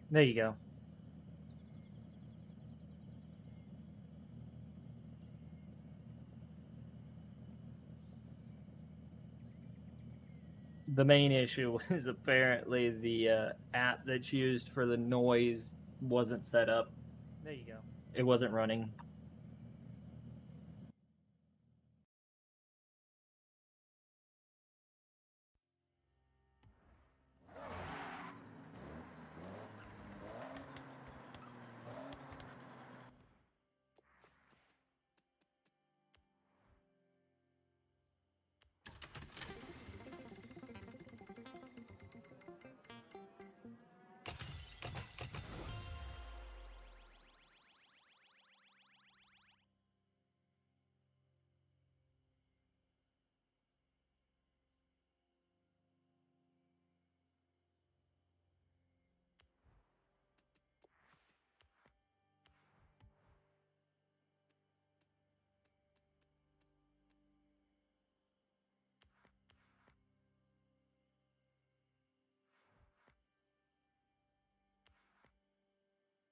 There you go. The main issue was apparently the app that's used for the noise wasn't set up. There you go. It wasn't running.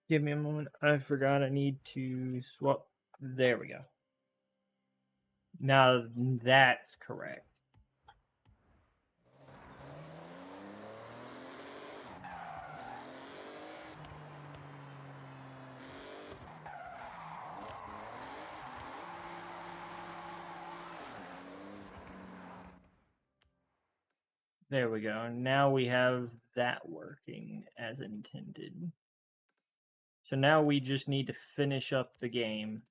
Give me a moment. I forgot I need to swap. There we go. Now that's correct. There we go. Now we have that working as intended. So now we just need to finish up the game.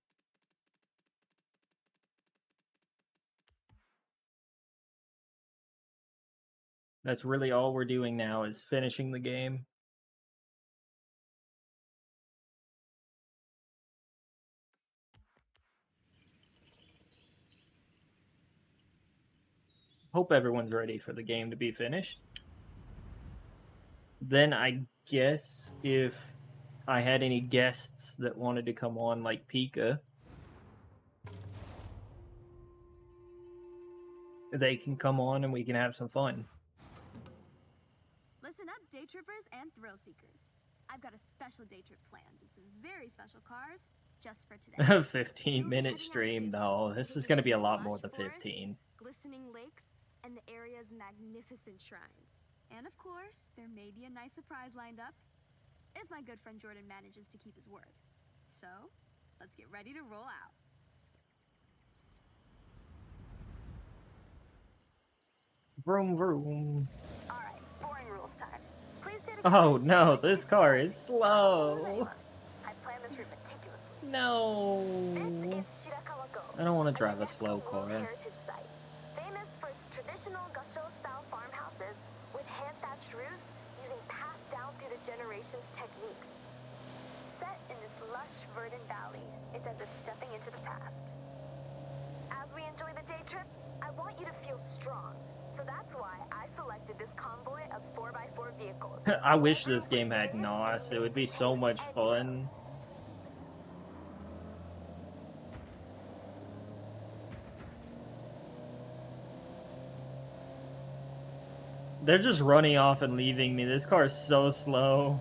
That's really all we're doing now is finishing the game. Hope everyone's ready for the game to be finished. Then I guess if I had any guests that wanted to come on, like Pika, they can come on and we can have some fun. Listen up, day trippers and thrill seekers. I've got a special day trip planned and some very special cars just for today. 15-minute stream, though. This is going to be a lot more than 15. Glistening lakes, and the area's magnificent shrines. And of course, there may be a nice surprise lined up, if my good friend Jordan manages to keep his word. So, let's get ready to roll out. Vroom, vroom. Alright, boring rules time. Please stay Oh no, this car is slow. I planned this route meticulously. No. This is Shirakawa-go. I don't want to drive a slow car. Heritage site, famous for its traditional Gasho-style farmhouses with hand-thatched roofs using passed down through the generations techniques. Set in this lush, verdant valley, it's as if stepping into the past. As we enjoy the day trip, I want you to feel strong. So that's why I selected this convoy of 4x4 vehicles. I wish this game had NOS. It would be so much fun. They're just running off and leaving me. This car is so slow.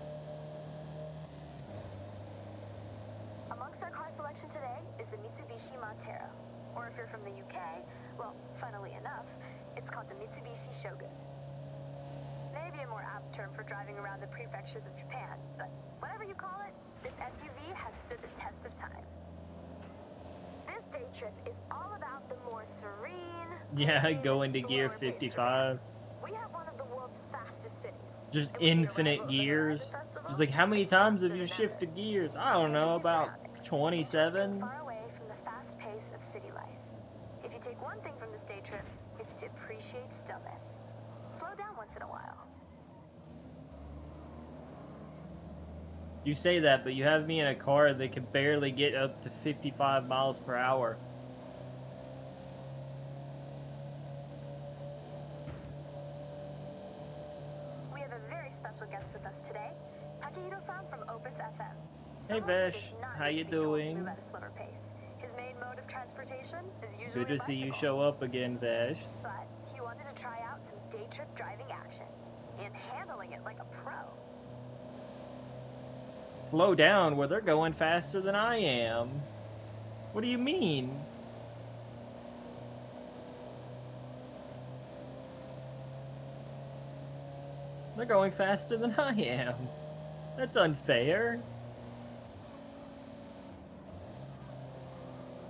Amongst our car selection today is the Mitsubishi Montero. Or if you're from the UK, well, funnily enough, it's called the Mitsubishi Shogun. Maybe a more apt term for driving around the prefectures of Japan, but whatever you call it, this SUV has stood the test of time. This day trip is all about the more serene... Yeah, go into gear 55. We have one of the world's fastest cities. Just infinite gears. Just like, how many times have you shifted gears? I don't know, about 27? Far away from the fast pace of city life. If you take one thing from this day trip, it's to appreciate stillness. Slow down once in a while. You say that, but you have me in a car that can barely get up to 55 miles per hour. We have a very special guest with us today, Takehiro-san from Opus FM. Hey Vesh, how you doing? His main mode of transportation is usually Good to see you show up again, Vesh. But he wanted to try out some day trip driving action and handling it like a pro. Slow down where they're going faster than I am. What do you mean? They're going faster than I am. That's unfair.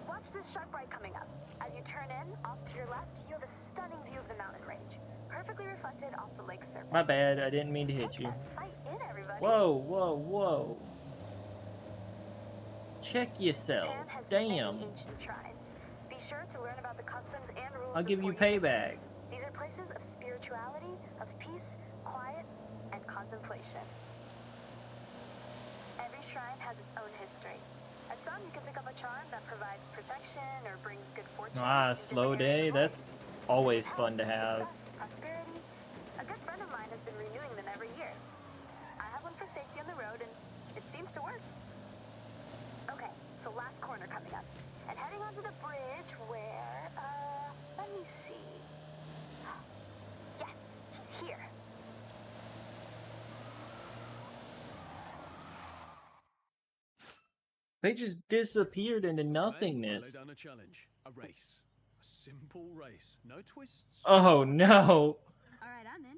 Watch this sharp right coming up. As you turn in, off to your left, you have a stunning view of the mountain range, perfectly reflected off the lake's surface. My bad, I didn't mean to hit Take you. that sight in, everybody. Whoa, whoa, whoa. Check yourself. Japan has Damn. many ancient shrines. Be sure to learn about the customs and rules. I'll give you before visit. payback. These are places of spirituality, of peace, quiet, and contemplation. Every shrine has its own history. At some, you can pick up a charm that provides protection or brings good fortune. Ah, slow day. That's always fun to have. Success, prosperity. A good friend of mine has been renewing them every year. I have one for safety on the road, and it seems to work. Okay, so last corner coming up. And heading onto the bridge where, let me see. Yes, he's here. They just disappeared into nothingness. Lay down a challenge, a race, a simple race, no twists. Oh no. Alright, I'm in.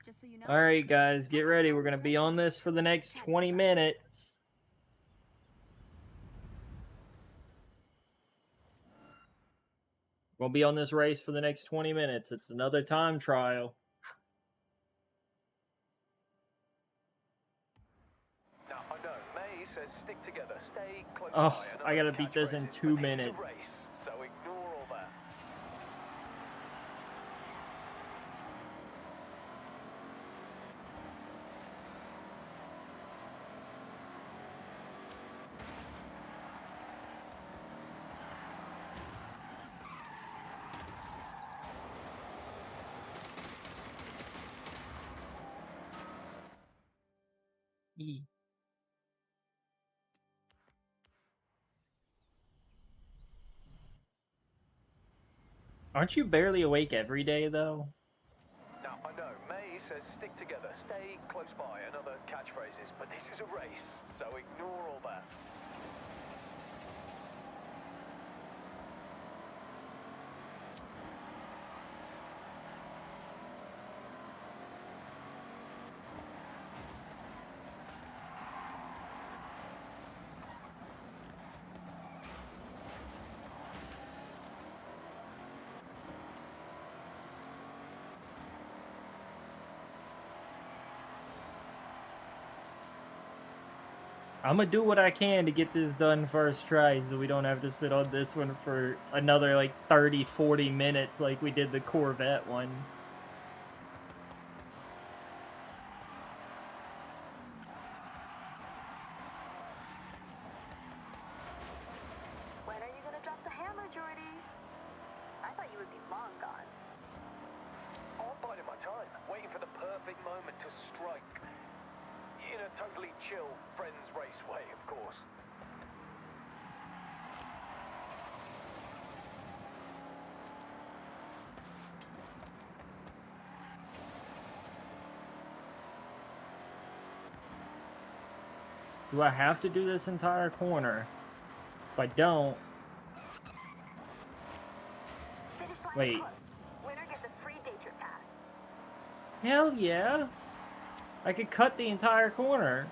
Just so you know. Alright guys, get ready. We're gonna be on this for the next 20 minutes. We'll be on this race for the next 20 minutes. It's another time trial. Now, I know, May says stick together, stay close Oh, by. I gotta beat this in 2 minutes. This is a race, so ignore all that. E. Aren't you barely awake every day, though? Now, I know, May says stick together, stay close by, and other catchphrases, but this is a race, so ignore all that. I'm gonna do what I can to get this done first try so we don't have to sit on this one for another like 30, 40 minutes like we did the Corvette one. When are you gonna drop the hammer, Jordy? I thought you would be long gone. I'm biding my time, waiting for the perfect moment to strike. In a totally chill, friends race way, of course. Do I have to do this entire corner? If I don't... Finish line Wait. is close. Winner gets a free day trip pass. Hell yeah! I could cut the entire corner.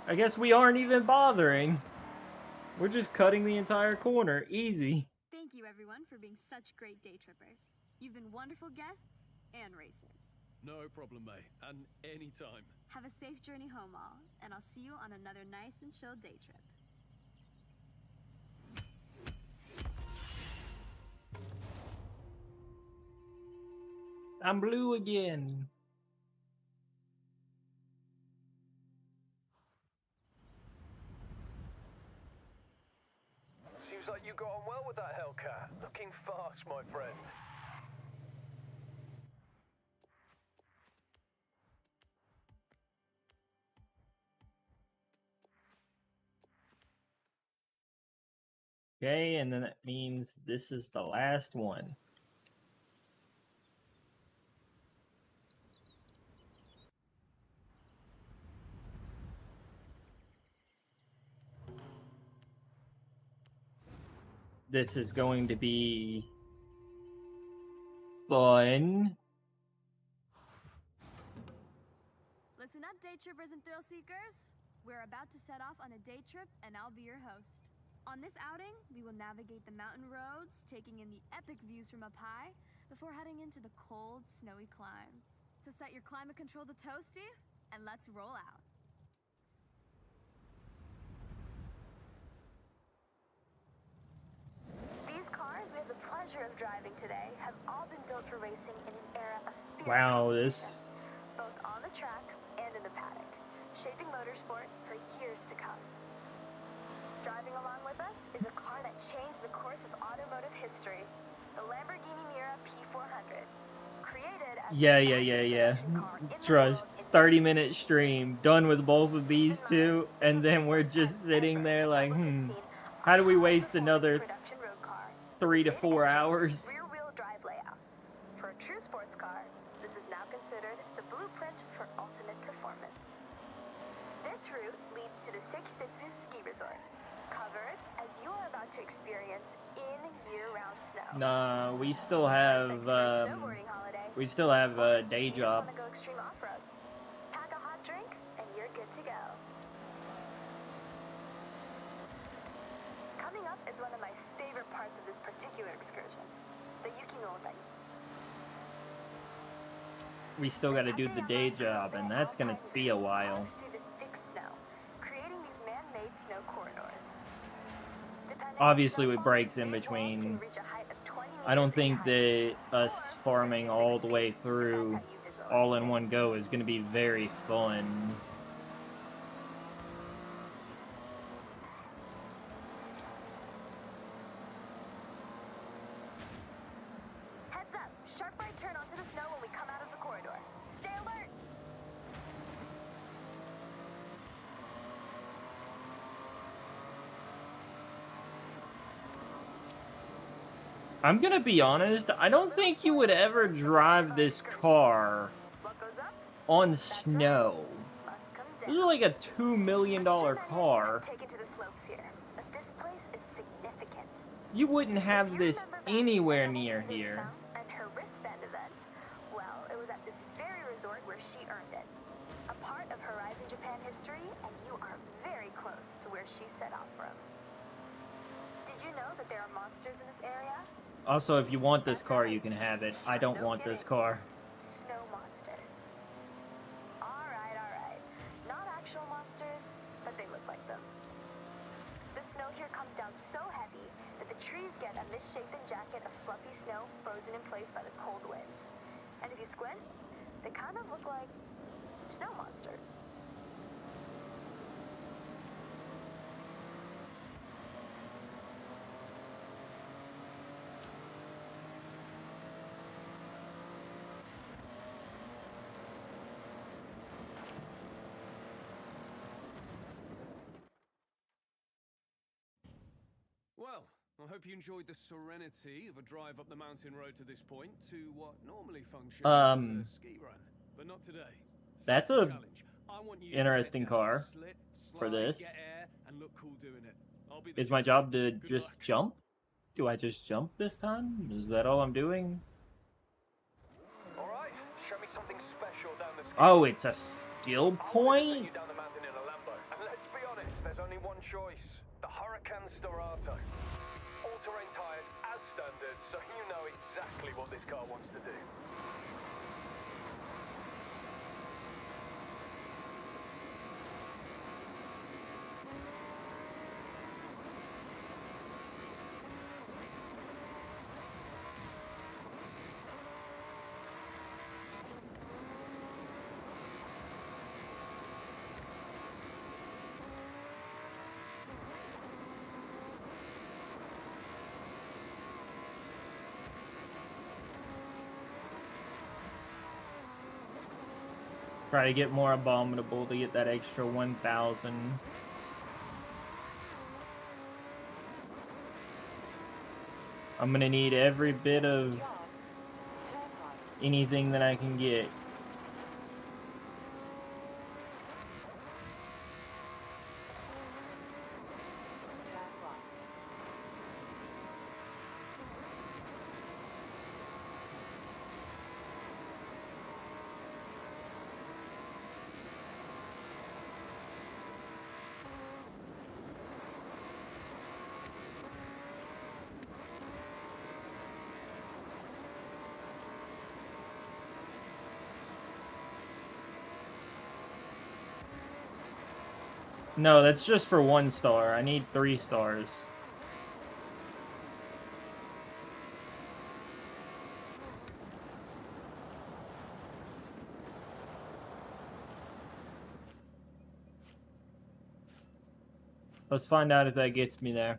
I guess we aren't even bothering. We're just cutting the entire corner. Easy. Thank you, everyone, for being such great day trippers. You've been wonderful guests and racers. No problem, May, and anytime. Have a safe journey home, all, and I'll see you on another nice and chill day trip. I'm blue again. Seems like you got on well with that Hellcat. Looking fast, my friend. Okay, and then that means this is the last one. This is going to be fun. Listen up, day trippers and thrill seekers. We're about to set off on a day trip, and I'll be your host. On this outing, we will navigate the mountain roads, taking in the epic views from up high, before heading into the cold, snowy climbs. So set your climate control to toasty, and let's roll out. These cars we have the pleasure of driving today have all been built for racing in an era of fierce Wow, competition, this... both on the track and in the paddock, shaping motorsport for years to come. Driving along with us is a car that changed the course of automotive history, the Lamborghini Miura P400. Created as Yeah. the fastest production car in the Trust. world in 30-minute 1966. stream, done with both of these Keep in mind, two, this and was the then we're first time just sitting ever there the like, public had seen how do we a waste high-performance another production road car 3 to with 4 mid-engine, hours? rear-wheel drive layout. For a true sports car, this is now considered the blueprint for ultimate performance. This route leads to the Six Senses Ski Resort, covered as you are about to experience in year-round snow. Nah, we still have, Perfect for a snowboarding holiday. we still have a Or day you just job. want to go extreme off-road. Pack a hot drink, and you're good to go. Coming up is one of my favorite parts of this particular excursion, the Yuki no Otani. We still got to do the day job, and that's gonna be a while. Plows through the thick snow, creating these man-made snow corridors. Depending on Obviously, with snowfall, breaks in these walls between, can reach a height of 20 I don't meters in think height, that us or farming all 66 the way feet, through depends how you visualize all in things. one go is gonna be very fun. Heads up, sharp right turn onto the snow when we come out of the corridor. Stay alert! I'm gonna be honest, I don't think you would ever drive this car What goes up on snow. must come This is down. like a $2 million I'm sure many of you car. have taken to the slopes here, but this place is significant. You wouldn't If have you this remember back to anywhere Annabelle near Louisa here. And her wristband event, well, it was at this very resort where she earned it. A part of Horizon Japan history, and you are very close to where she set off from. Did you know that there are monsters in this area? Also, if you want this car, you can have it. I don't No want this kidding. car. Snow monsters. Alright, alright. Not actual monsters, but they look like them. The snow here comes down so heavy that the trees get a misshapen jacket of fluffy snow frozen in place by the cold winds. And if you squint, they kind of look like snow monsters. Well, I hope you enjoyed the serenity of a drive up the mountain road to this point to what normally functions as a ski run, but not today. So That's the a challenge. I want you to interesting head down, car slip, for slide, this. get air, and look cool doing it. I'll be the Is my judge. job to Good just luck. jump? Do I just jump this time? Is that all I'm doing? All right, show me something special down the ski. Oh, it's a skill I'm gonna send point? you down the mountain in a Lambo, and let's be honest, there's only one choice: the Huracan Storato. All-terrain tires as standard, so you know exactly what this car wants to do. Try to get more abominable to get that extra 1,000. I'm gonna need every bit of anything that I can get. No, that's just for 1 star. I need 3 stars. Let's find out if that gets me there.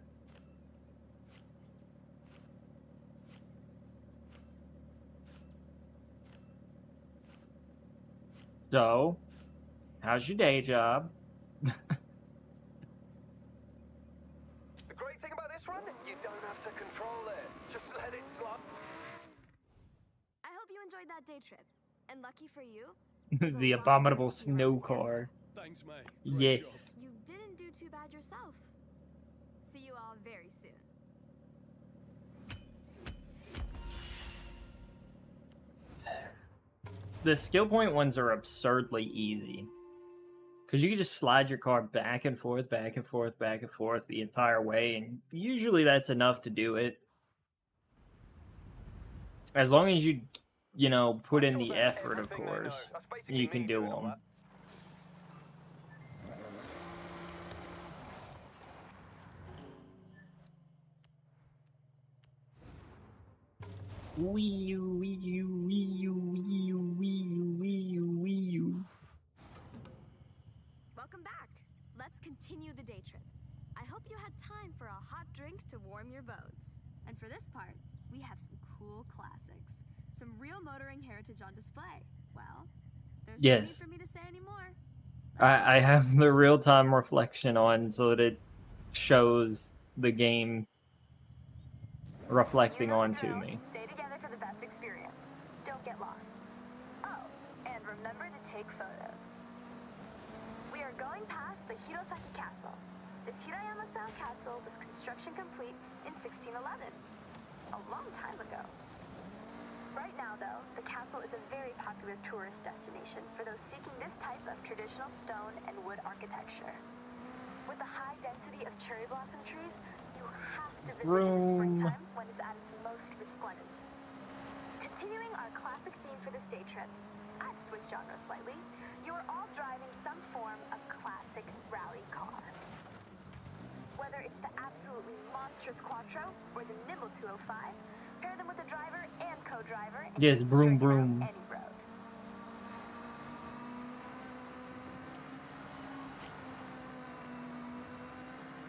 So, how's your day job? The great thing about this run, you don't have to control it. Just let it slide. I hope you enjoyed that day trip. And lucky for you, The abominable snow car. Thanks, mate. Yes. you didn't do too bad yourself. See you all very soon. The skill point ones are absurdly easy. Because you can just slide your car back and forth, back and forth, back and forth the entire way, and usually that's enough to do it. As long as you know, put in the effort, of course, you can do them. Wee you. Welcome back. Let's continue the day trip. I hope you had time for a hot drink to warm your boats. And for this part, we have some cool classics. Some real motoring heritage on display. Well, there's no need Yes. for me to say any more. I have the real-time reflection on so that it shows the game reflecting onto me. Stay together for the best experience. Don't get lost. Oh, and remember to take photos. We are going past the Hirosaki Castle. This Hirayama-style castle was construction complete in 1611. A long time ago. Right now, though, the castle is a very popular tourist destination for those seeking this type of traditional stone and wood architecture. With the high density of cherry blossom trees, you have to visit in the springtime when it's at its most resplendent. Continuing our classic theme for this day trip, I've switched genres slightly. You are all driving some form of classic rally car. Whether it's the absolutely monstrous Quattro or the nimble 205, pair them with a driver and co-driver and yes, you can broom straighten out broom. any road.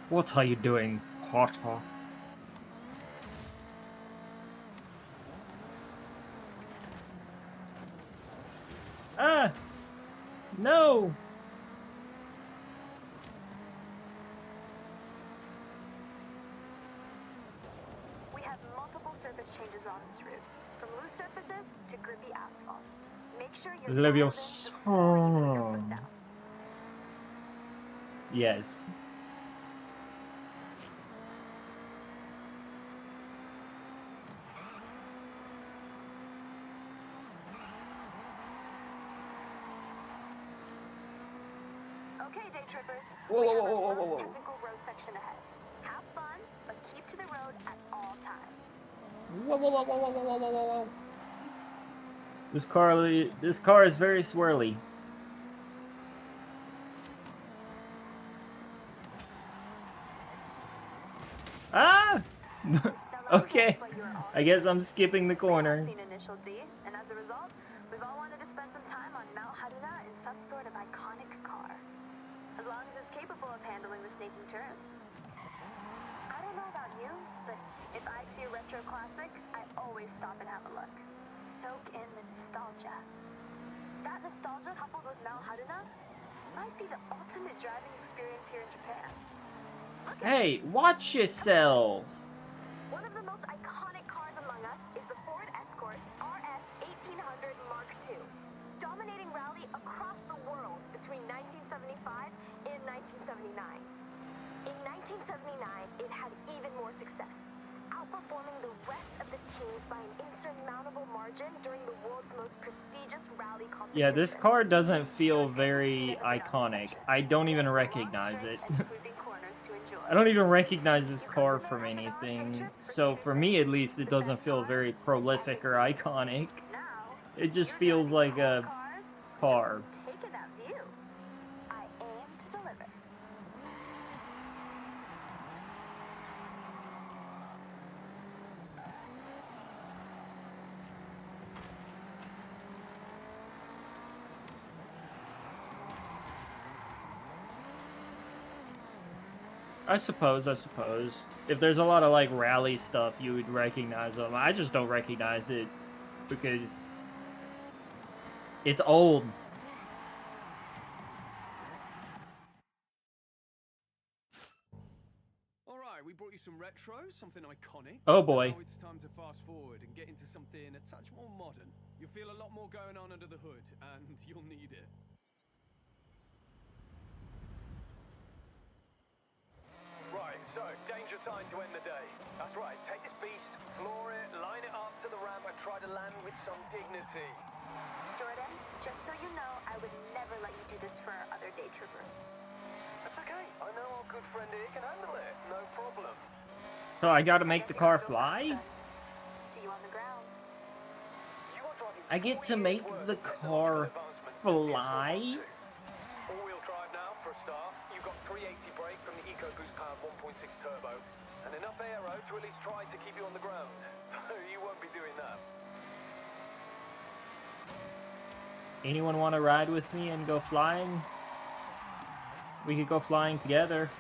What are you doing, Potter? Ah! No! We have multiple surface changes on this route, from loose surfaces to grippy asphalt. Make sure you're dialed in before you put your foot down. Yes. Okay, day trippers. Whoa, we whoa, have whoa, our whoa, most whoa. technical road section ahead. Have fun, but keep to the road at all times. Whoa, whoa, whoa, whoa, whoa, whoa, whoa, whoa, whoa. This car is very swirly. Ah! Okay. I guess I'm skipping the corner. We've all seen Initial D, and as a result, we've all wanted to spend some time on Mount Haruna in some sort of iconic car. As long as it's capable of handling the snaking turns. I don't know about you, but if I see a retro classic, I always stop and have a look. Soak in the nostalgia. That nostalgia coupled with Mount Haruna might be the ultimate driving experience here in Japan. Look at Hey, this. watch yourself. One of the most iconic cars among us is the Ford Escort RS 1800 Mark II, dominating rally across the world between 1975 and 1979. In 1979, it had even more success, outperforming the rest of the teams by an insurmountable margin during the world's most prestigious rally competition. Yeah, this car doesn't feel very iconic. I don't even recognize it. I don't even recognize this car from anything. So for me, at least, it doesn't feel very prolific or iconic. It just feels like a car. Take it at view. I aim to deliver. I suppose. If there's a lot of like rally stuff, you would recognize them. I just don't recognize it because it's old. All right, we brought you some retros, something iconic. Oh boy. Now it's time to fast forward and get into something a touch more modern. You'll feel a lot more going on under the hood, and you'll need it. Right, so danger sign to end the day. That's right, take this beast, floor it, line it up to the ramp, and try to land with some dignity. Jordan, just so you know, I would never let you do this for our other day trippers. That's okay. I know our good friend here can handle it. No problem. So I gotta make the Guess you car gotta go fast fly? then. See you on the ground. You are driving I get 4 to years' make worth the of technological car advancements since the fly? S1 All-wheel drive now for a start. You've got 380 brake from the EcoBoost powered 1.6 turbo, and enough aero to at least try to keep you on the ground. You won't be doing that. Anyone want to ride with me and go flying? We could go flying together.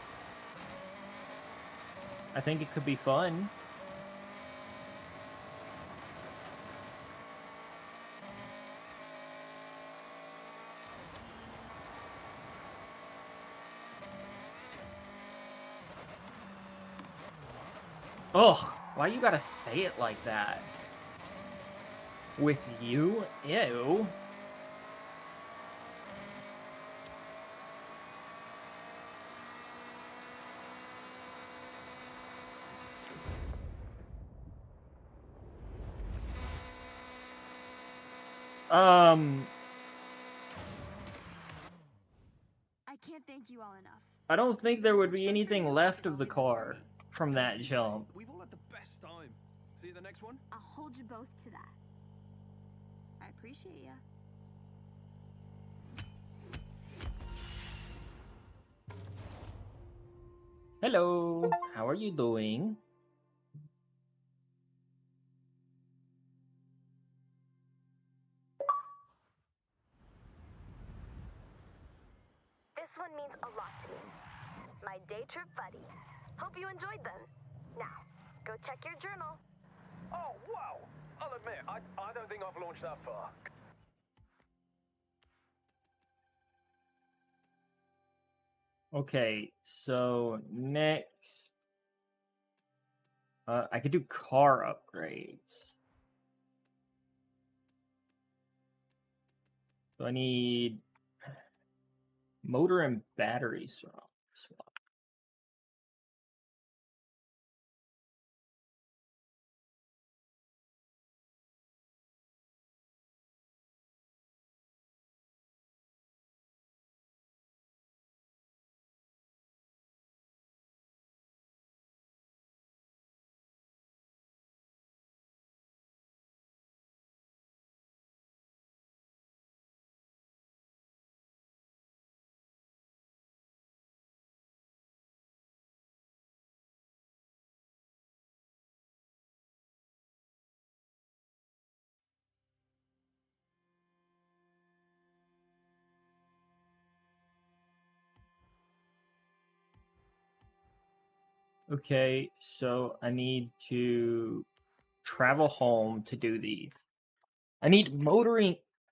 I think it could be fun. Ugh, why you gotta say it like that? With you? Ew. I can't thank you all enough. I don't think It's there been would such be fun for anything you, left and of the I'll leave this for car me. from that jump. We've all had the best time. See you at the next one? I'll hold you both to that. I appreciate ya. Hello, how are you doing? This one means a lot to me. My day trip buddy. Hope you enjoyed them. Now, go check your journal. Oh, wow! I'll admit, I don't think I've launched that far. Okay, so next, I could do car upgrades. So I need motor and battery swap. Okay, so I need to travel home to do these. I need motor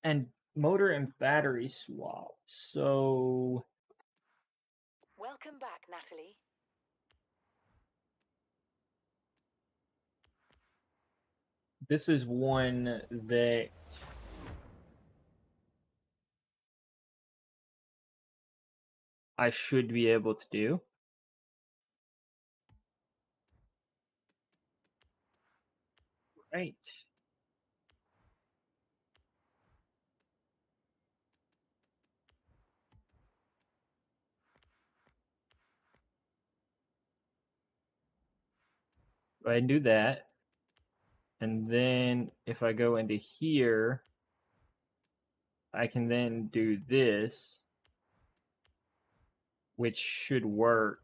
and battery swap. So Welcome back, Natalie. this is one that I should be able to do. Right. Go ahead and do that. And then if I go into here, I can then do this, which should work.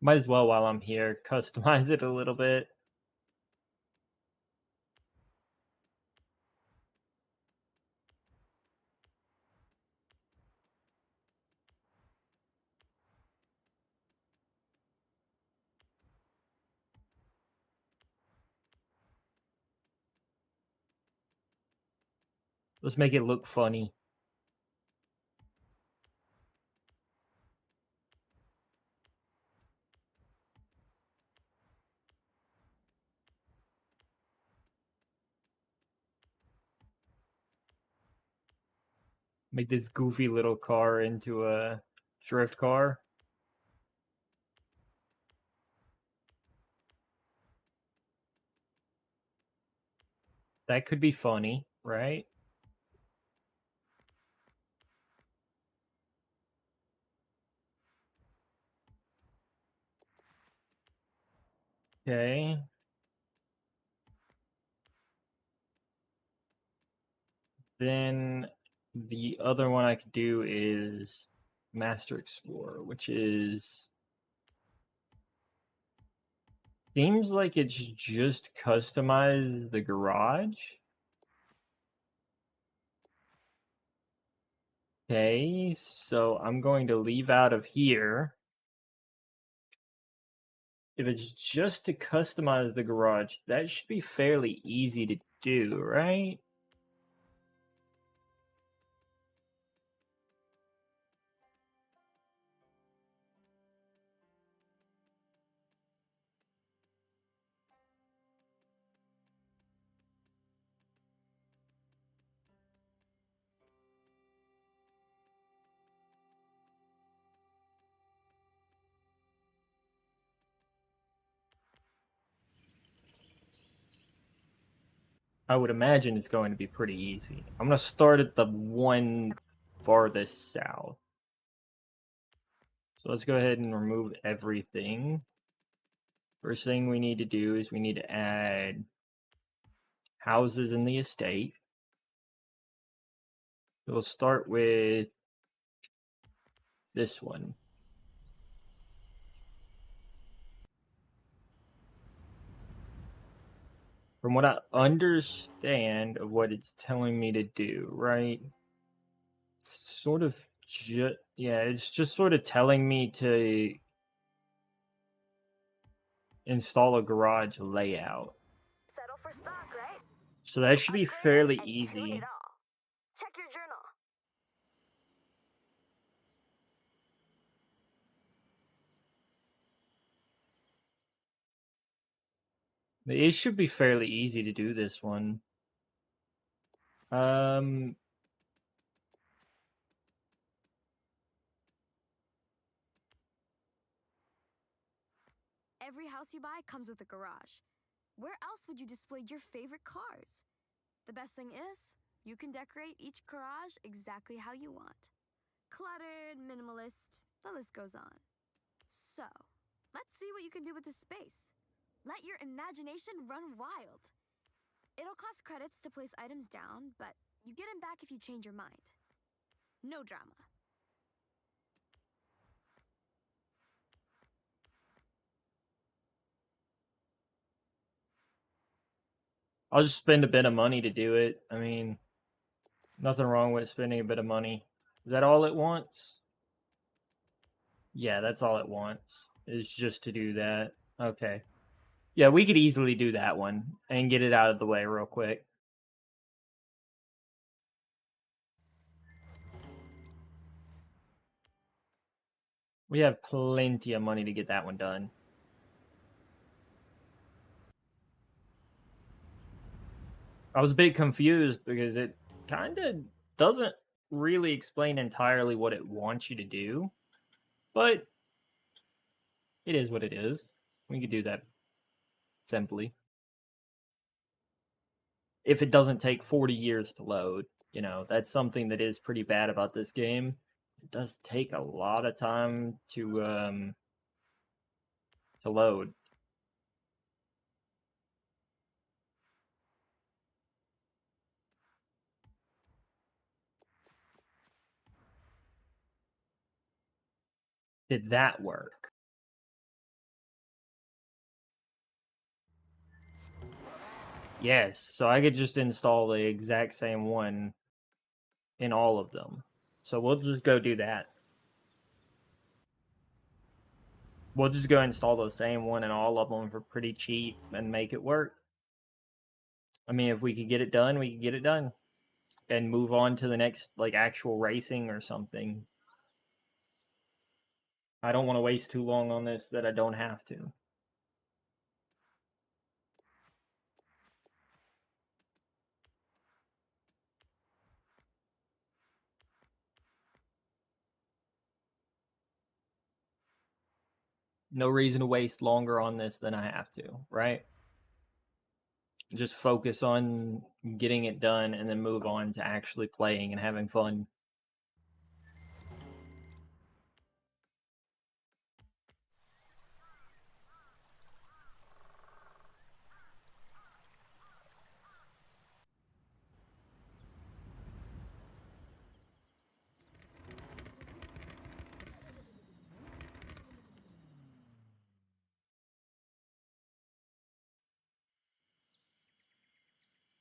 Might as well while I'm here, customize it a little bit. Let's make it look funny. Make this goofy little car into a drift car. That could be funny, right? Okay. Then the other one I could do is Master Explorer, which is seems like it's just customized the garage. Okay, so I'm going to leave out of here. If it's just to customize the garage, that should be fairly easy to do, right? I would imagine it's going to be pretty easy. I'm going to start at the one farthest south. So let's go ahead and remove everything. First thing we need to do is we need to add houses in the estate. We'll start with this one. From what I understand of what it's telling me to do, right? It's sort of it's just sort of telling me to install a garage layout. Settle for stock, right? So that should be Upgrade fairly and tune easy. it all. Check your journal. It should be fairly easy to do this one. Every house you buy comes with a garage. Where else would you display your favorite cars? The best thing is, you can decorate each garage exactly how you want. Cluttered, minimalist, the list goes on. So, let's see what you can do with this space. Let your imagination run wild. It'll cost credits to place items down, but you get them back if you change your mind. No drama. I'll just spend a bit of money to do it. I mean, nothing wrong with spending a bit of money. Is that all it wants? Yeah, that's all it wants. Is just to do that. Okay. Yeah, we could easily do that one and get it out of the way real quick. We have plenty of money to get that one done. I was a bit confused because it kind of doesn't really explain entirely what it wants you to do, but it is what it is. We could do that simply. If it doesn't take 40 years to load, that's something that is pretty bad about this game. It does take a lot of time to load. Did that work? Yes, so I could just install the exact same one in all of them. So we'll just go do that. We'll just go install the same one in all of them for pretty cheap and make it work. I mean, if we could get it done, we could get it done. and move on to the next, like, actual racing or something. I don't want to waste too long on this that I don't have to. No reason to waste longer on this than I have to, right? Just focus on getting it done and then move on to actually playing and having fun.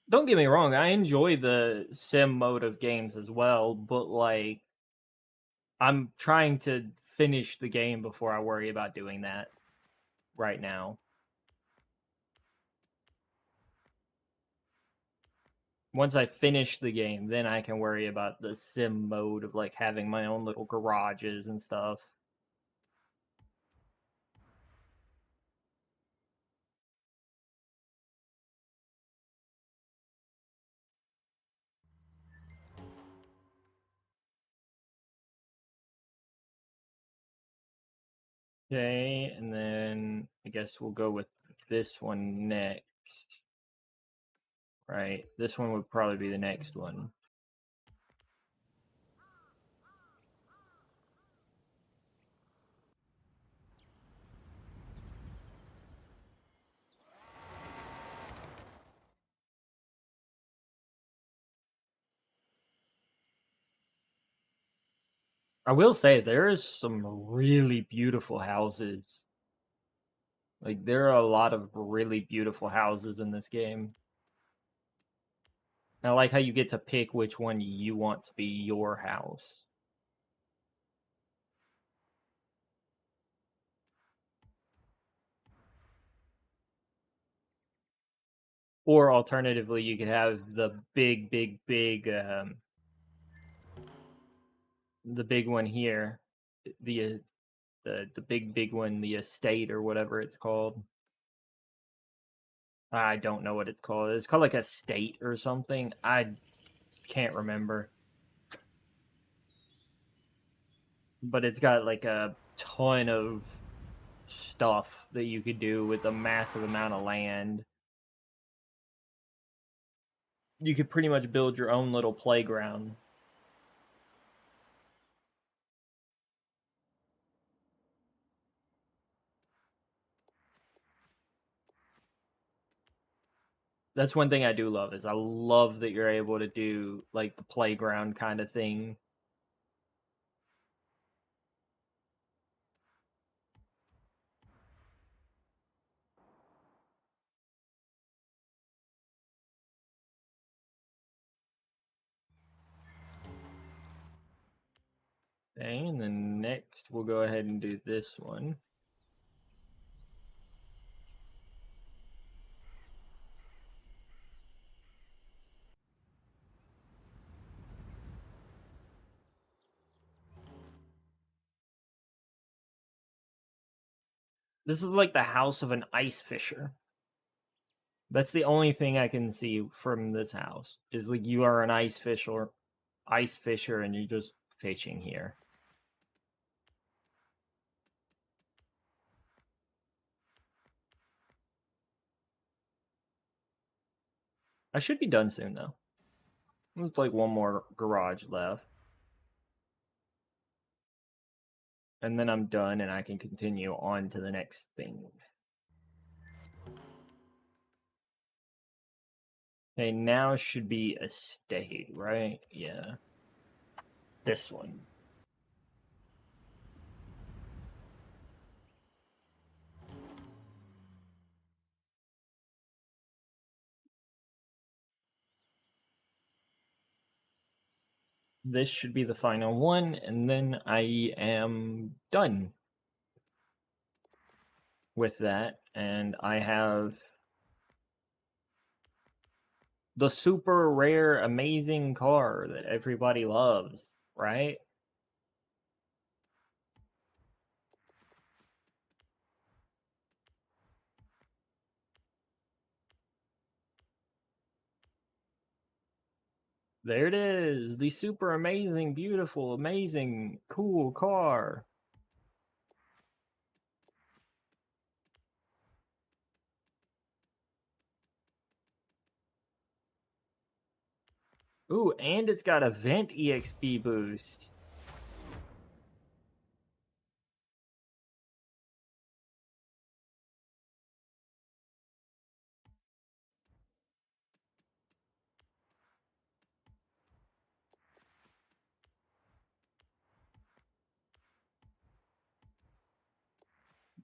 Don't get me wrong, I enjoy the sim mode of games as well, but like I'm trying to finish the game before I worry about doing that right now. Once I finish the game, then I can worry about the sim mode of like having my own little garages and stuff. Okay, and then I guess we'll go with this one next. Right, this one would probably be the next one. I will say there is some really beautiful houses. Like there are a lot of really beautiful houses in this game. And I like how you get to pick which one you want to be your house. Or alternatively, you could have the the big one here, the the big one, the estate or whatever it's called. I don't know what it's called. It's called like a state or something. I can't remember. But it's got like a ton of stuff that you could do with a massive amount of land. You could pretty much build your own little playground. That's one thing I do love is I love that you're able to do like the playground kind of thing. Okay, and then next we'll go ahead and do this one. This is like the house of an ice fisher. That's the only thing I can see from this house is like you are an ice fisher, and you're just fishing here. I should be done soon though. There's like one more garage left. And then I'm done and I can continue on to the next thing. Okay, now should be a estate, right? Yeah. This one. This should be the final one, and then I am done with that. And I have The super rare, amazing car that everybody loves, right? There it is, the super amazing, beautiful, amazing, cool car. Ooh, and it's got a vent EXP boost.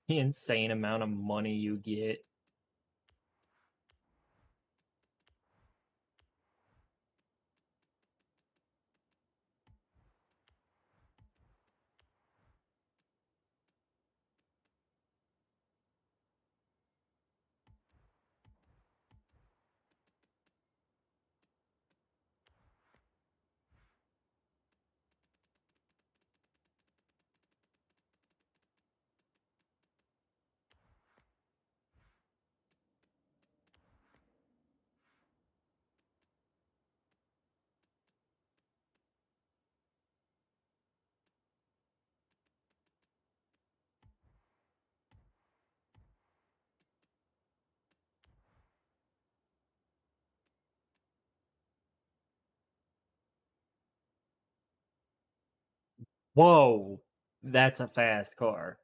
The insane amount of money you get. Whoa, that's a fast car.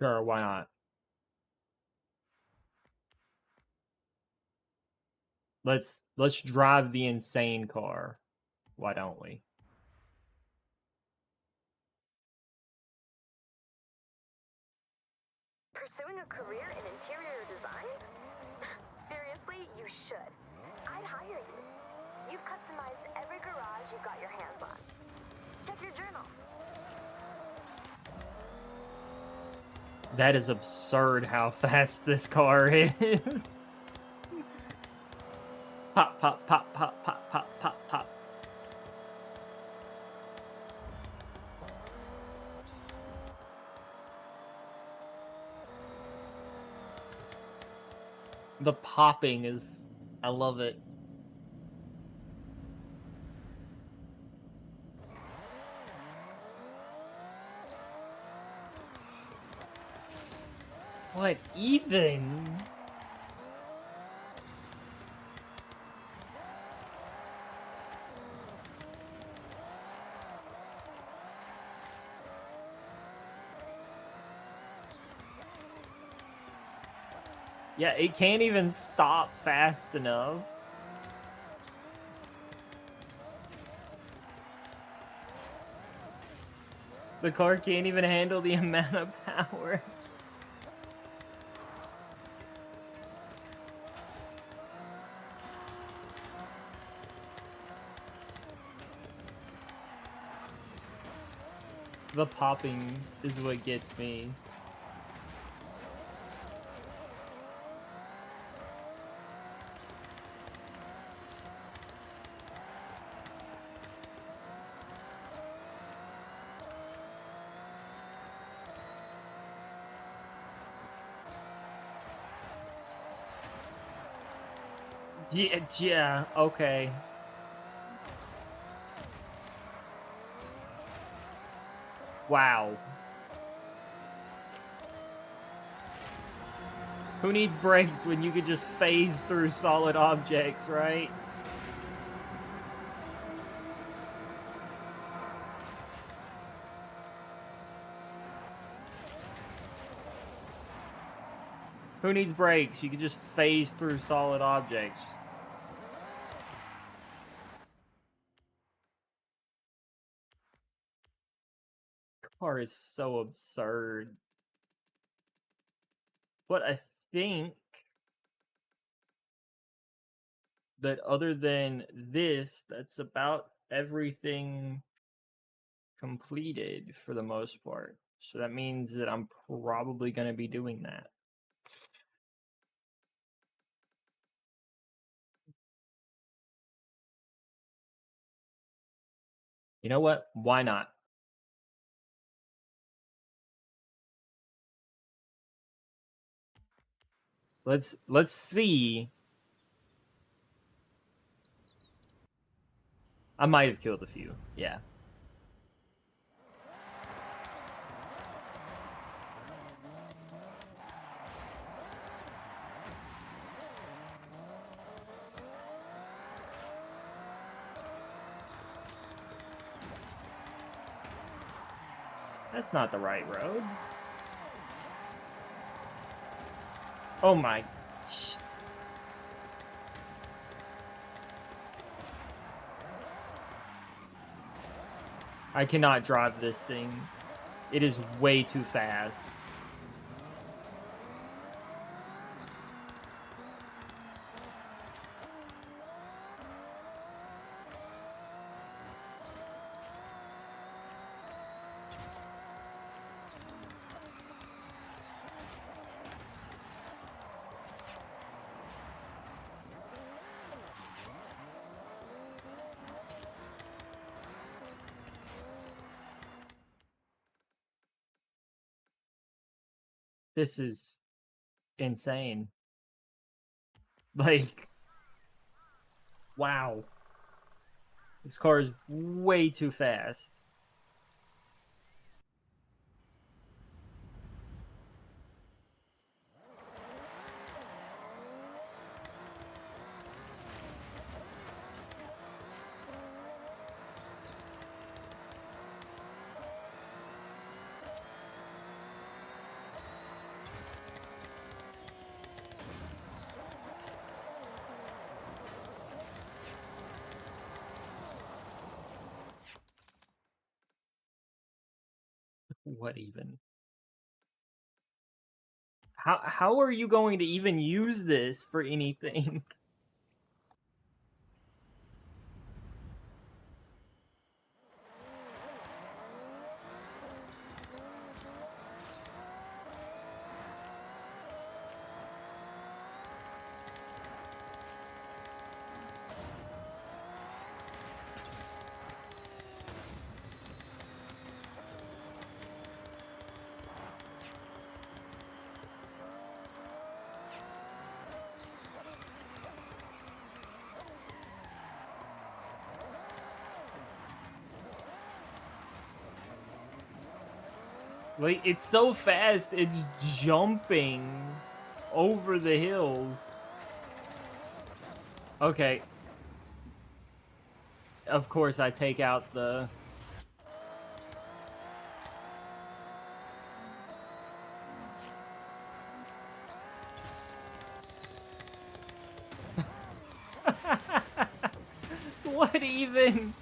Sure, why not? Let's drive the insane car. Why don't we? Pursuing a career in interior design? Seriously, you should. I'd hire you. You've customized every garage you've got your hands on. Check your journal. That is absurd how fast this car is. Pop, pop, pop, pop, pop, pop, pop, pop. The popping is, I love it. What even? Yeah, it can't even stop fast enough. The car can't even handle the amount of power. The popping is what gets me. Yeah, okay. Wow. Who needs brakes when you could just phase through solid objects, right? Who needs brakes? You could just phase through solid objects. Car is so absurd. But I think that other than this, that's about everything completed for the most part. So that means that I'm probably going to be doing that. You know what? Why not? Let's see. I might have killed a few. Yeah. That's not the right road. Oh my. I cannot drive this thing. It is way too fast. This is insane. Like, wow. This car is way too fast. What even? How are you going to even use this for anything? Like, it's so fast, it's jumping over the hills. Okay. Of course, I take out the... What even?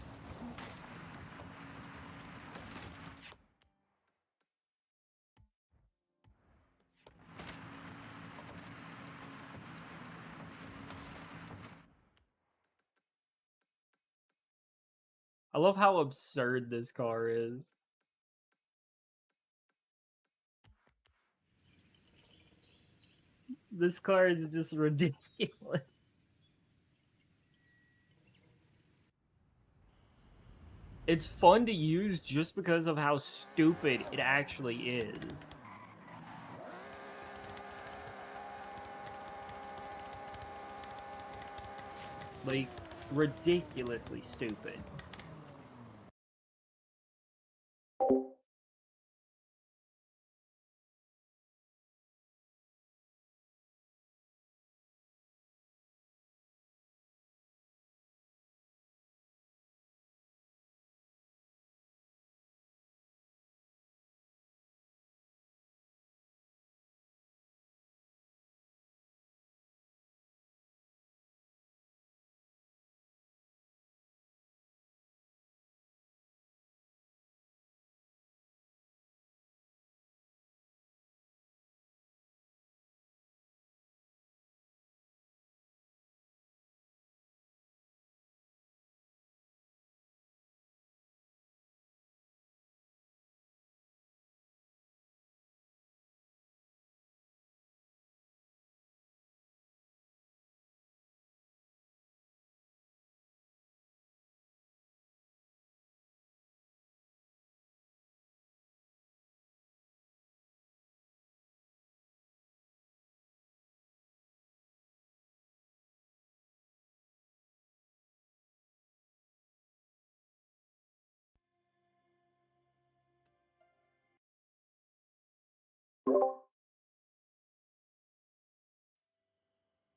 I love how absurd this car is. This car is just ridiculous. It's fun to use just because of how stupid it actually is. Like, ridiculously stupid.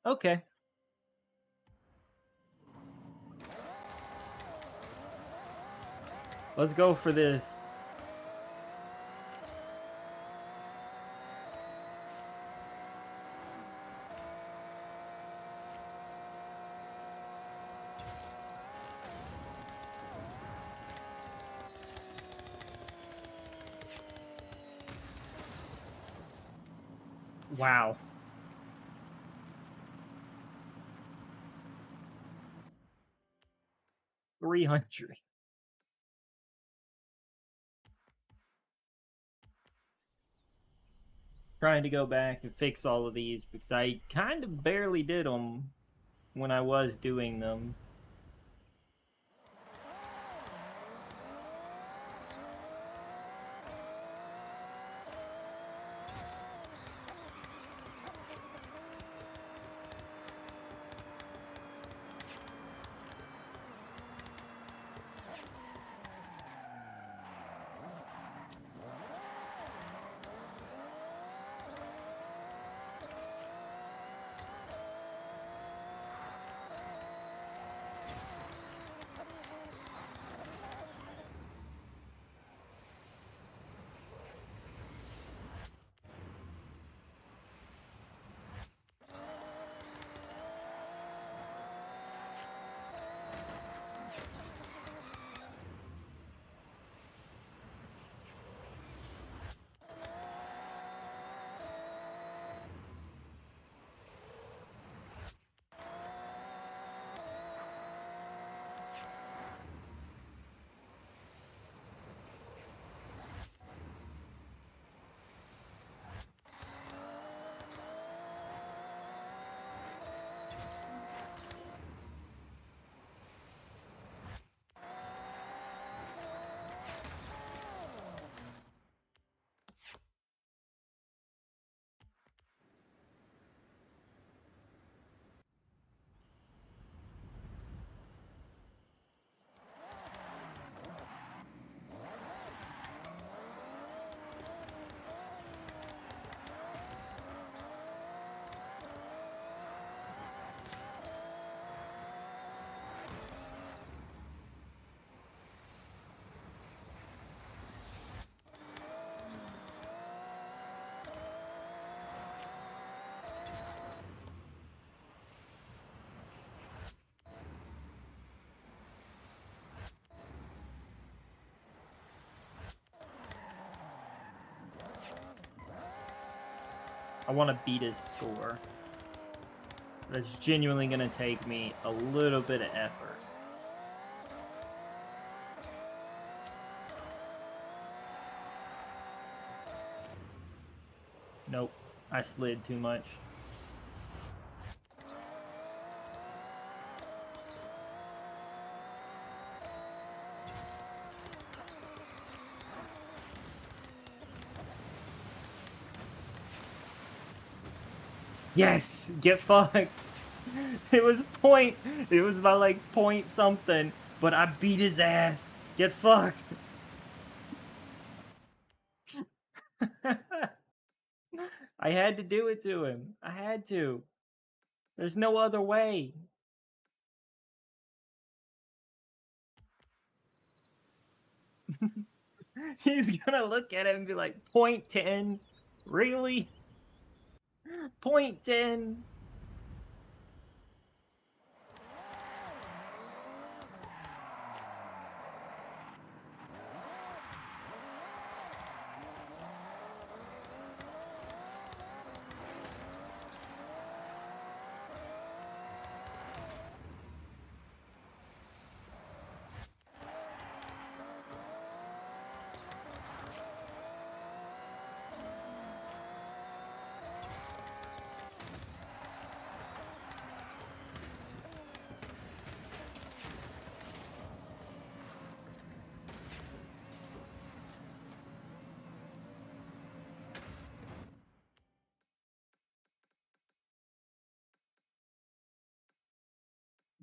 Okay. Let's go for this. Wow. $300. Trying to go back and fix all of these because I kind of barely did them when I was doing them. I want to beat his score. That's genuinely going to take me a little bit of effort. Nope, I slid too much. Yes, get fucked. It was point. It was about like point something, but I beat his ass. Get fucked. I had to do it to him. I had to. There's no other way. He's gonna look at it and be like, point 10? Really? Point 10?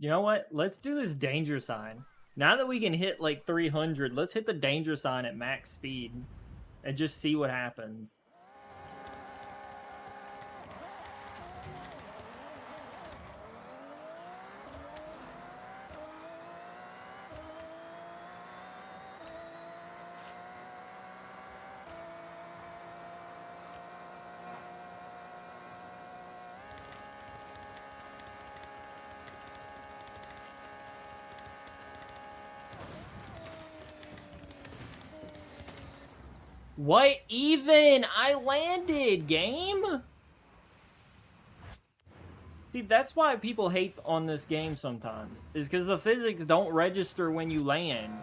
You know what? Let's do this danger sign. Now that we can hit like 300, let's hit the danger sign at max speed and just see what happens. What even? I landed, game? See, that's why people hate on this game sometimes. Is because the physics don't register when you land.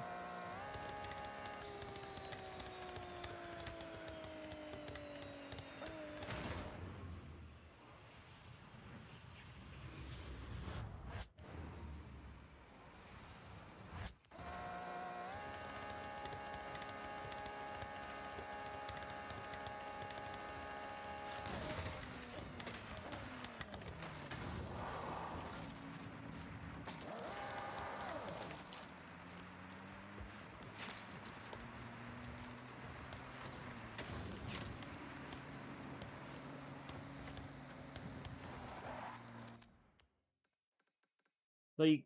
Like,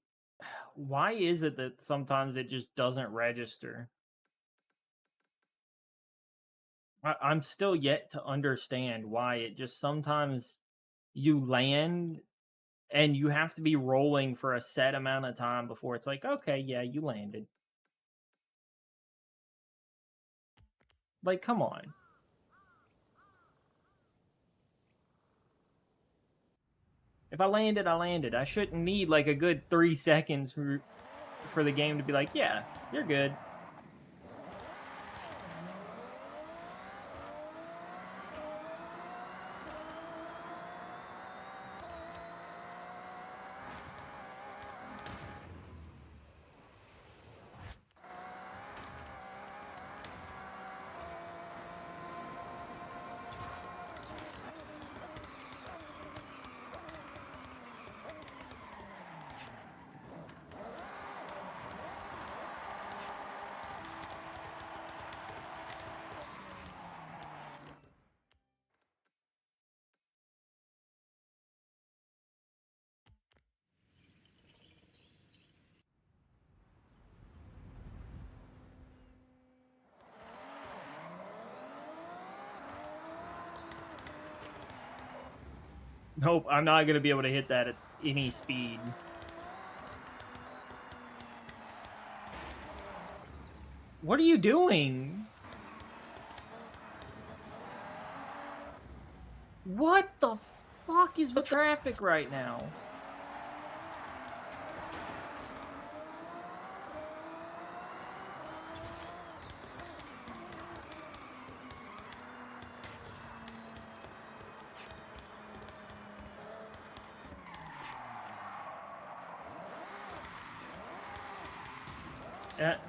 why is it that sometimes it just doesn't register? I'm still yet to understand why it just sometimes you land and you have to be rolling for a set amount of time before it's like, okay, yeah, you landed. Like, come on. If I landed, I landed. I shouldn't need like a good 3 seconds for the game to be like, yeah, you're good. Nope, I'm not going to be able to hit that at any speed. What are you doing? What the fuck is with traffic right now?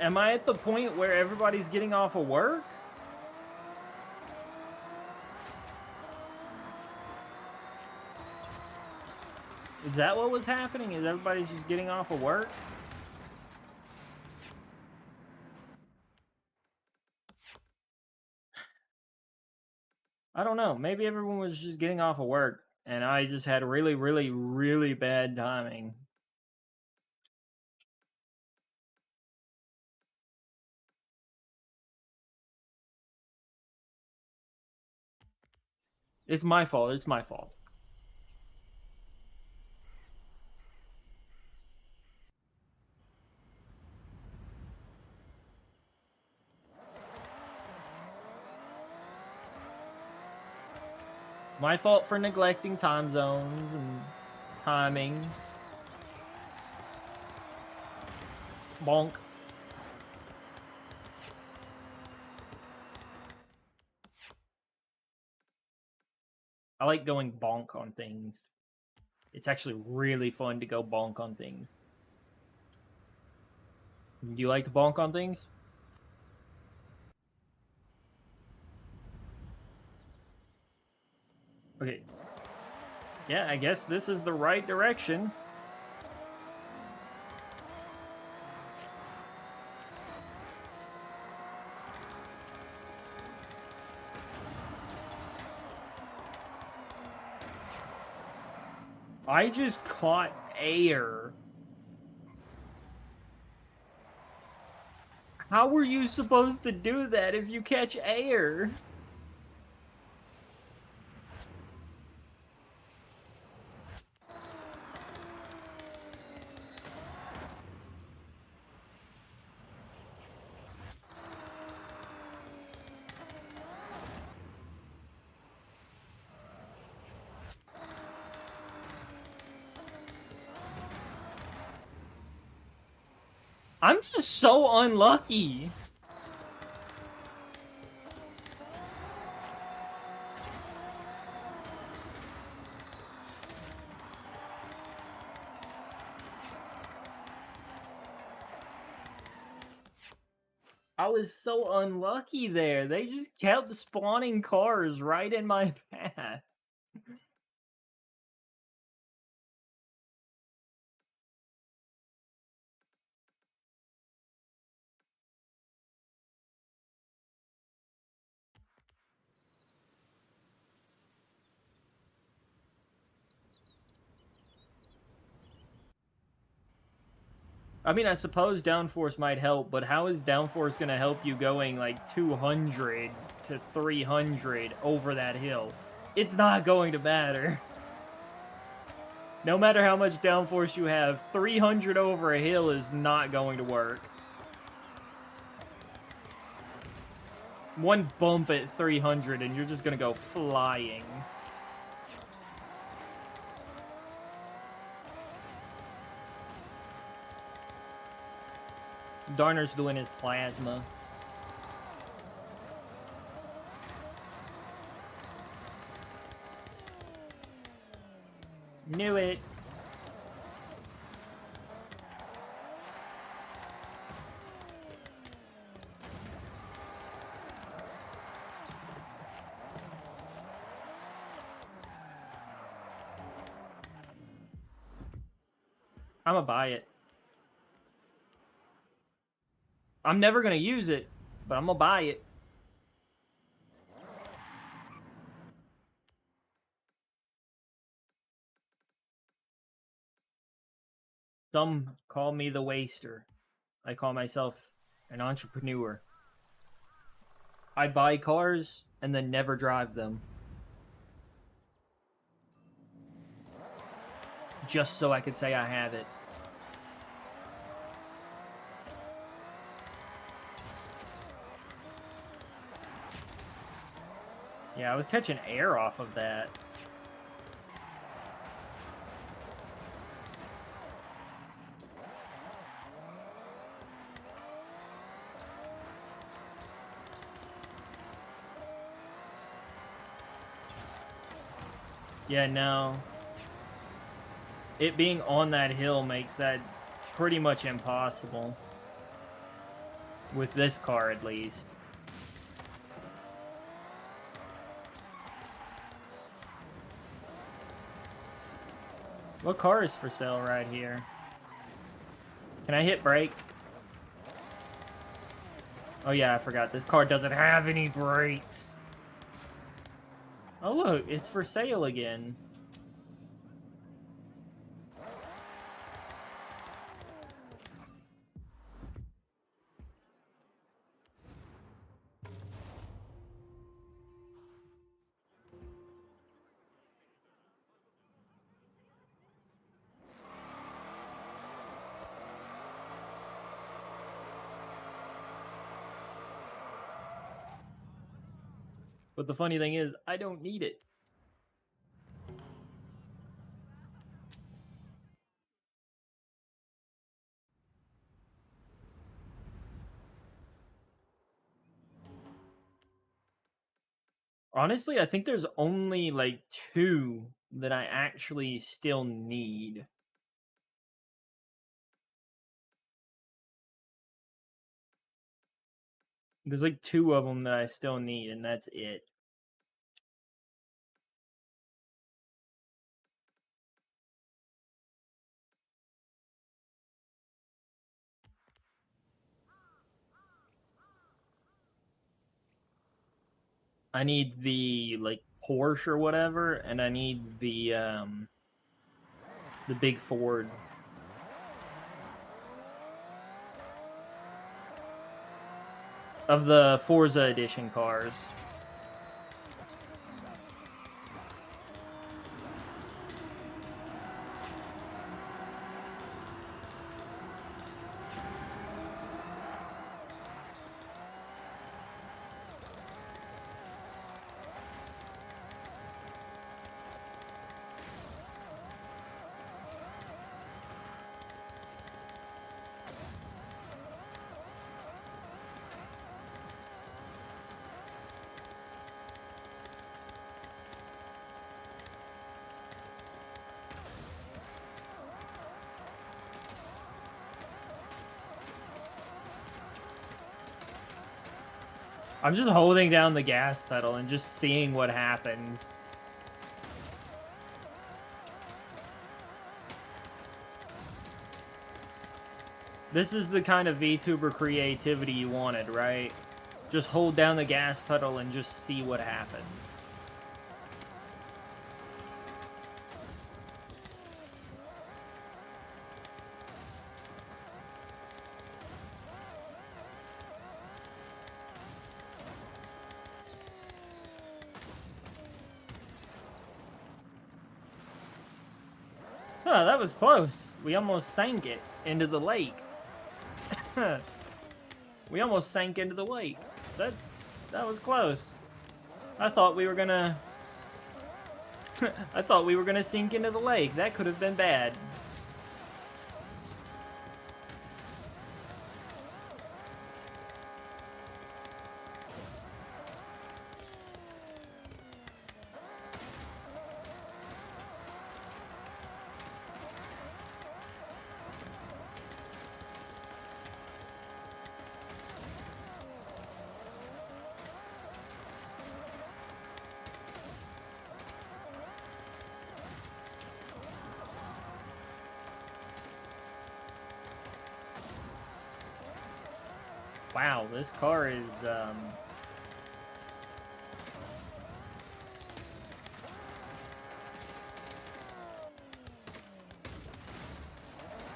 Am I at the point where everybody's getting off of work? Is that what was happening? Is everybody's just getting off of work? I don't know. Maybe everyone was just getting off of work and I just had really, really, really bad timing. It's my fault. It's my fault. My fault for neglecting time zones and timing. Bonk. I like going bonk on things. It's actually really fun to go bonk on things. Do you like to bonk on things? Okay. Yeah, I guess this is the right direction. I just caught air. How were you supposed to do that if you catch air? I'm just so unlucky. I was so unlucky there. They just kept spawning cars right in my path. I mean, I suppose downforce might help, but how is downforce going to help you going like 200 to 300 over that hill? It's not going to matter. No matter how much downforce you have, 300 over a hill is not going to work. One bump at 300 and you're just going to go flying. Darner's doing his plasma. Knew it. I'm gonna buy it. I'm never gonna use it, but I'm gonna buy it. Some call me the waster. I call myself an entrepreneur. I buy cars and then never drive them. Just so I could say I have it. Yeah, I was catching air off of that. Yeah, no. It being on that hill makes that pretty much impossible. With this car, at least. What car is for sale right here? Can I hit brakes? Oh yeah, I forgot. This car doesn't have any brakes. Oh look, it's for sale again. But the funny thing is, I don't need it. Honestly, I think there's only like 2 that I actually still need. There's like 2 of them that I still need, and that's it. I need the like Porsche or whatever, and I need the big Ford. Of the Forza edition cars. I'm just holding down the gas pedal and just seeing what happens. This is the kind of VTuber creativity you wanted, right? Just hold down the gas pedal and just see what happens. Huh, that was close. We almost sank it into the lake. We almost sank into the lake. That was close. I thought we were gonna I thought we were gonna sink into the lake. That could have been bad. Wow, this car is,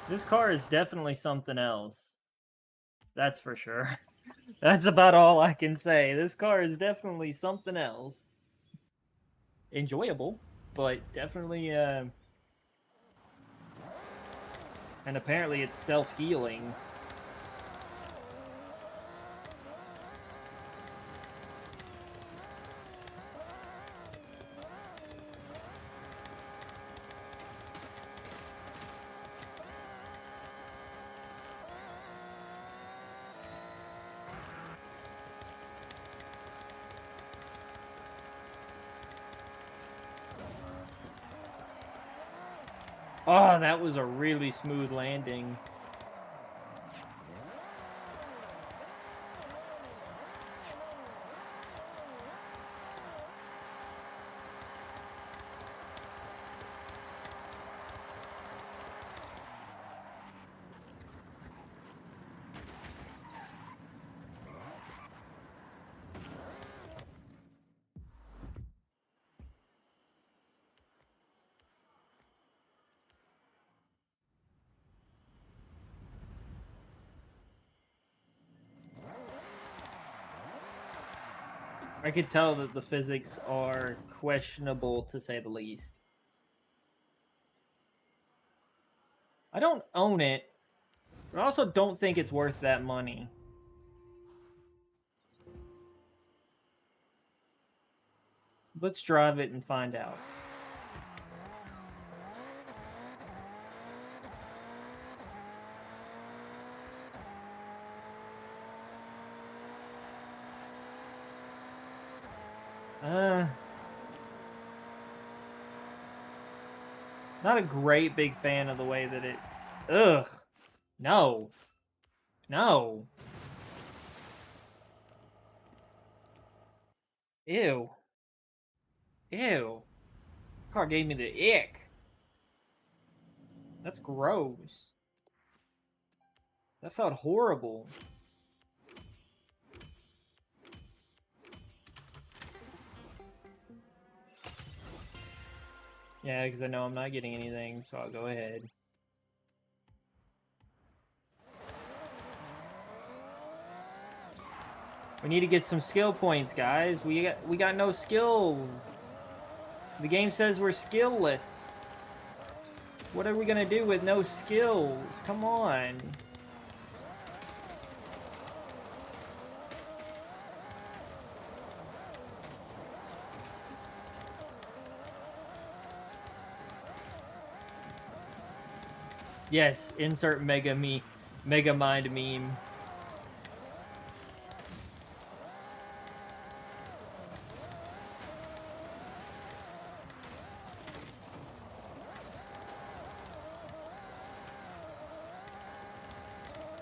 this car is definitely something else. That's for sure. That's about all I can say. This car is definitely something else. Enjoyable, but definitely, and apparently it's self-healing. Oh, that was a really smooth landing. I could tell that the physics are questionable, to say the least. I don't own it, but I also don't think it's worth that money. Let's drive it and find out. Not a great big fan of the way that it... Ugh. No. No. Ew. Ew. Car gave me the ick. That's gross. That felt horrible. Yeah, because I know I'm not getting anything, so I'll go ahead. We need to get some skill points, guys. We got no skills. The game says we're skillless. What are we gonna do with no skills? Come on. Yes, insert Mega Mind meme.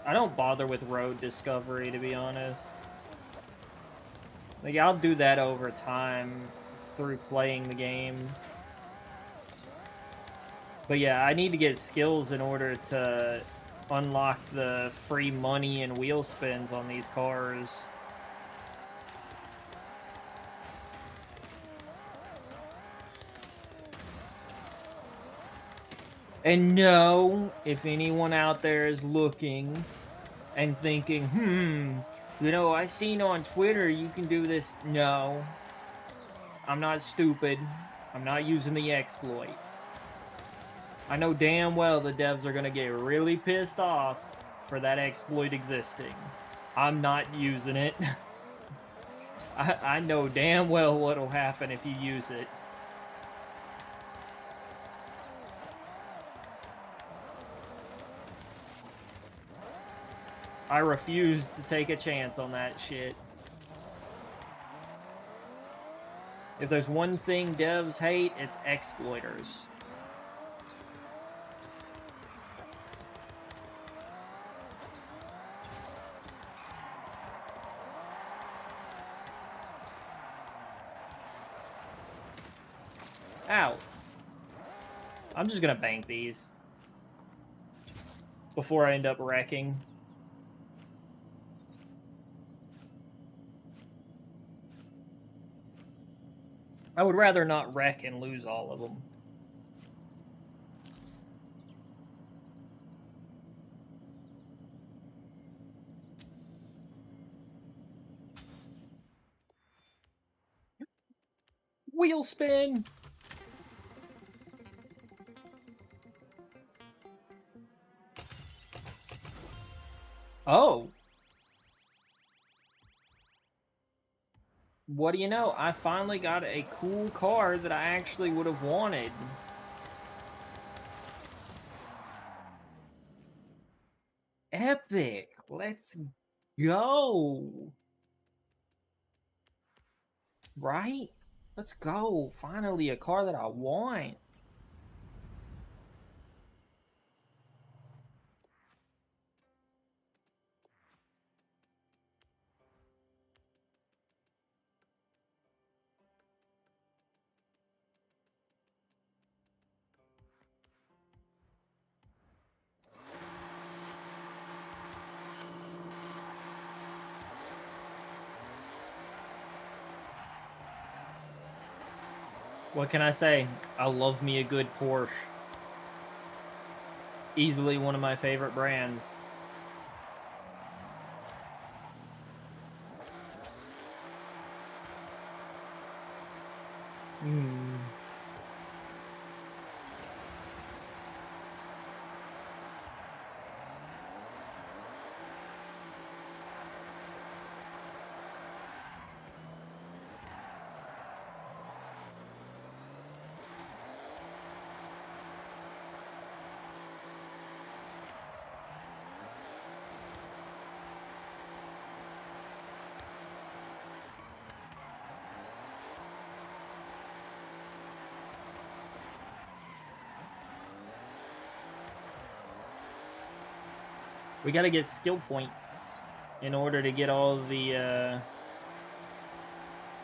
I don't bother with road discovery, to be honest. Like, I'll do that over time through playing the game. But yeah, I need to get skills in order to unlock the free money and wheel spins on these cars. And no, if anyone out there is looking and thinking, you know, I seen on Twitter you can do this. No, I'm not stupid. I'm not using the exploit. I know damn well the devs are going to get really pissed off for that exploit existing. I'm not using it. I know damn well what'll happen if you use it. I refuse to take a chance on that shit. If there's one thing devs hate, it's exploiters. Ow. I'm just gonna bank these before I end up wrecking. I would rather not wreck and lose all of them. Wheel spin! Oh. What do you know? I finally got a cool car that I actually would have wanted. Epic! Let's go! Right? Let's go. Finally, a car that I want. What can I say? I love me a good Porsche. Easily one of my favorite brands. We gotta get skill points in order to get all the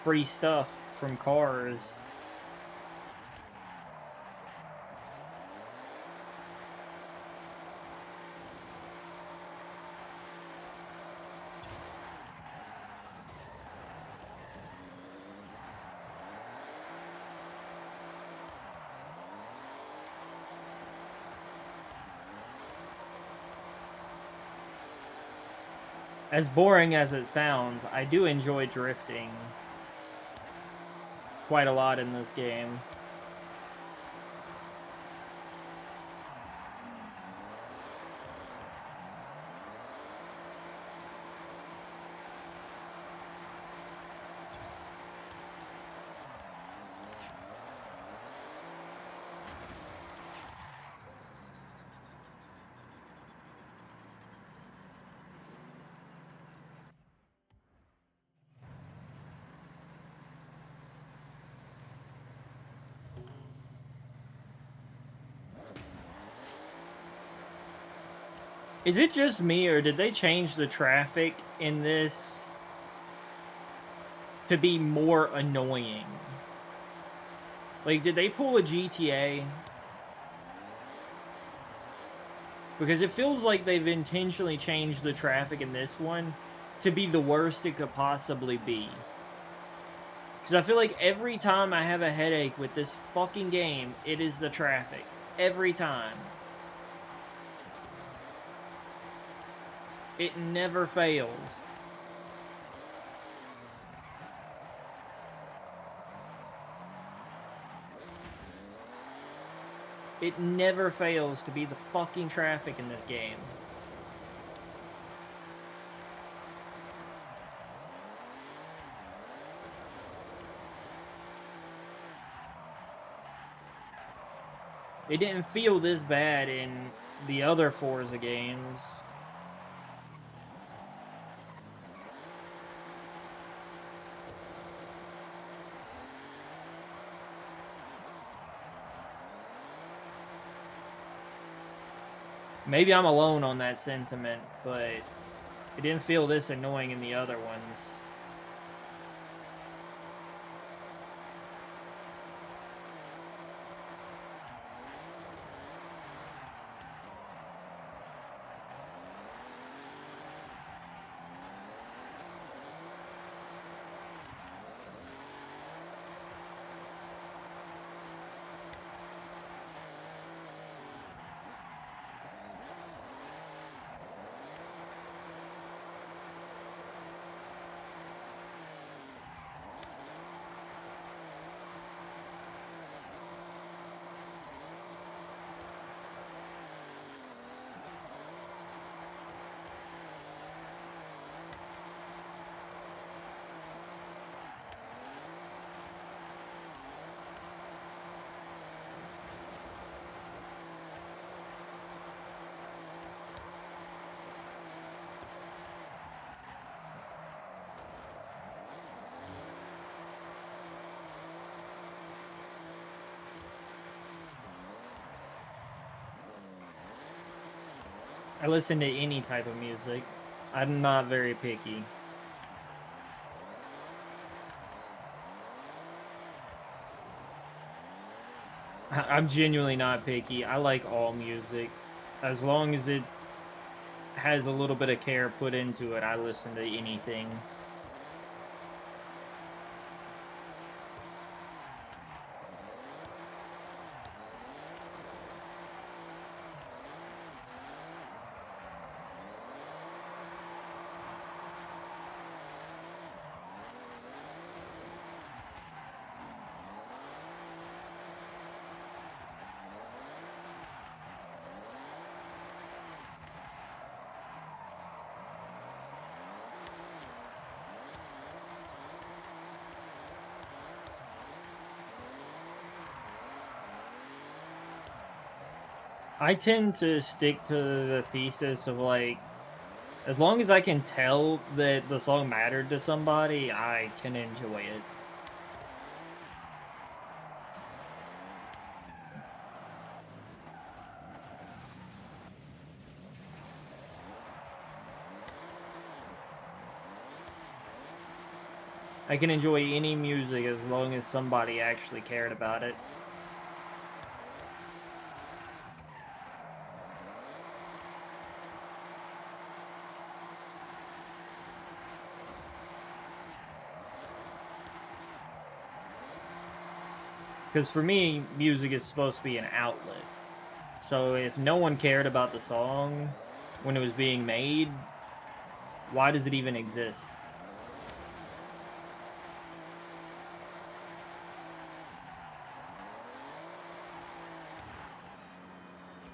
free stuff from cars. As boring as it sounds, I do enjoy drifting quite a lot in this game. Is it just me, or did they change the traffic in this to be more annoying. Like, did they pull a GTA? Because it feels like they've intentionally changed the traffic in this one to be the worst it could possibly be. Because I feel like every time I have a headache with this fucking game, it is the traffic. Every time. It never fails. It never fails to be the fucking traffic in this game. It didn't feel this bad in the other Forza games. Maybe I'm alone on that sentiment, but it didn't feel this annoying in the other ones. I listen to any type of music. I'm not very picky. I'm genuinely not picky. I like all music. As long as it has a little bit of care put into it, I listen to anything. I tend to stick to the thesis of, like, as long as I can tell that the song mattered to somebody, I can enjoy it. I can enjoy any music as long as somebody actually cared about it. Because for me, music is supposed to be an outlet. So if no one cared about the song when it was being made, why does it even exist?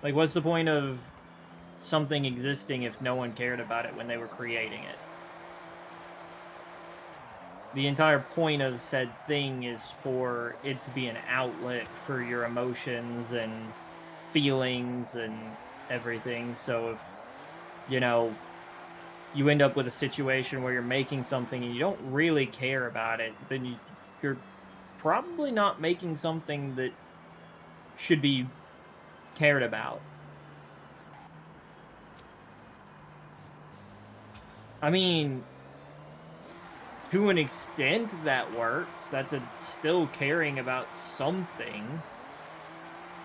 Like, what's the point of something existing if no one cared about it when they were creating it? The entire point of said thing is for it to be an outlet for your emotions and feelings and everything. So if, you know, you end up with a situation where you're making something and you don't really care about it, then you're probably not making something that should be cared about. I mean, to an extent that works. That's still caring about something.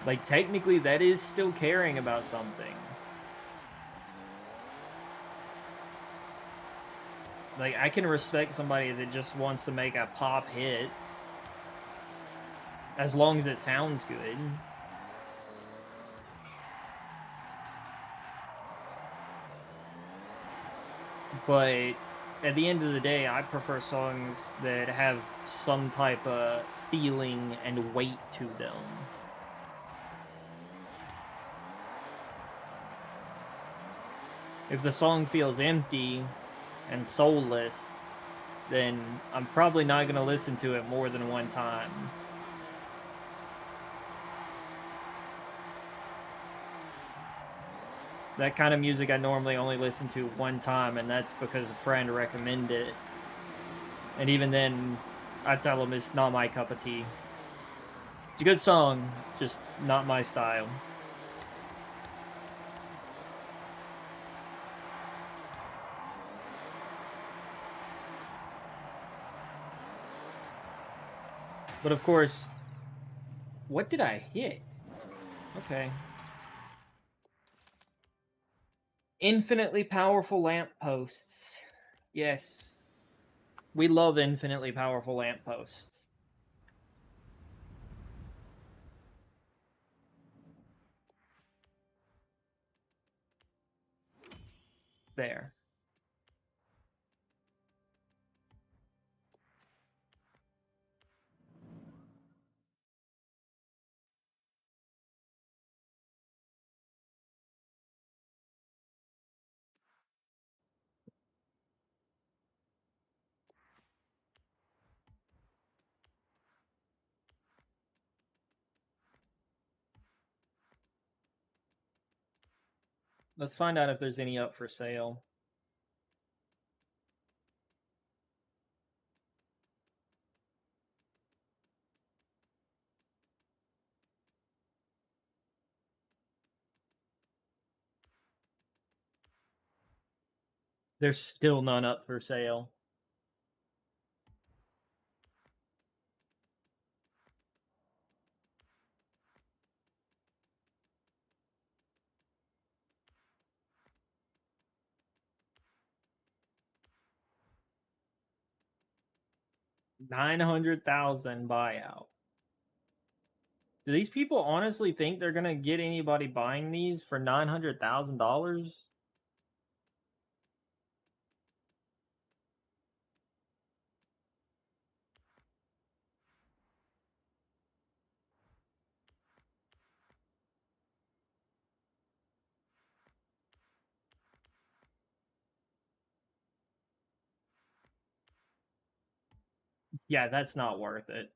Like, technically, that is still caring about something. Like, I can respect somebody that just wants to make a pop hit. As long as it sounds good. But at the end of the day, I prefer songs that have some type of feeling and weight to them. If the song feels empty and soulless, then I'm probably not going to listen to it more than one time. That kind of music I normally only listen to one time, and that's because a friend recommended it. And even then, I tell them it's not my cup of tea. It's a good song, just not my style. But of course, what did I hit? Okay. Infinitely powerful lampposts. Yes. We love infinitely powerful lampposts. There. Let's find out if there's any up for sale. There's still none up for sale. $900,000 buyout. Do these people honestly think they're gonna get anybody buying these for $900,000? Yeah, that's not worth it.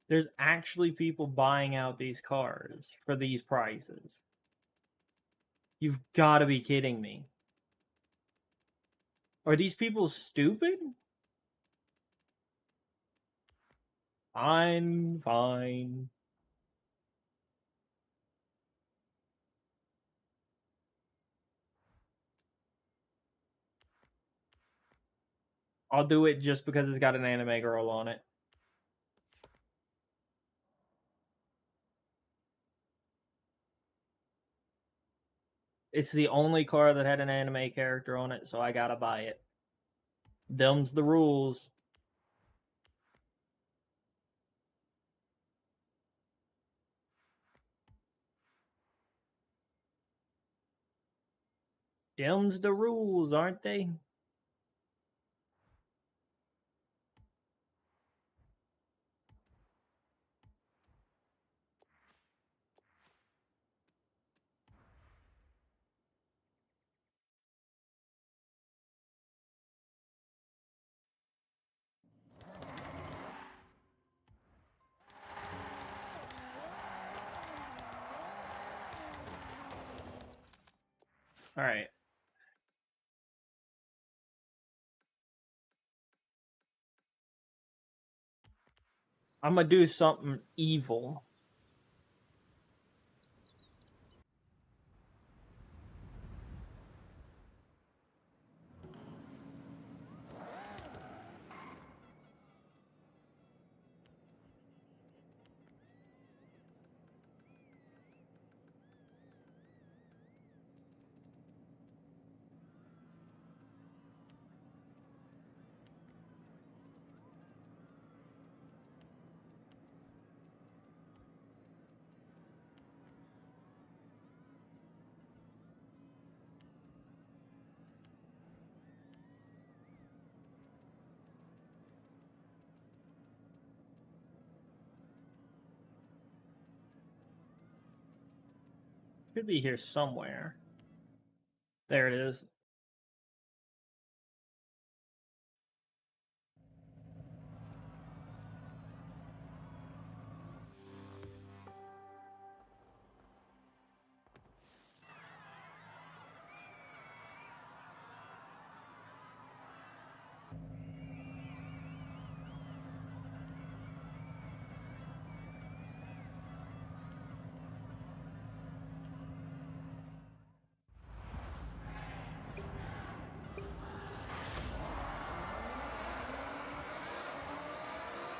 There's actually people buying out these cars for these prices. You've got to be kidding me. Are these people stupid? Fine. I'll do it just because it's got an anime girl on it. It's the only car that had an anime character on it, so I gotta buy it. Them's the rules. Them's the rules, aren't they? All right. I'm gonna do something evil. Should be here somewhere. There it is.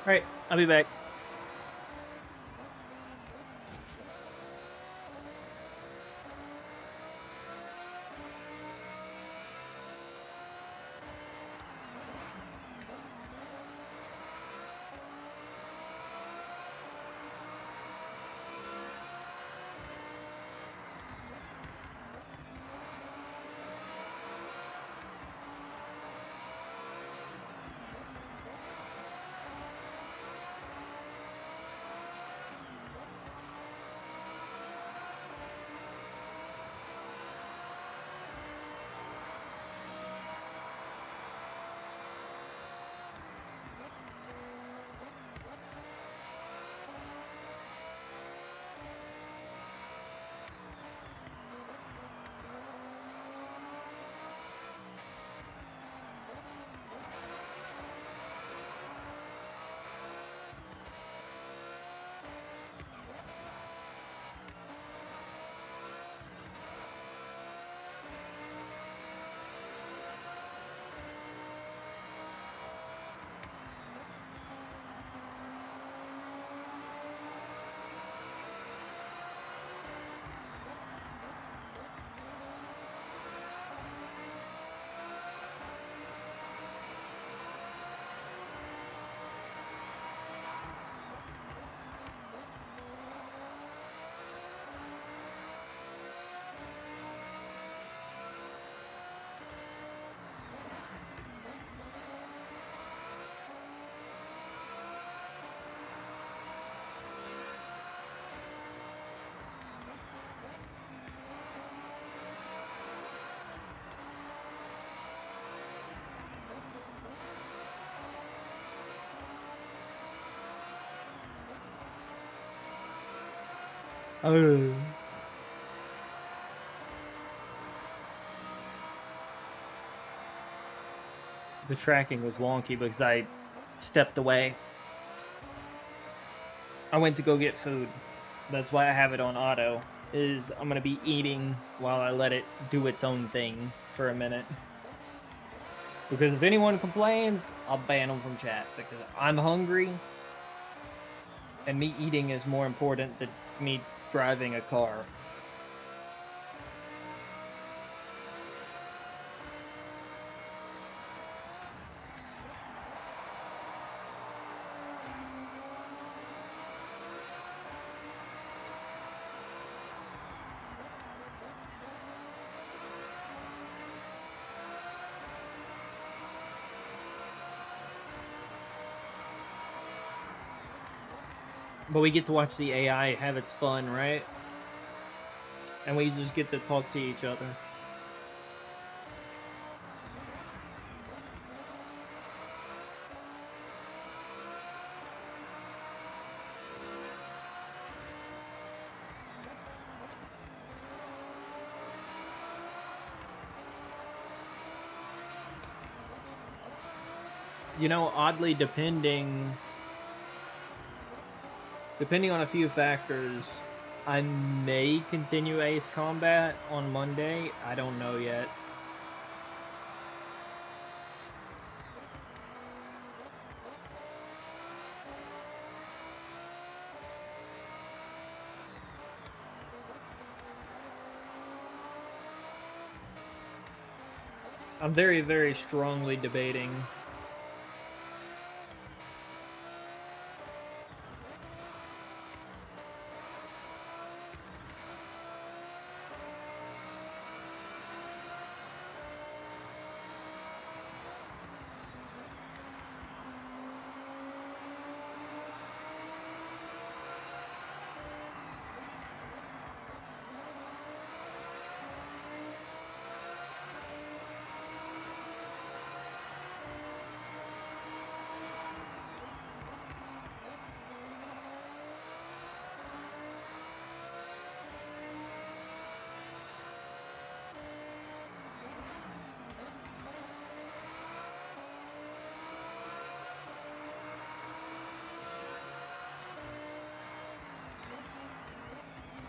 All right, I'll be back. Oh. The tracking was wonky because I stepped away. I went to go get food. That's why I have it on auto. Is I'm gonna be eating while I let it do its own thing for a minute. Because if anyone complains, I'll ban them from chat because I'm hungry and me eating is more important than me driving a car. But we get to watch the AI have its fun, right? And we just get to talk to each other. You know, oddly, depending on a few factors, I may continue Ace Combat on Monday. I don't know yet. I'm very, very strongly debating.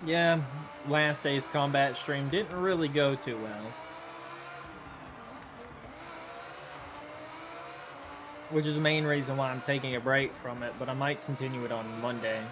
Yeah, last Ace Combat stream didn't really go too well. Which is the main reason why I'm taking a break from it, but I might continue it on Monday.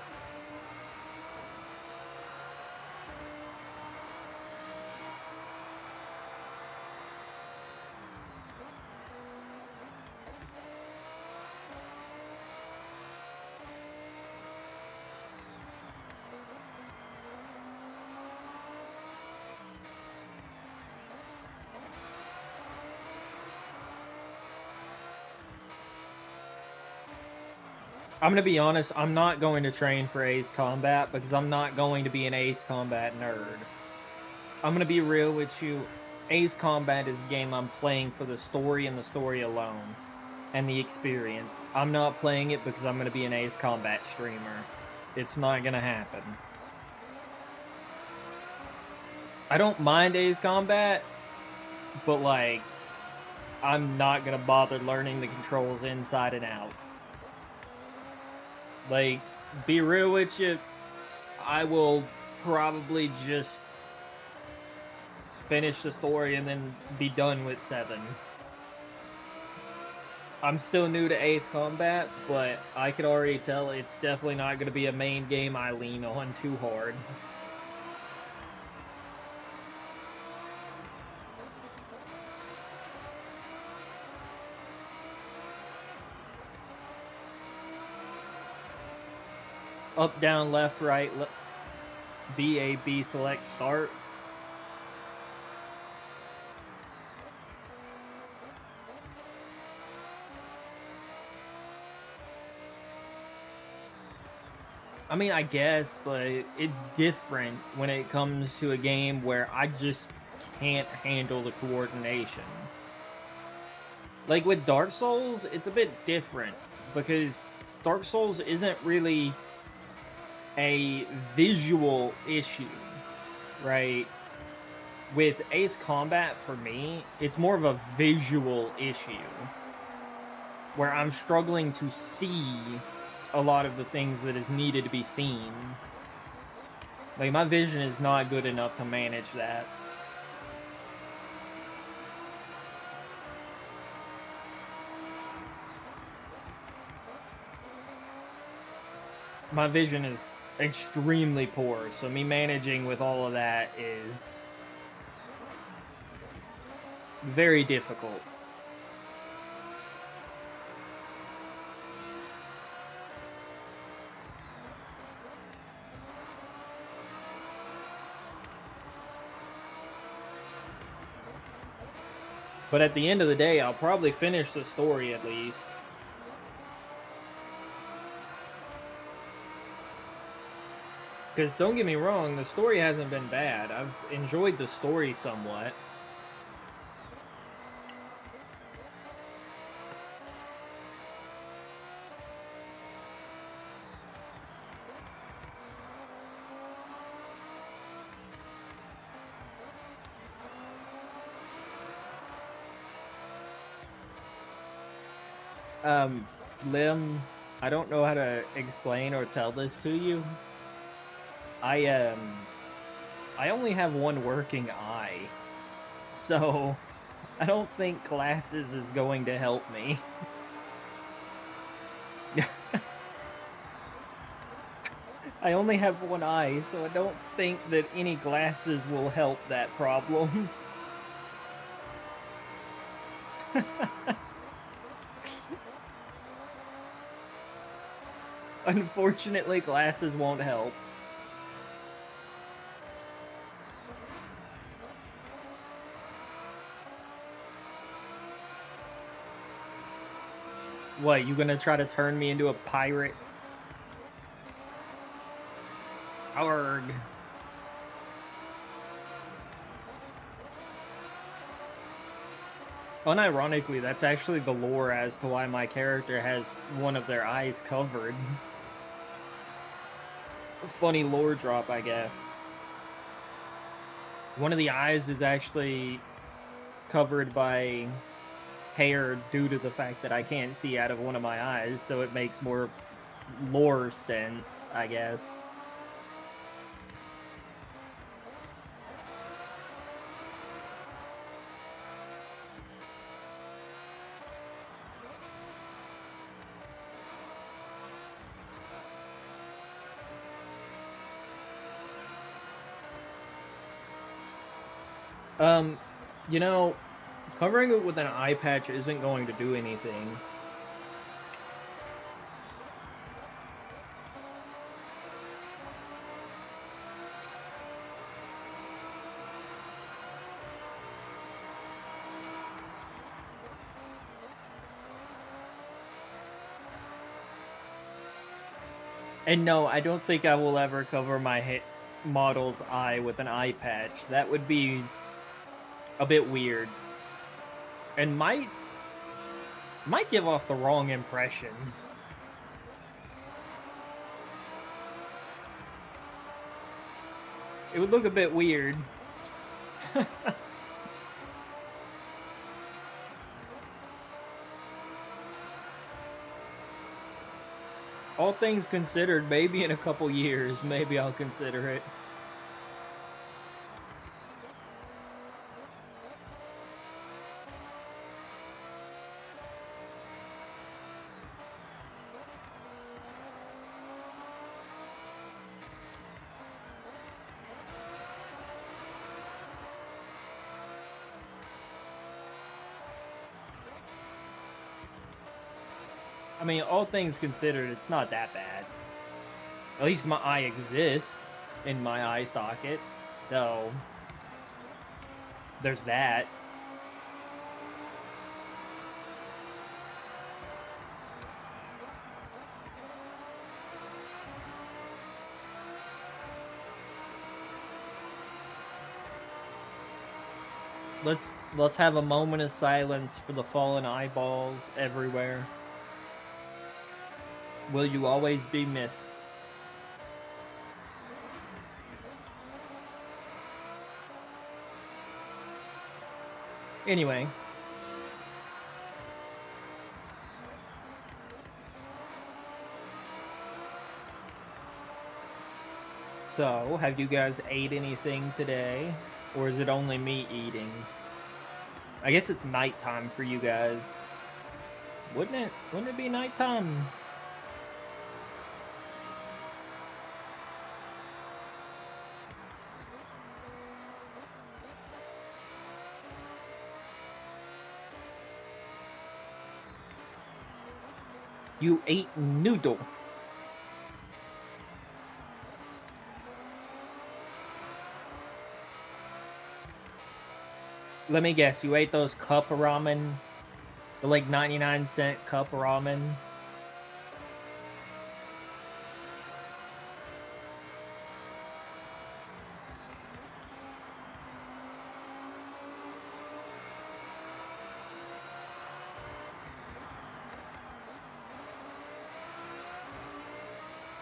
I'm gonna be honest, I'm not going to train for Ace Combat because I'm not going to be an Ace Combat nerd. I'm gonna be real with you. Ace Combat is a game I'm playing for the story and the story alone. And the experience. I'm not playing it because I'm gonna be an Ace Combat streamer. It's not gonna happen. I don't mind Ace Combat, but like, I'm not gonna bother learning the controls inside and out. Like, be real with you, I will probably just finish the story and then be done with 7. I'm still new to Ace Combat, but I can already tell it's definitely not going to be a main game I lean on too hard. Up, down, left, right, B, A, B, select, start. I mean, I guess, but it's different when it comes to a game where I just can't handle the coordination. Like with Dark Souls, it's a bit different because Dark Souls isn't really a visual issue, right? With Ace Combat, for me, it's more of a visual issue where I'm struggling to see a lot of the things that is needed to be seen. Like, my vision is not good enough to manage that. My vision is extremely poor, so me managing with all of that is very difficult. But at the end of the day, I'll probably finish the story at least. Because don't get me wrong, the story hasn't been bad. I've enjoyed the story somewhat. Um, Lim, I don't know how to explain or tell this to you. I I only have one working eye, so I don't think glasses is going to help me. I only have one eye, so I don't think that any glasses will help that problem. Unfortunately, glasses won't help. What, you gonna try to turn me into a pirate? Arg. Unironically, that's actually the lore as to why my character has one of their eyes covered. Funny lore drop, I guess. One of the eyes is actually covered by hair due to the fact that I can't see out of one of my eyes, so it makes more lore sense, I guess. Um, you know, covering it with an eye patch isn't going to do anything. And no, I don't think I will ever cover my model's eye with an eye patch. That would be a bit weird. And might give off the wrong impression. It would look a bit weird. All things considered, maybe in a couple years, maybe I'll consider it. I mean, all things considered, it's not that bad. At least my eye exists in my eye socket, so there's that. Let's have a moment of silence for the fallen eyeballs everywhere. Will you always be missed? Anyway. So, have you guys ate anything today? Or is it only me eating? I guess it's nighttime for you guys. Wouldn't it? Wouldn't it be nighttime? You ate noodle. Let me guess, you ate those cup of ramen? The like 99-cent cup of ramen?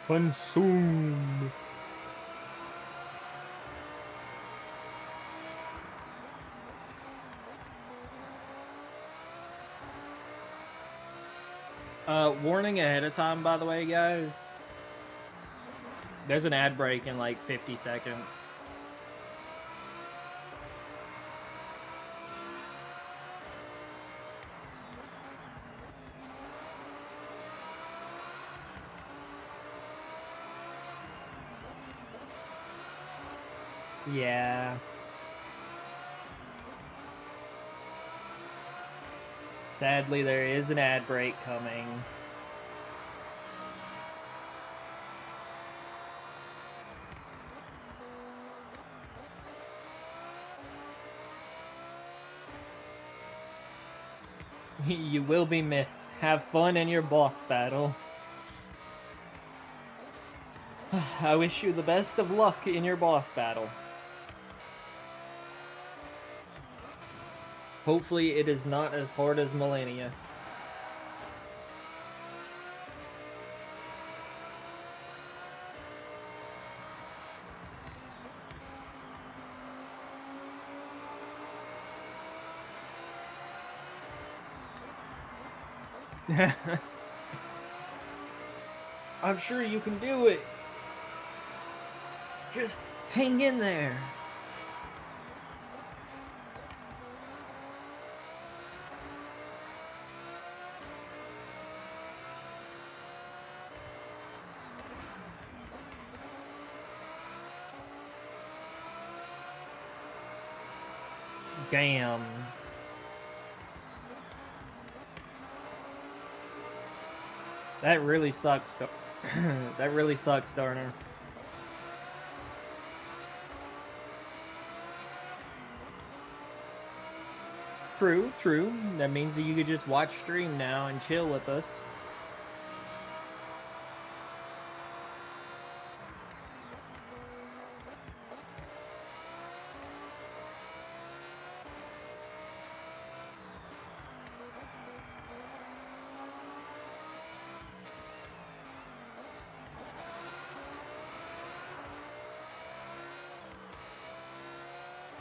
Consume. Warning ahead of time, by the way, guys. There's an ad break in like 50 seconds. Yeah. Sadly, there is an ad break coming. You will be missed. Have fun in your boss battle. I wish you the best of luck in your boss battle. Hopefully it is not as hard as Millennia. I'm sure you can do it. Just hang in there. Damn. That really sucks. That really sucks, Darner. True, true. That means that you could just watch stream now and chill with us.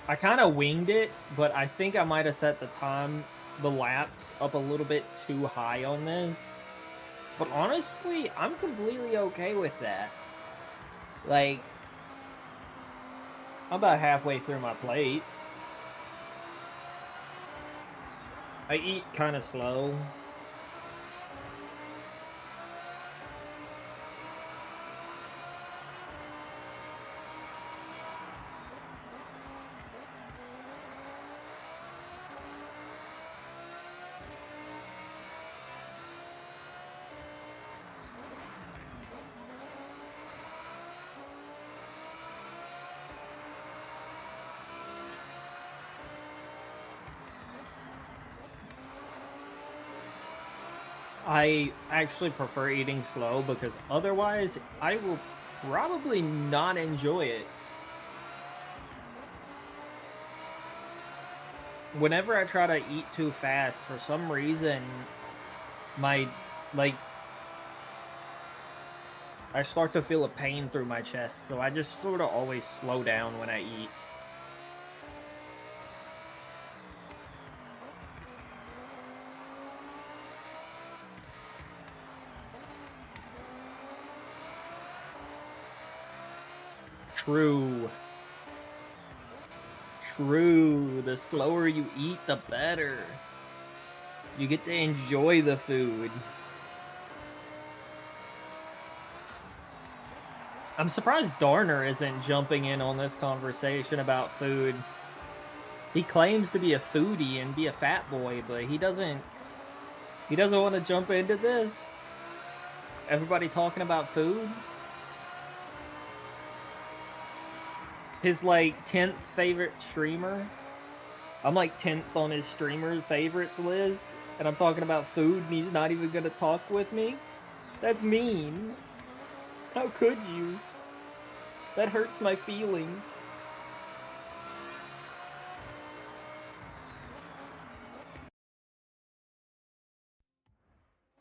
I kind of winged it, but I think I might have set the laps up a little bit too high on this. But honestly, I'm completely okay with that. Like, I'm about halfway through my plate. I eat kind of slow. I actually prefer eating slow because otherwise I will probably not enjoy it. Whenever I try to eat too fast, for some reason, my, like, I start to feel a pain through my chest, so I just sort of always slow down when I eat. True. True. The slower you eat, the better. You get to enjoy the food. I'm surprised Darner isn't jumping in on this conversation about food. He claims to be a foodie and be a fat boy, but he doesn't want to jump into this. Everybody talking about food. His, like, 10th favorite streamer. I'm, like, 10th on his streamer favorites list. And I'm talking about food and he's not even gonna talk with me? That's mean. How could you? That hurts my feelings.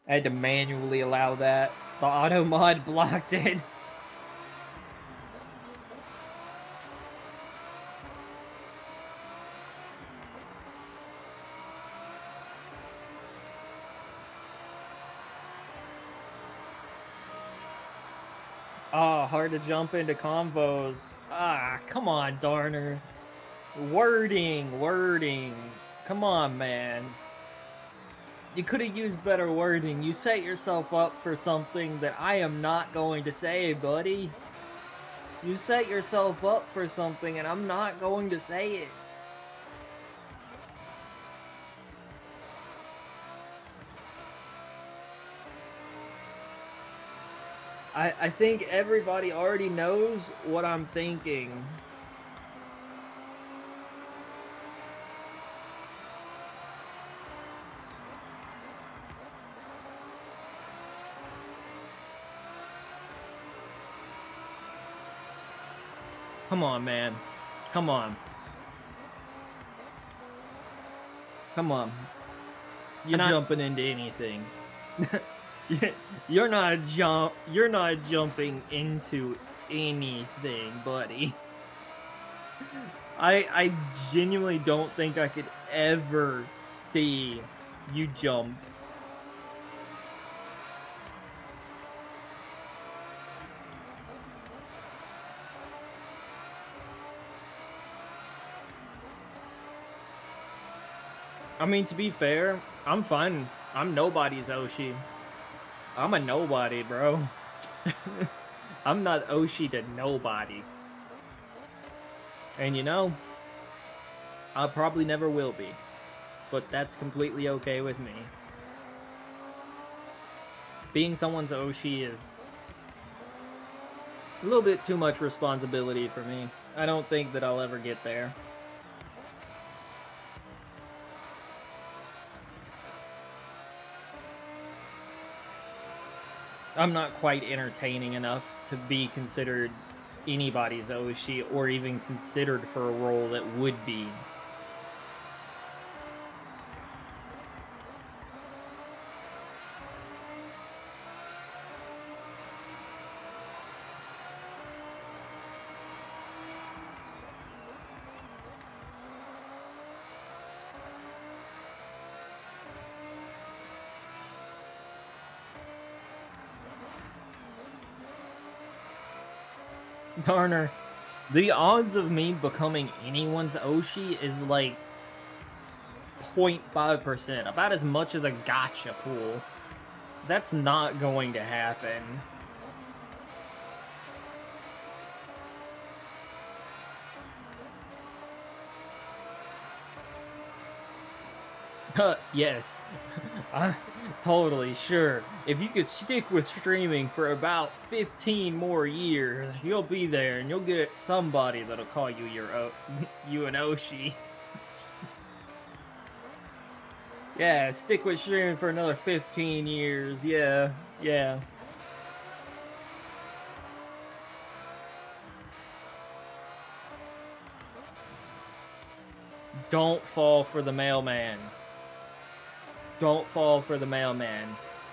I had to manually allow that. The auto mod blocked it. Oh, hard to jump into convos. Ah, come on, Darner. Wording. Come on, man. You could have used better wording. You set yourself up for something that I am not going to say, buddy. You set yourself up for something and I'm not going to say it. I think everybody already knows what I'm thinking. Come on, man. Come on. Come on. You're not jumping into anything. You're not jumping into anything, buddy. I genuinely don't think I could ever see you jump. I mean, to be fair, I'm fine. I'm nobody's Oshi. I'm a nobody, bro. I'm not Oshi to nobody. And you know, I probably never will be. But that's completely okay with me. Being someone's Oshi is a little bit too much responsibility for me. I don't think that I'll ever get there. I'm not quite entertaining enough to be considered anybody's Oshi or even considered for a role that would be. Darner, the odds of me becoming anyone's Oshi is like 0.5%, about as much as a gacha pool. That's not going to happen. Yes, totally sure. If you could stick with streaming for about 15 more years, you'll be there and you'll get somebody that'll call you you an Oshi. Yeah, stick with streaming for another 15 years. Yeah. Don't fall for the mailman. Don't fall for the mailman.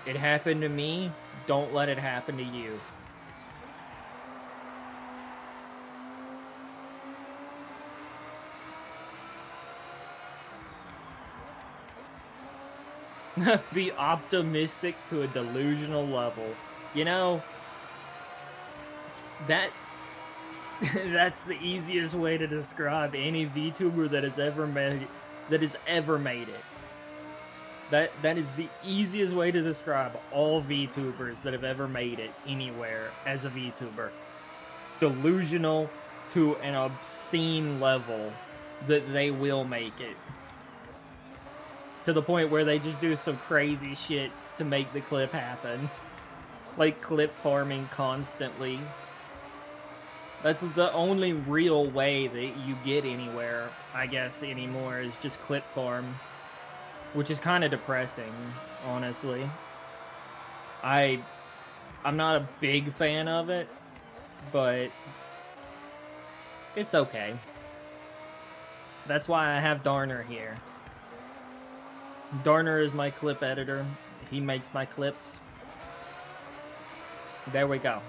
It happened to me. Don't let it happen to you. Be optimistic to a delusional level. You know, that's the easiest way to describe any VTuber that has ever made it. That is the easiest way to describe all VTubers that have ever made it anywhere as a VTuber. Delusional to an obscene level that they will make it. To the point where they just do some crazy shit to make the clip happen. Like clip farming constantly. That's the only real way that you get anywhere, I guess, anymore, is just clip farm. Which is kind of depressing, honestly. I'm not a big fan of it, but it's okay. That's why I have Darner here. Darner is my clip editor. He makes my clips. There we go.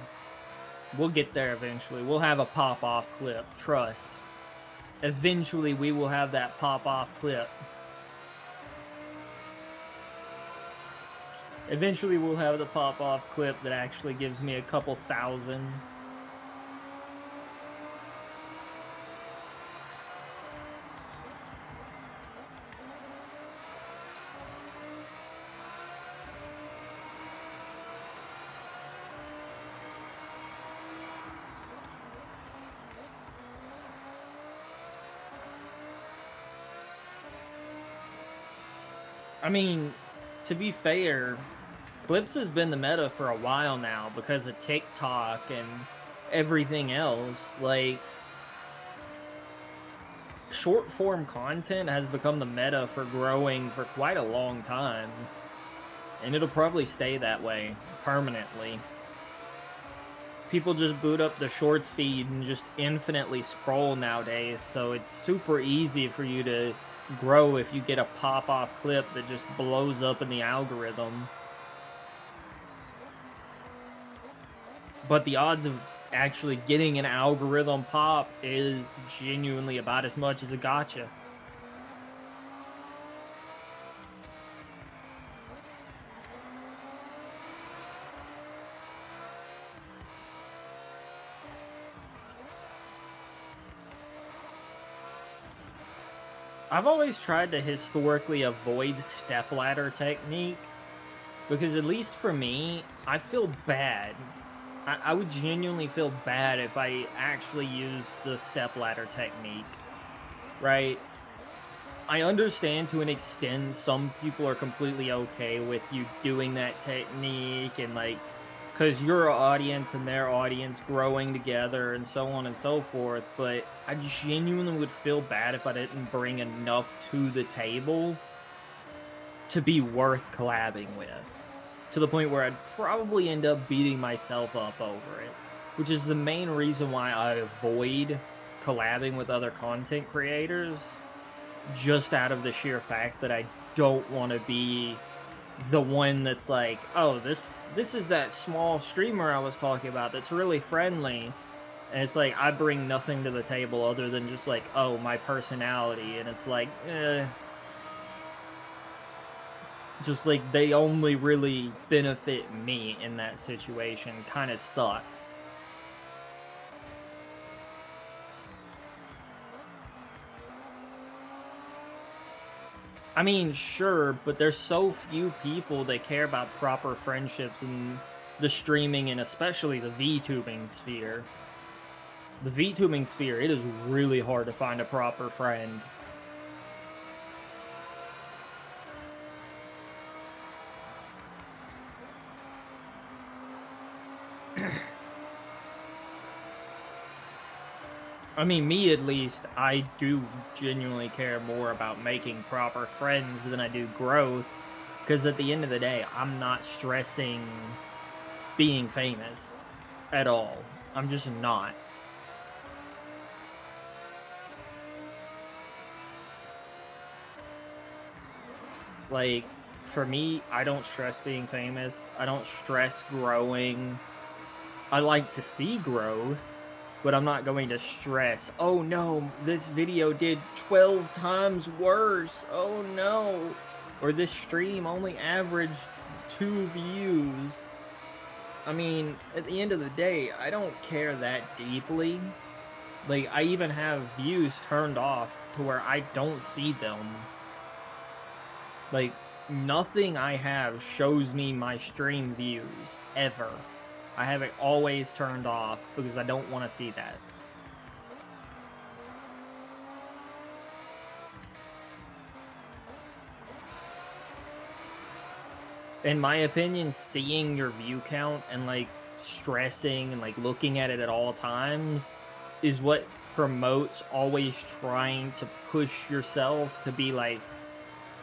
We'll get there eventually. We'll have a pop-off clip. Trust. Eventually, we will have that pop-off clip. Eventually we'll have the pop-off clip that actually gives me a couple thousand. I mean, to be fair, Clips has been the meta for a while now because of TikTok and everything else. Like, short form content has become the meta for growing for quite a long time. And it'll probably stay that way permanently. People just boot up the shorts feed and just infinitely scroll nowadays, so it's super easy for you to grow if you get a pop-off clip that just blows up in the algorithm. But the odds of actually getting an algorithm pop is genuinely about as much as a gotcha. I've always tried to historically avoid stepladder technique because, at least for me, I feel bad. I would genuinely feel bad if I actually used the stepladder technique, right? I understand to an extent some people are completely okay with you doing that technique and, like, because your audience and their audience growing together and so on and so forth, but I genuinely would feel bad if I didn't bring enough to the table to be worth collabing with, to the point where I'd probably end up beating myself up over it, which is the main reason why I avoid collabing with other content creators, just out of the sheer fact that I don't want to be the one that's like, oh, this is that small streamer I was talking about that's really friendly. And it's like, I bring nothing to the table other than just like, oh, my personality. And it's like, just like they only really benefit me in that situation. Kind of sucks. I mean, sure, but there's so few people that care about proper friendships in the streaming and especially the VTubing sphere. The VTubing sphere, it is really hard to find a proper friend. I mean, me at least, I do genuinely care more about making proper friends than I do growth, because at the end of the day, I'm not stressing being famous at all. I'm just not. Like, for me, I don't stress being famous. I don't stress growing. I like to see growth, but I'm not going to stress, oh no, this video did 12 times worse, oh no, or this stream only averaged 2 views. I mean, at the end of the day, I don't care that deeply. Like, I even have views turned off to where I don't see them. Like, nothing I have shows me my stream views, ever. I have it always turned off because I don't want to see that. In my opinion, seeing your view count and, like, stressing and, like, looking at it at all times is what promotes always trying to push yourself to be, like,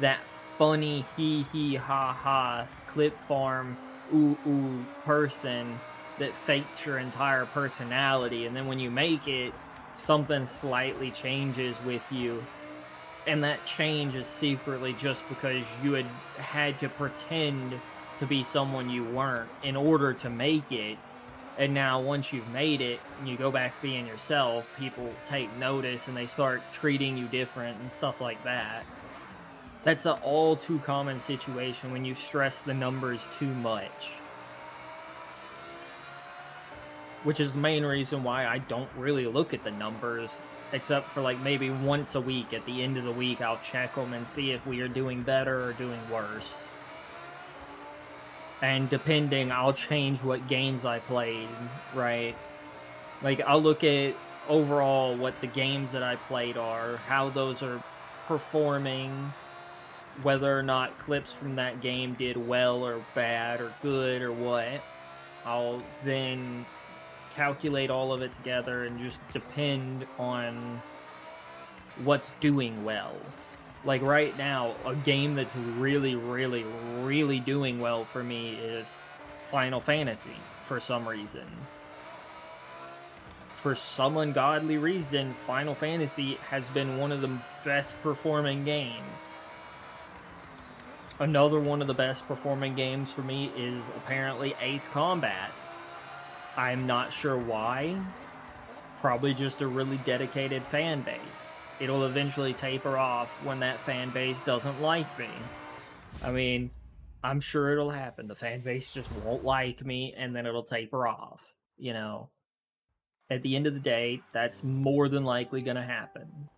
that funny hee ha ha clip farm ooh person that fakes your entire personality, and then when you make it, something slightly changes with you, and that change is secretly just because you had to pretend to be someone you weren't in order to make it. And now once you've made it and you go back to being yourself, people take notice and they start treating you different and stuff like that. That's an all too common situation when you stress the numbers too much. Which is the main reason why I don't really look at the numbers, except for like maybe once a week. At the end of the week, I'll check them and see if we are doing better or doing worse. And depending, I'll change what games I played, right? Like, I'll look at overall what the games that I played are, how those are performing, whether or not clips from that game did well or bad or good or what. I'll then calculate all of it together and just depend on what's doing well. Like right now, a game that's really, really, really doing well for me is Final Fantasy for some reason. For some ungodly reason, Final Fantasy has been one of the best performing games. Another one of the best performing games for me is apparently Ace Combat. I'm not sure why. Probably just a really dedicated fan base. It'll eventually taper off when that fan base doesn't like me. I mean, I'm sure it'll happen. The fan base just won't like me, and then it'll taper off. You know, at the end of the day, that's more than likely going to happen.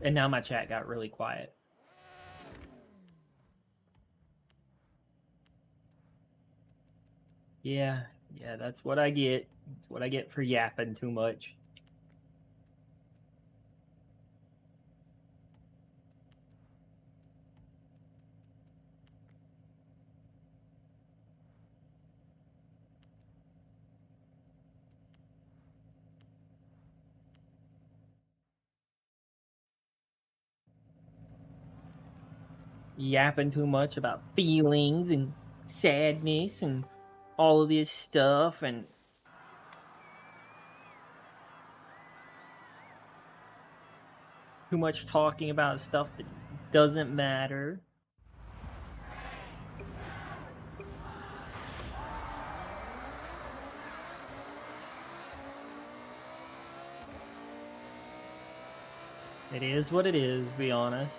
And now my chat got really quiet. Yeah, that's what I get. That's what I get for yapping too much. Yapping too much about feelings and sadness and all of this stuff, and too much talking about stuff that doesn't matter. It is what it is, to be honest.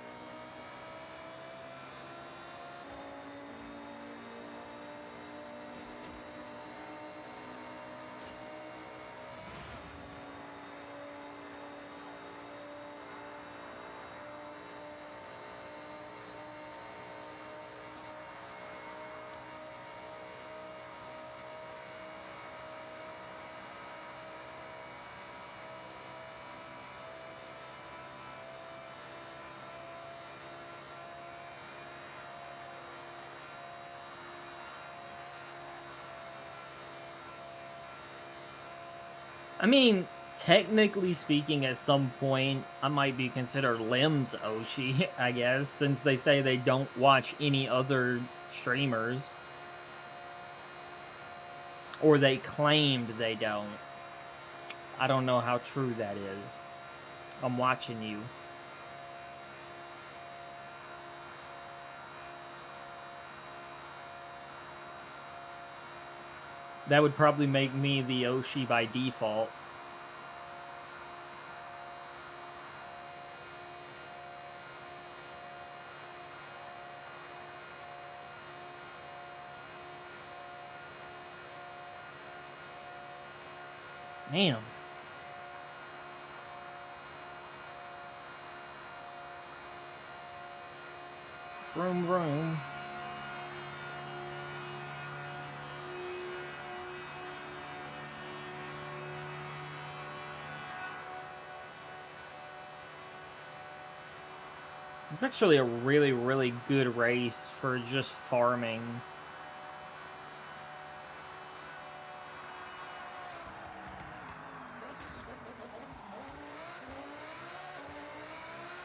I mean, technically speaking, at some point, I might be considered Lim's Oshi, I guess, since they say they don't watch any other streamers. Or they claimed they don't. I don't know how true that is. I'm watching you. That would probably make me the Oshi by default. Damn. Vroom vroom. It's actually a really, really good race for just farming.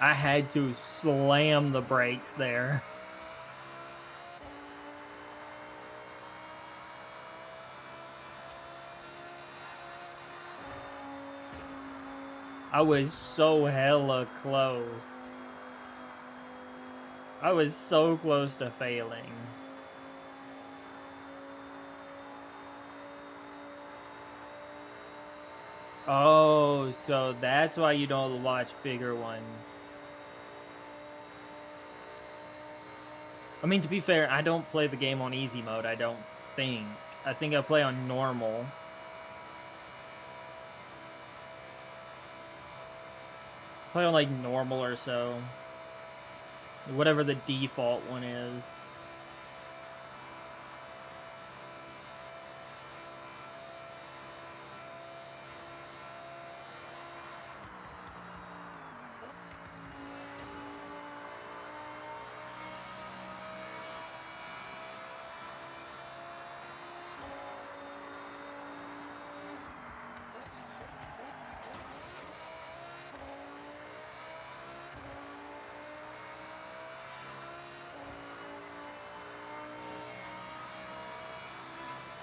I had to slam the brakes there. I was so hella close. I was so close to failing. Oh, so that's why you don't watch bigger ones. I mean, to be fair, I don't play the game on easy mode, I don't think. I think I play on normal. Play on, like, normal or so. Whatever the default one is.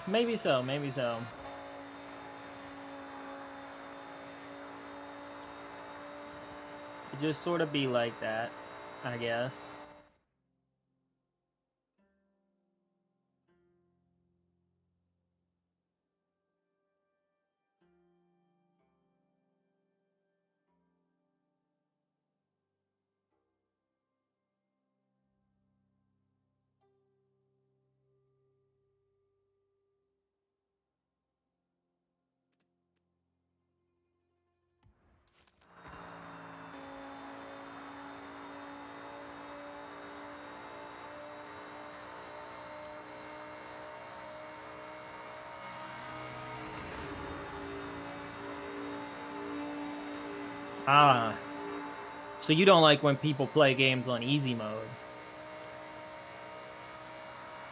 Maybe so, maybe so. It just sort of be like that, I guess. Ah. So you don't like when people play games on easy mode?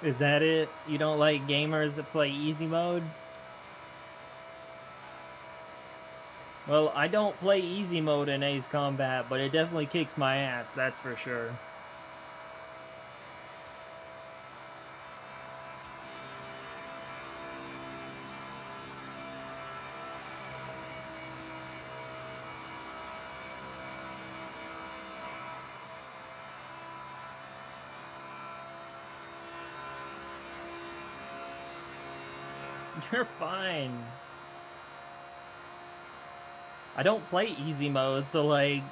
Is that it? You don't like gamers that play easy mode? Well, I don't play easy mode in Ace Combat, but it definitely kicks my ass, that's for sure. You're fine. I don't play easy mode, so, like,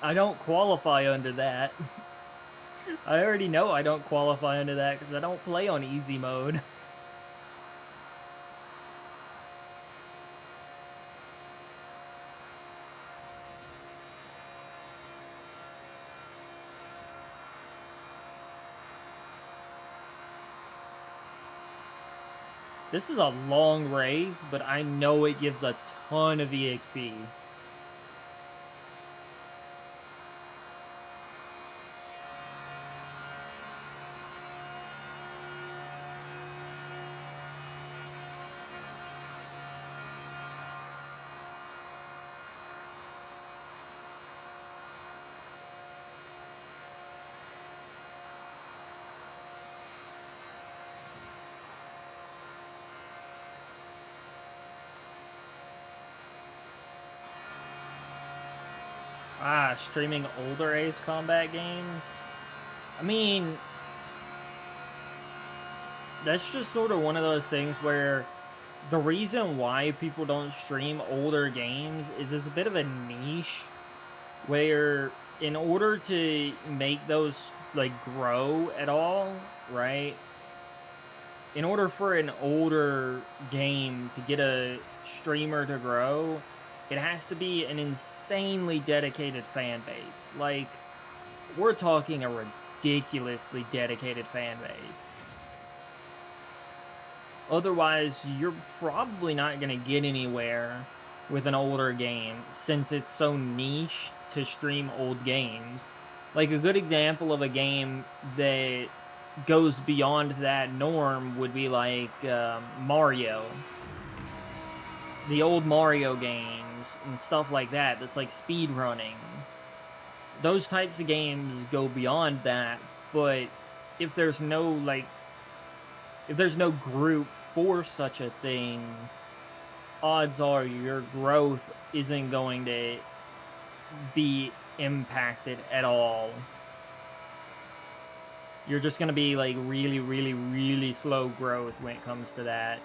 I don't qualify under that. I already know I don't qualify under that because I don't play on easy mode. This is a long race, but I know it gives a ton of EXP. Ah, streaming older Ace Combat games? I mean, that's just sort of one of those things where the reason why people don't stream older games is it's a bit of a niche where in order to make those like grow at all, right? In order for an older game to get a streamer to grow, it has to be an insanely dedicated fan base. Like, we're talking a ridiculously dedicated fan base. Otherwise, you're probably not going to get anywhere with an older game since it's so niche to stream old games. Like, a good example of a game that goes beyond that norm would be like Mario. The old Mario games and stuff like that, that's like speed running. Those types of games go beyond that, but if there's no if there's no group for such a thing, odds are your growth isn't going to be impacted at all. You're just going to be like really, really, really slow growth when it comes to that.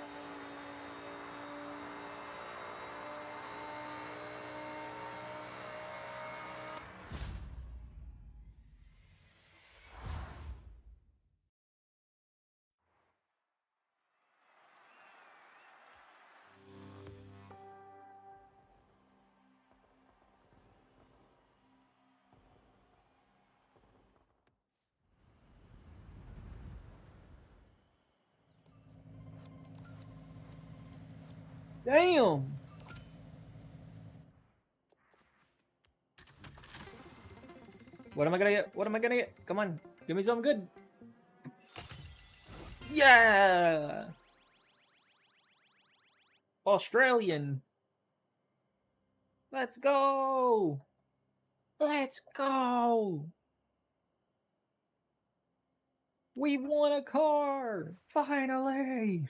Damn! What am I gonna get? What am I gonna get? Come on, give me something good. Yeah! Australian. Let's go! Let's go! We won a car! Finally!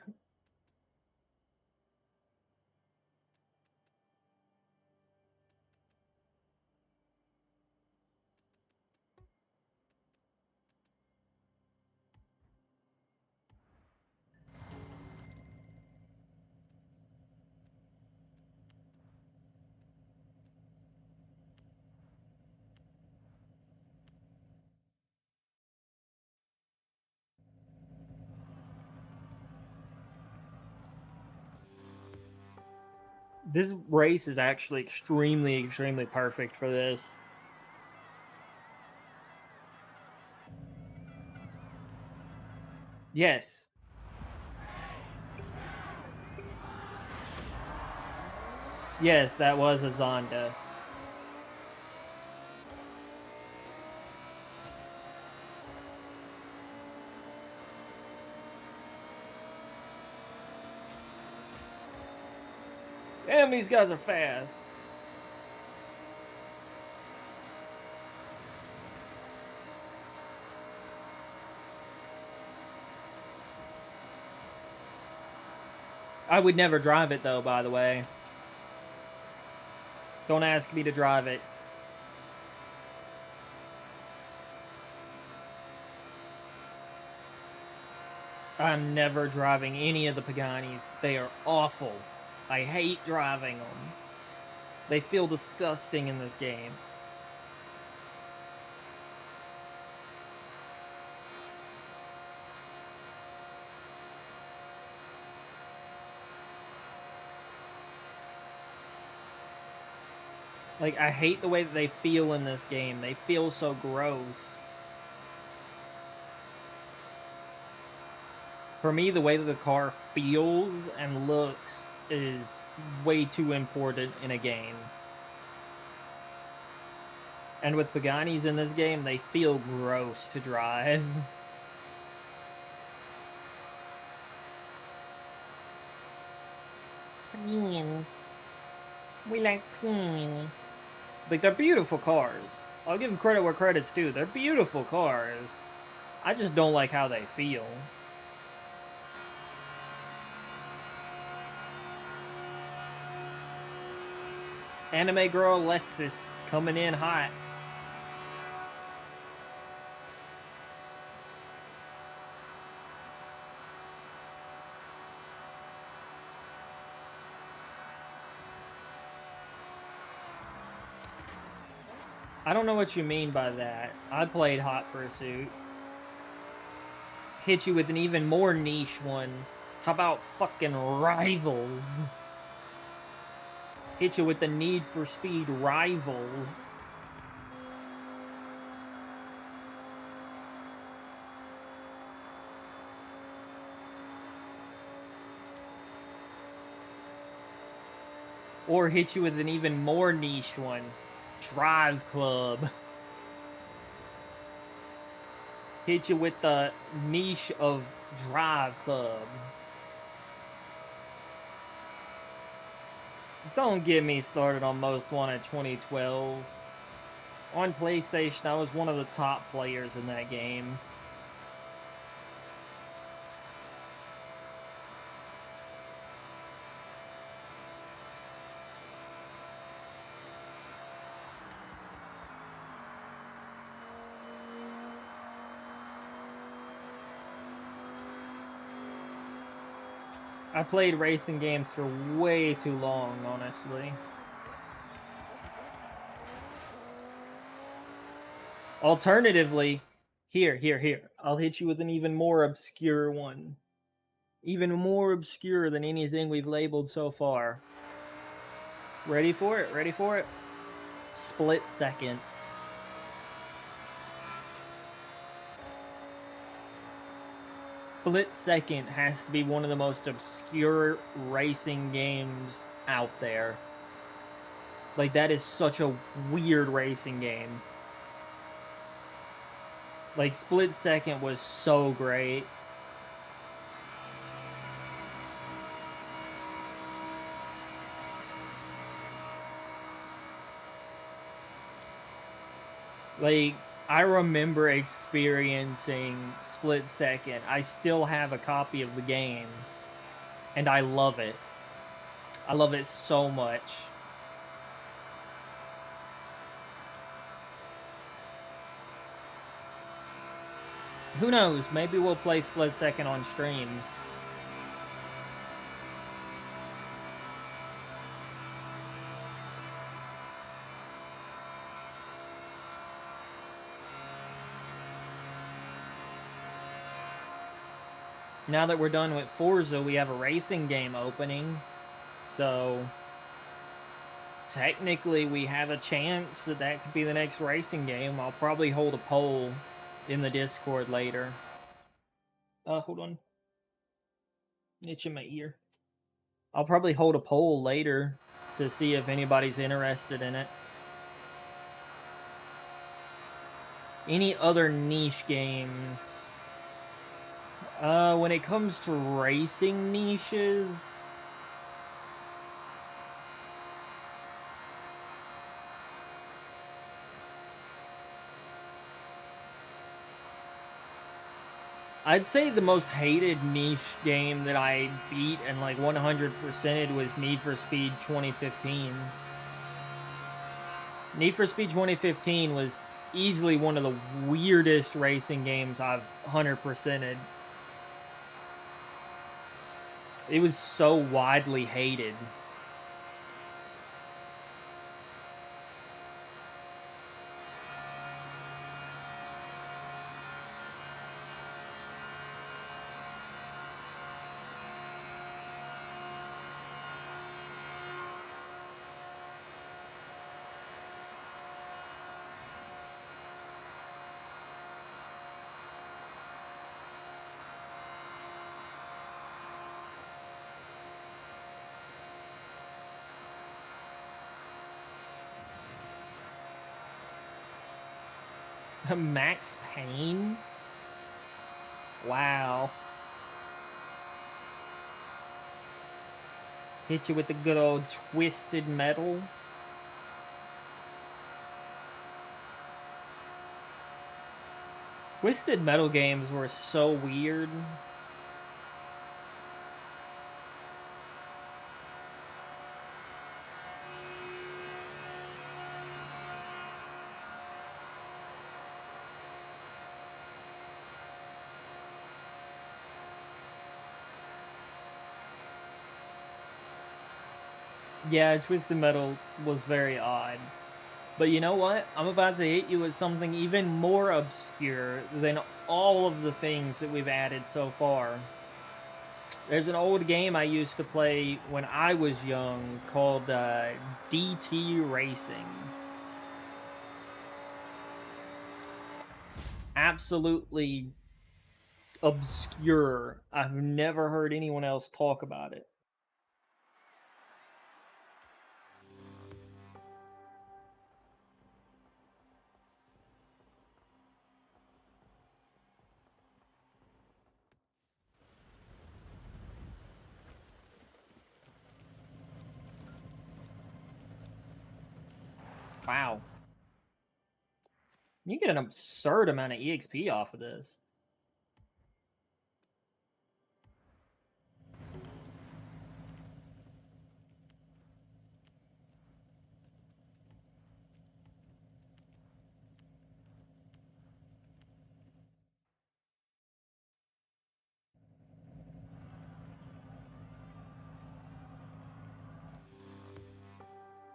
This race is actually extremely, extremely perfect for this. Yes. Yes, that was a Zonda. Damn, these guys are fast. I would never drive it, though, by the way. Don't ask me to drive it. I'm never driving any of the Paganis. They are awful. I hate driving them. They feel disgusting in this game. Like, I hate the way that they feel in this game. They feel so gross. For me, the way that the car feels and looks is way too important in a game. And with Paganis in this game, they feel gross to drive. We like Like, they're beautiful cars. I'll give them credit where credit's due. They're beautiful cars. I just don't like how they feel. Anime girl Lexus coming in hot. I don't know what you mean by that. I played Hot Pursuit. Hit you with an even more niche one. How about fucking Rivals? Hit you with the Need for Speed Rivals. Or hit you with an even more niche one. Drive Club. Hit you with the niche of Drive Club. Don't get me started on Most Wanted 2012. On PlayStation, I was one of the top players in that game. I played racing games for way too long, honestly. Alternatively, here. I'll hit you with an even more obscure one. Even more obscure than anything we've labeled so far. Ready for it? Ready for it? Split Second. Split Second has to be one of the most obscure racing games out there. Like, that is such a weird racing game. Like, Split Second was so great. Like, I remember experiencing Split Second. I still have a copy of the game, and I love it. I love it so much. Who knows? Maybe we'll play Split Second on stream. Now that we're done with Forza, we have a racing game opening. So, technically, we have a chance that that could be the next racing game. I'll probably hold a poll in the Discord later. Hold on. Itching my ear. I'll probably hold a poll later to see if anybody's interested in it. Any other niche games? When it comes to racing niches, I'd say the most hated niche game that I beat and like 100%ed was Need for Speed 2015. Need for Speed 2015 was easily one of the weirdest racing games I've 100%ed. It was so widely hated. Max Payne? Wow. Hit you with the good old Twisted Metal. Twisted Metal games were so weird. Yeah, Twisted Metal was very odd. But you know what? I'm about to hit you with something even more obscure than all of the things that we've added so far. There's an old game I used to play when I was young called DT Racing. Absolutely obscure. I've never heard anyone else talk about it. Wow. You get an absurd amount of EXP off of this.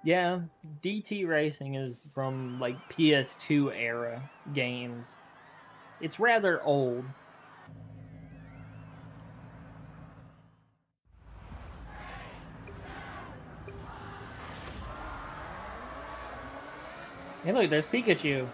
Yeah, DT Racing is from like PS2 era games. It's rather old. Hey, look, there's Pikachu.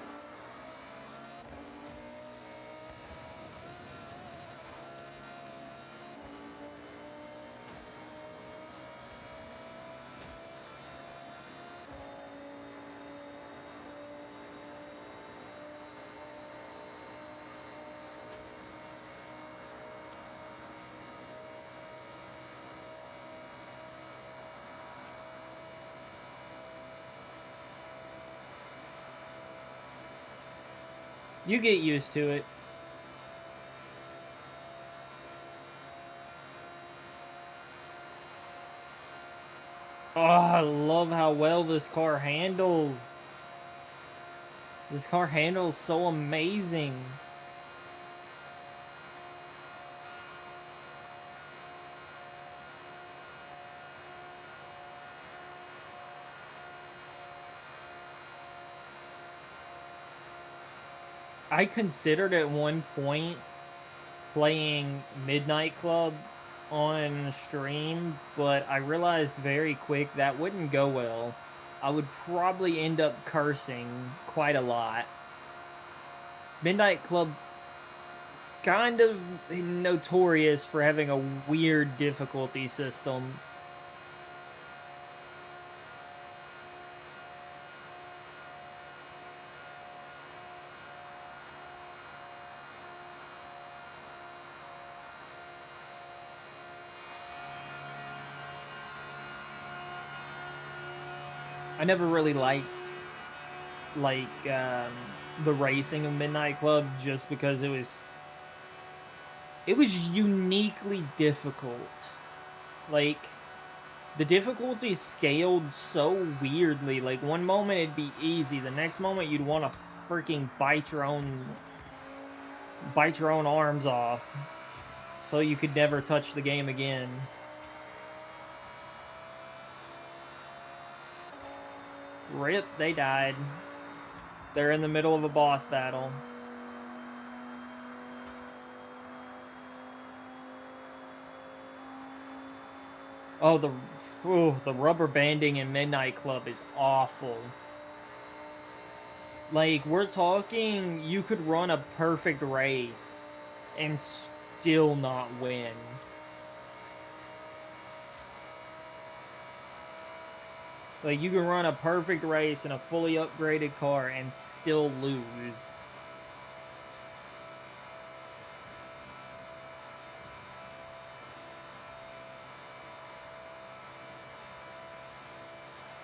You get used to it. Oh, I love how well this car handles. This car handles so amazing. I considered at one point playing Midnight Club on stream, but I realized very quick that wouldn't go well. I would probably end up cursing quite a lot. Midnight Club kind of notorious for having a weird difficulty system. I never really liked the racing of Midnight Club just because it was uniquely difficult. Like the difficulty scaled so weirdly. Like one moment it'd be easy, the next moment you'd want to freaking bite your own arms off so you could never touch the game again. Rip, they died. They're in the middle of a boss battle. Oh, the rubber banding in Midnight Club is awful. Like, we're talking, you could run a perfect race and still not win. Like, you can run a perfect race in a fully upgraded car and still lose.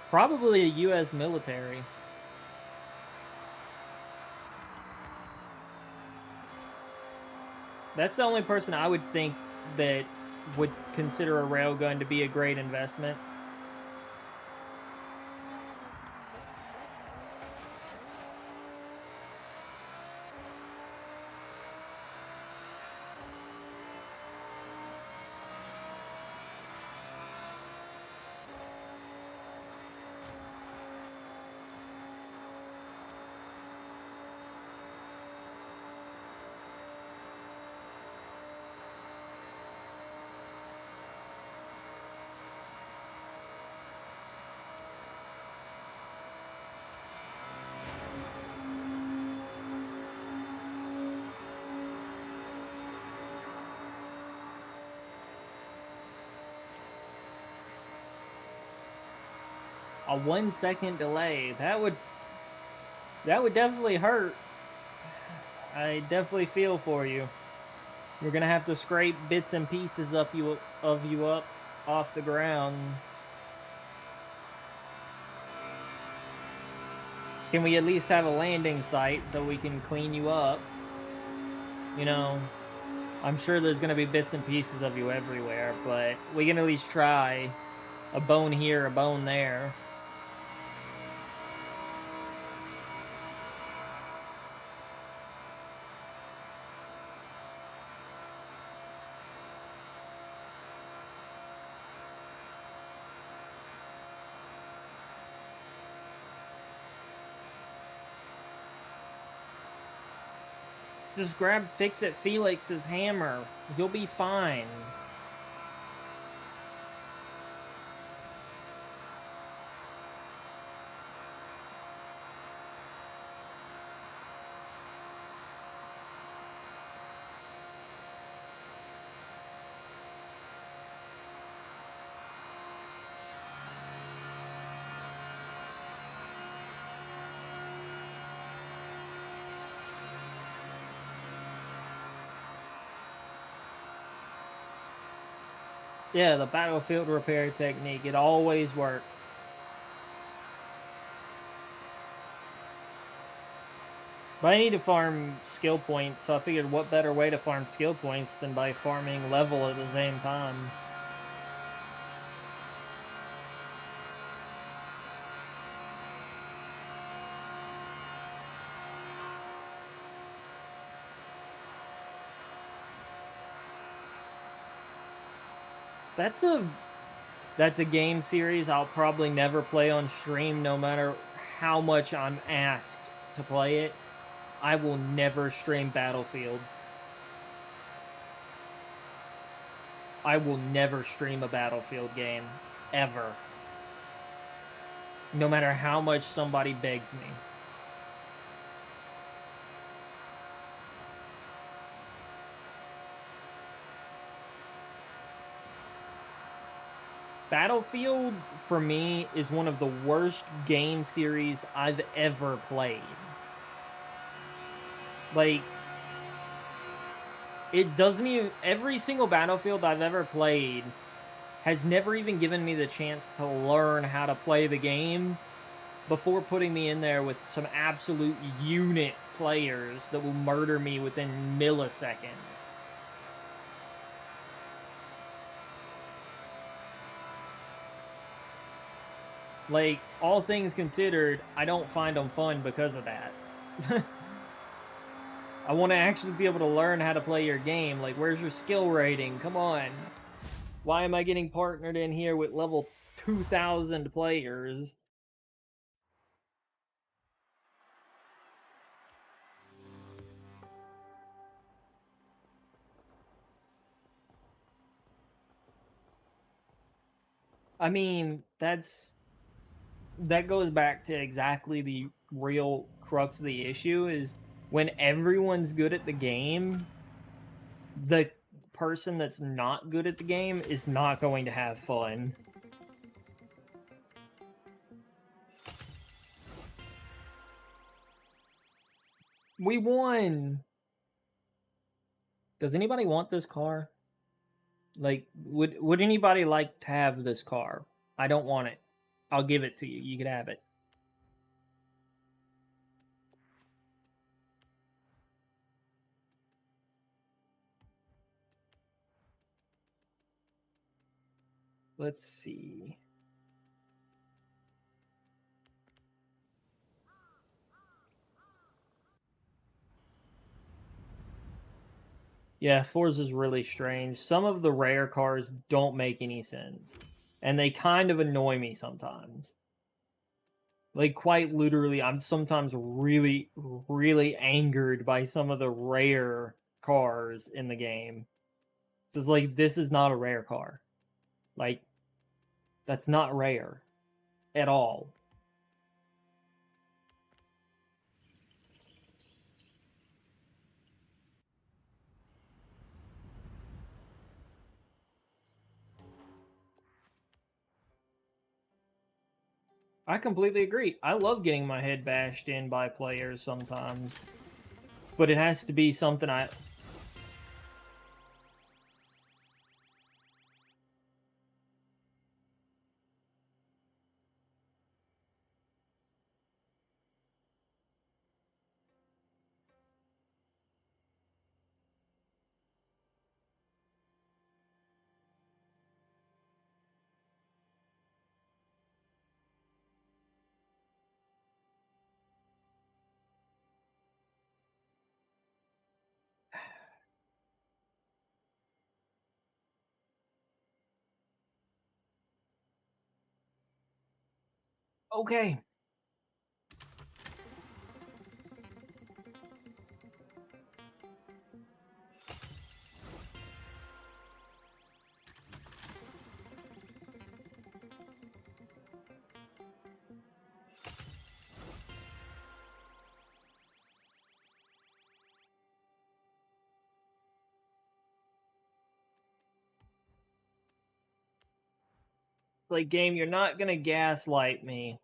Probably a US military. That's the only person I would think that would consider a railgun to be a great investment. A 1 second delay, that would definitely hurt. I definitely feel for you. You're gonna have to scrape bits and pieces of you up off the ground. Can we at least have a landing site so we can clean you up? You know, I'm sure there's gonna be bits and pieces of you everywhere, but we can at least try. A bone here, a bone there. Just grab Fix-It Felix's hammer. You'll be fine. Yeah, the battlefield repair technique. It always works. But I need to farm skill points, so I figured what better way to farm skill points than by farming level at the same time. That's a game series I'll probably never play on stream, no matter how much I'm asked to play it. I will never stream Battlefield. I will never stream a Battlefield game. Ever. No matter how much somebody begs me. Battlefield, for me, is one of the worst game series I've ever played. Like, it doesn't even... Every single Battlefield I've ever played has never even given me the chance to learn how to play the game before putting me in there with some absolute unit players that will murder me within milliseconds. Like, all things considered, I don't find them fun because of that. I want to actually be able to learn how to play your game. Like, where's your skill rating? Come on. Why am I getting partnered in here with level 2,000 players? I mean, that goes back to exactly the real crux of the issue is when everyone's good at the game, the person that's not good at the game is not going to have fun. We won! Does anybody want this car? Like, would anybody like to have this car? I don't want it. I'll give it to you. You can have it. Let's see. Yeah, Forza's really strange. Some of the rare cars don't make any sense. And they kind of annoy me sometimes. Like, quite literally, I'm sometimes really, really angered by some of the rare cars in the game. So it's like, this is not a rare car. Like, that's not rare at all. I completely agree. I love getting my head bashed in by players sometimes. But it has to be something I... Okay. Like, game, you're not gonna gaslight me.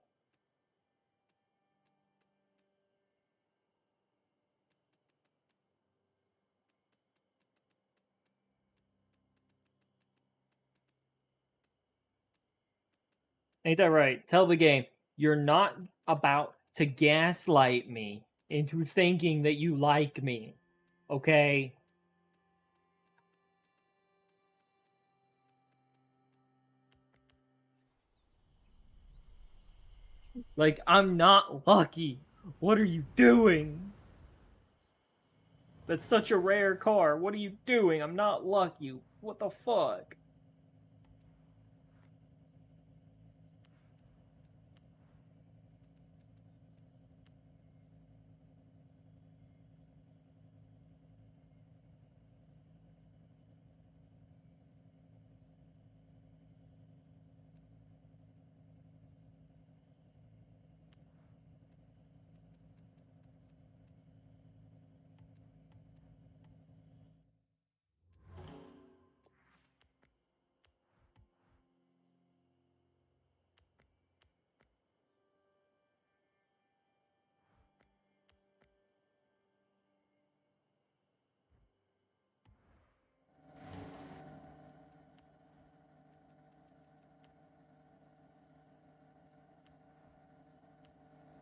Ain't that right? Tell the game, you're not about to gaslight me into thinking that you like me. Okay? Like, I'm not lucky. What are you doing? That's such a rare car. What are you doing? I'm not lucky. What the fuck?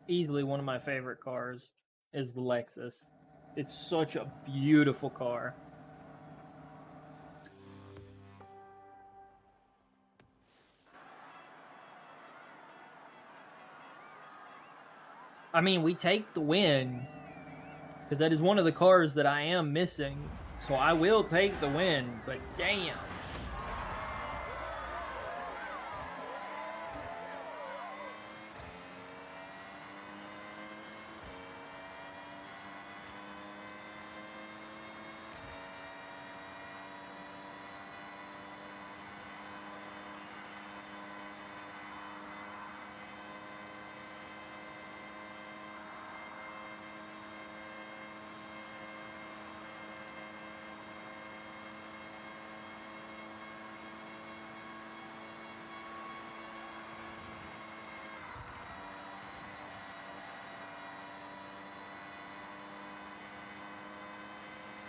Easily one of my favorite cars is the Lexus. It's such a beautiful car. I mean, we take the win because that is one of the cars that I am missing. So I will take the win, but damn.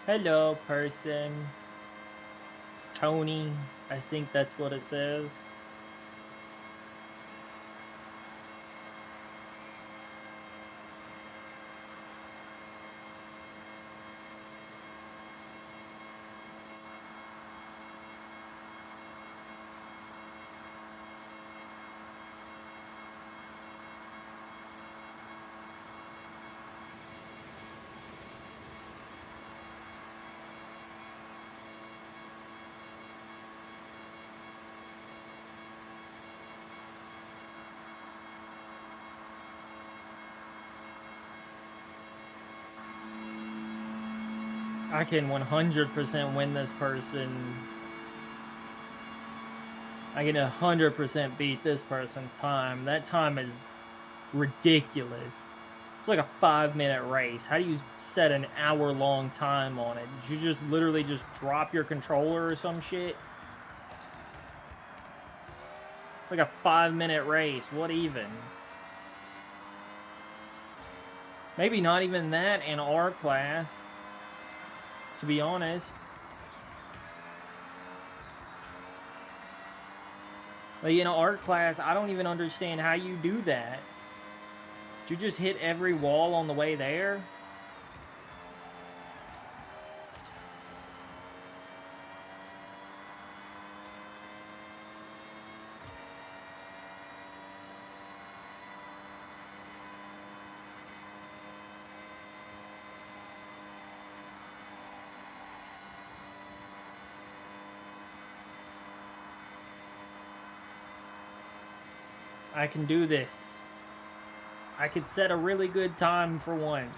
Hello, person. Tony, I think that's what it says. I can 100% win this person's. I can 100% beat this person's time. That time is ridiculous. It's like a 5-minute race. How do you set an hour-long time on it? Did you just literally just drop your controller or some shit? Like a 5-minute race. What even? Maybe not even that in our class, to be honest. Like in art class, I don't even understand how you do that. Did you just hit every wall on the way there? I can do this. I could set a really good time for once.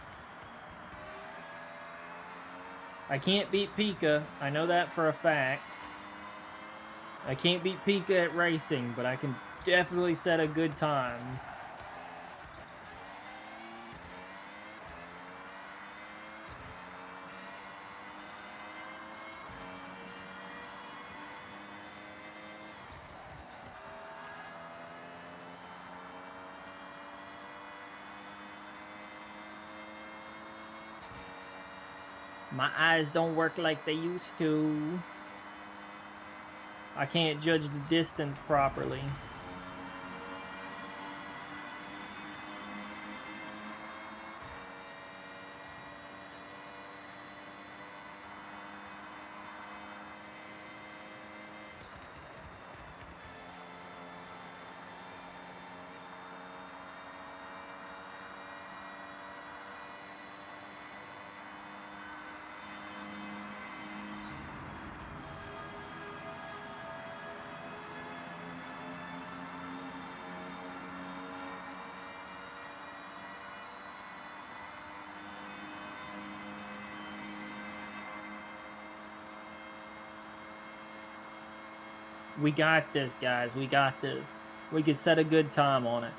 I can't beat Pika. I know that for a fact. I can't beat Pika at racing, but I can definitely set a good time. My eyes don't work like they used to. I can't judge the distance properly. We got this, guys. We got this. We could set a good time on it.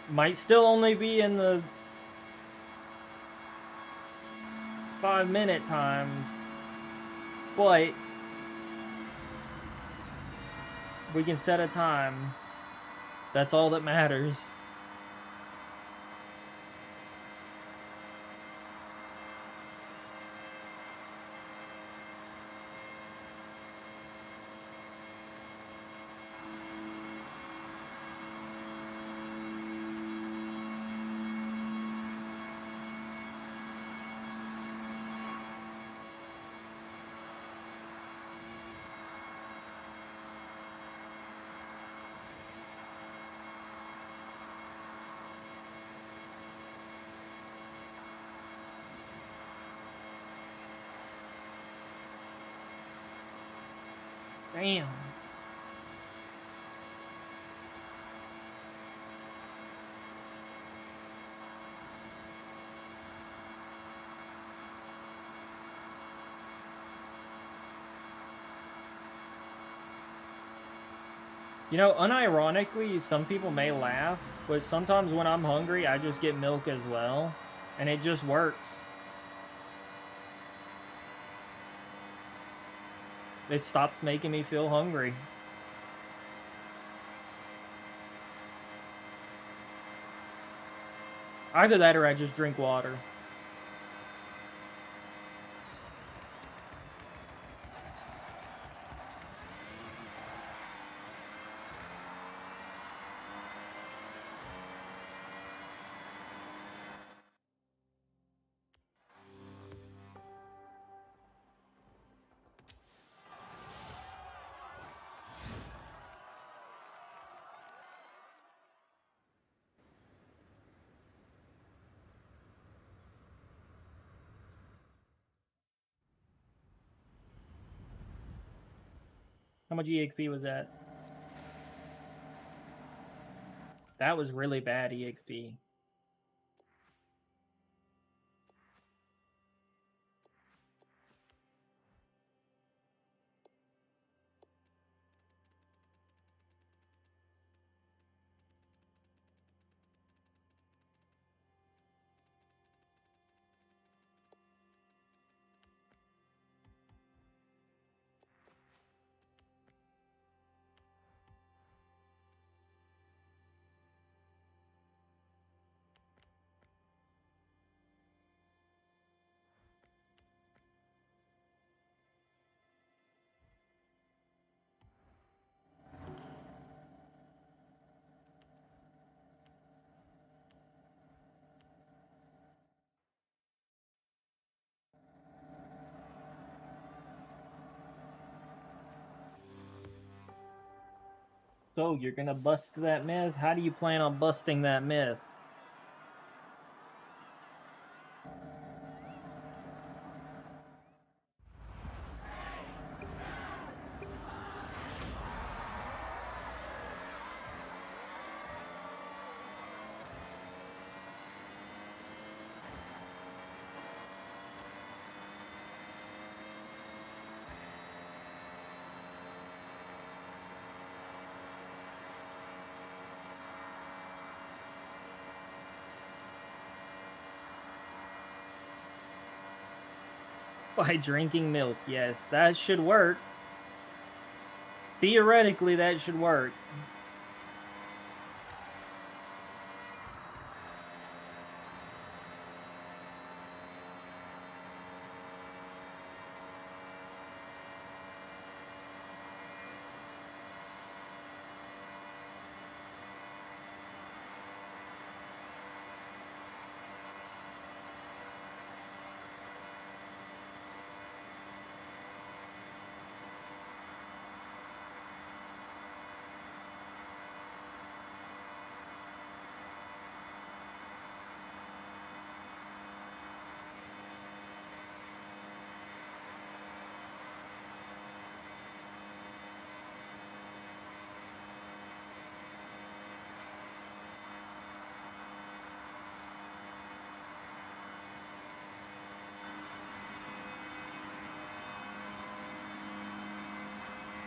Might still only be in the 5-minute times, but we can set a time. That's all that matters. Damn. You know, unironically, some people may laugh, but sometimes when I'm hungry, I just get milk as well, and it just works. It stops making me feel hungry. Either that or I just drink water. How much EXP was that? That was really bad EXP. So, you're gonna bust that myth? How do you plan on busting that myth? By drinking milk, yes, that should work. Theoretically, that should work.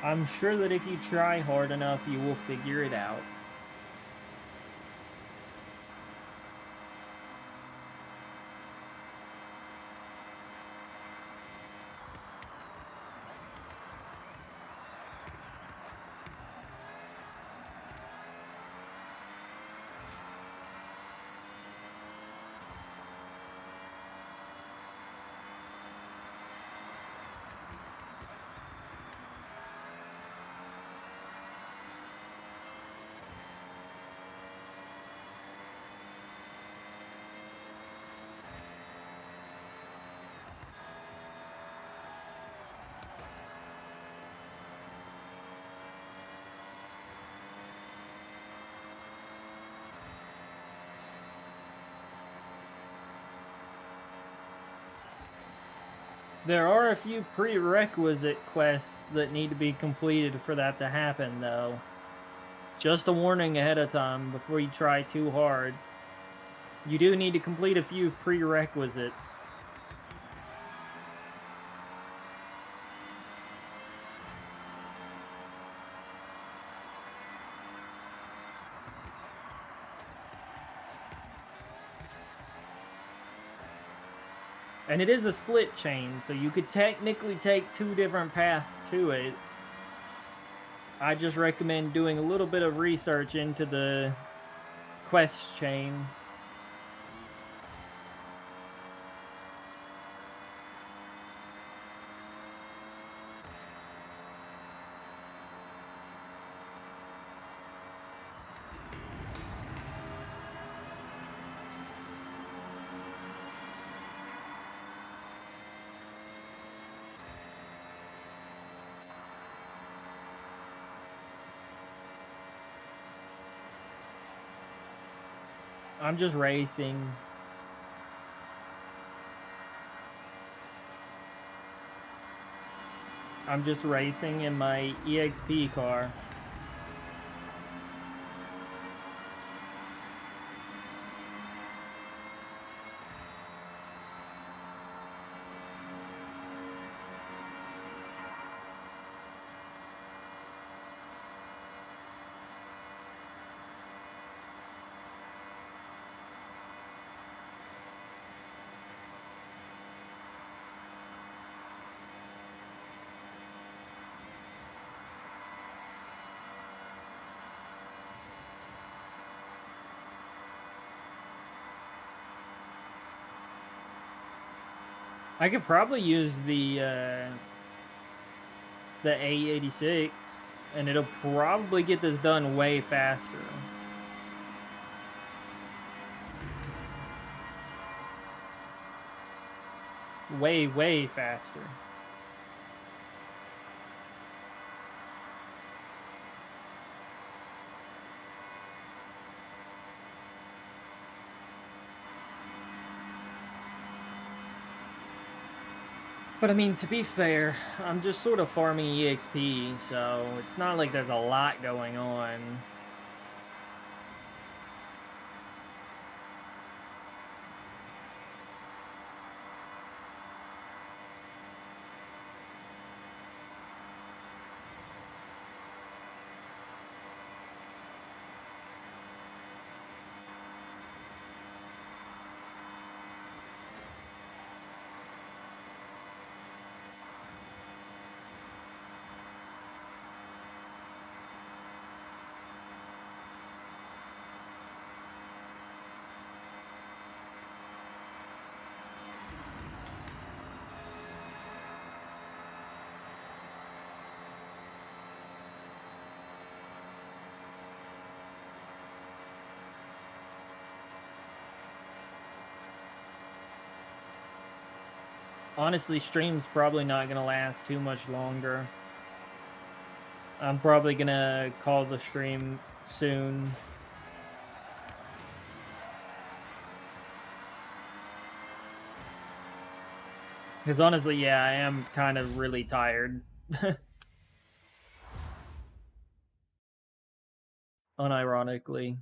I'm sure that if you try hard enough, you will figure it out. There are a few prerequisite quests that need to be completed for that to happen, though. Just a warning ahead of time before you try too hard. You do need to complete a few prerequisites. And it is a split chain, so you could technically take two different paths to it. I just recommend doing a little bit of research into the quest chain. I'm just racing. I'm just racing in my EXP car. I could probably use the A86, and it'll probably get this done way faster. Way faster. But I mean, to be fair, I'm just sort of farming EXP, so it's not like there's a lot going on. Honestly, stream's probably not gonna last too much longer. I'm probably gonna call the stream soon. Because honestly, yeah, I am kind of really tired. Unironically.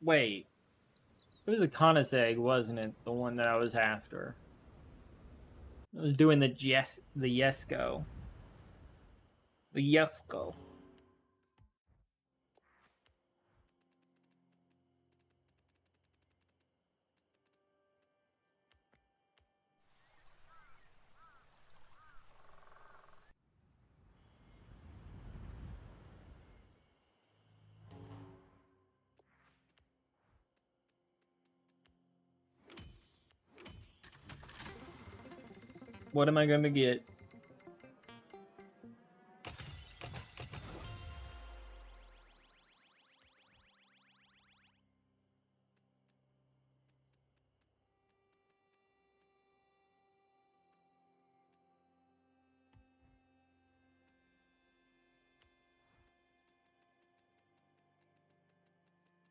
Wait, it was a Koenigsegg, wasn't it? The one that I was after. I was doing the Jesko. The Jesko. What am I gonna get?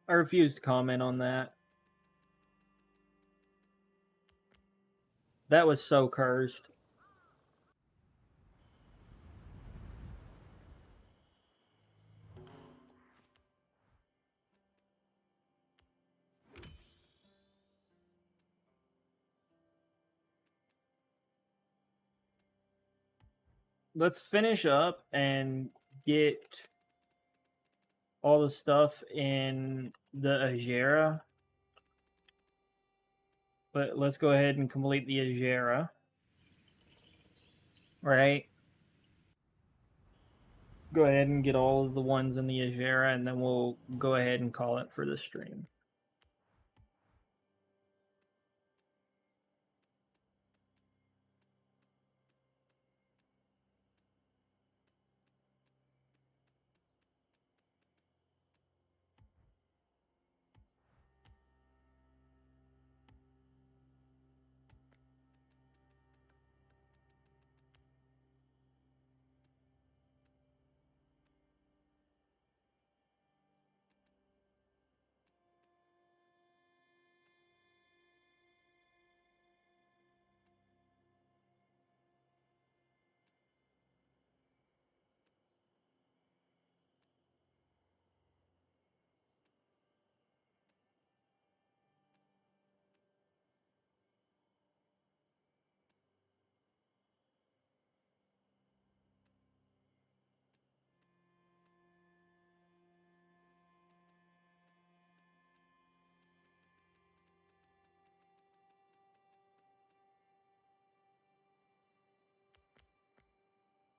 I refuse to comment on that. That was so cursed. Let's finish up and get all the stuff in the Ajera. But let's go ahead and complete the Ajera. Right? Go ahead and get all of the ones in the Ajera, and then we'll go ahead and call it for the stream.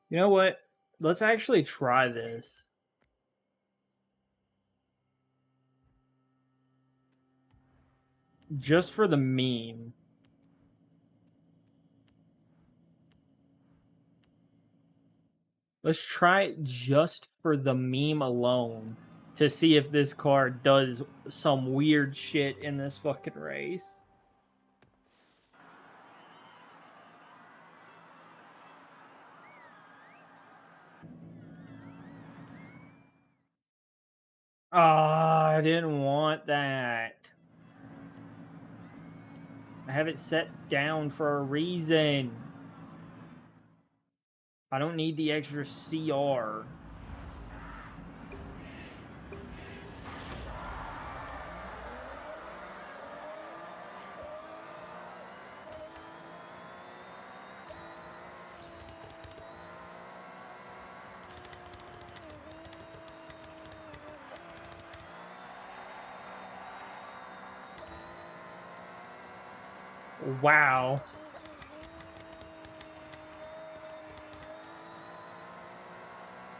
You know what? Let's actually try this. Just for the meme. Let's try it just for the meme alone to see if this car does some weird shit in this fucking race. Ah, I didn't want that. I have it set down for a reason. I don't need the extra CR. Wow.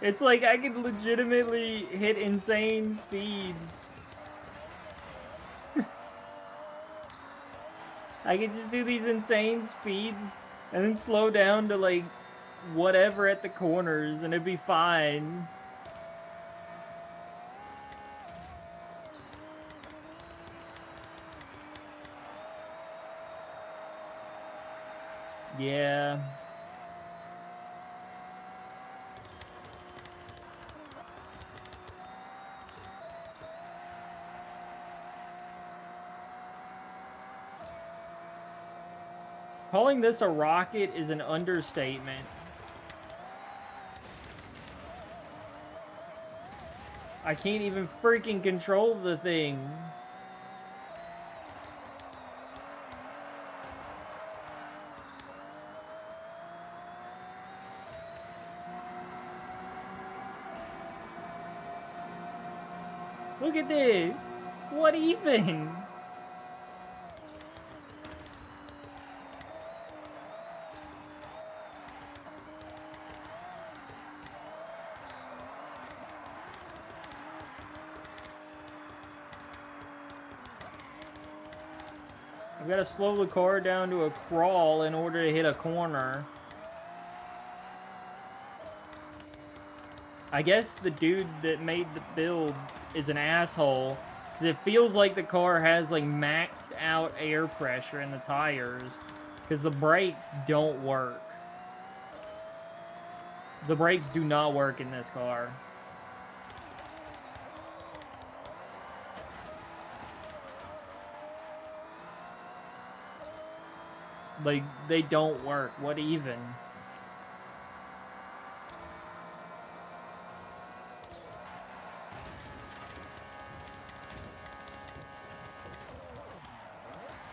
It's like I could legitimately hit insane speeds. I could just do these insane speeds and then slow down to like whatever at the corners and it'd be fine. Yeah. Calling this a rocket is an understatement. I can't even freaking control the thing. Look at this. What even? I've got to slow the car down to a crawl in order to hit a corner. I guess the dude that made the build is an asshole, because it feels like the car has like maxed out air pressure in the tires, because the brakes don't work. The brakes do not work in this car. Like, they don't work. What even?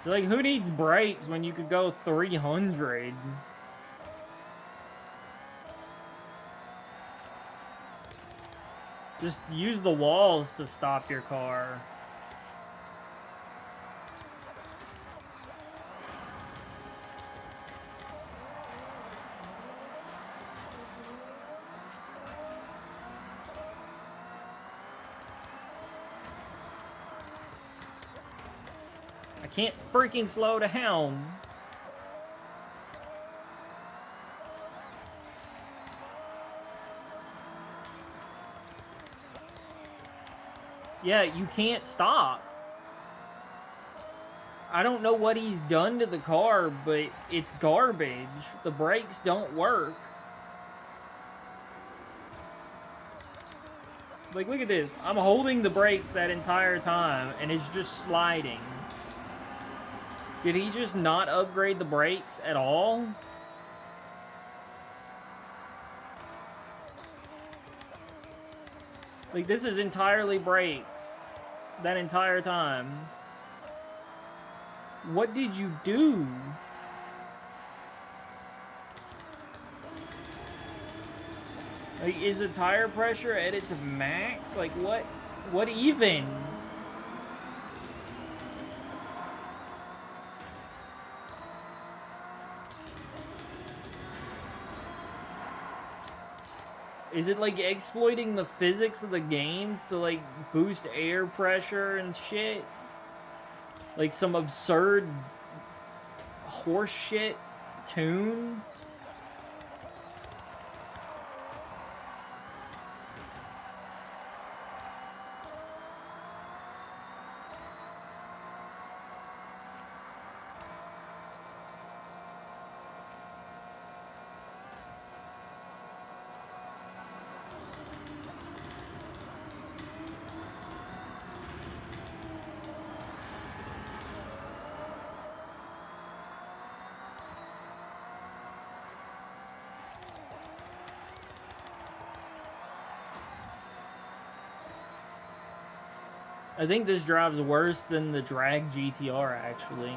Like, who needs brakes when you could go 300? Just use the walls to stop your car. I can't freaking slow down. Yeah, you can't stop. I don't know what he's done to the car, but it's garbage. The brakes don't work. Like, look at this. I'm holding the brakes that entire time, and it's just sliding. Did he just not upgrade the brakes at all? Like, this is entirely brakes. That entire time. What did you do? Like, is the tire pressure at its max? Like, what even? Is it like exploiting the physics of the game to like boost air pressure and shit? Like some absurd horseshit tune? I think this drives worse than the drag GTR, actually.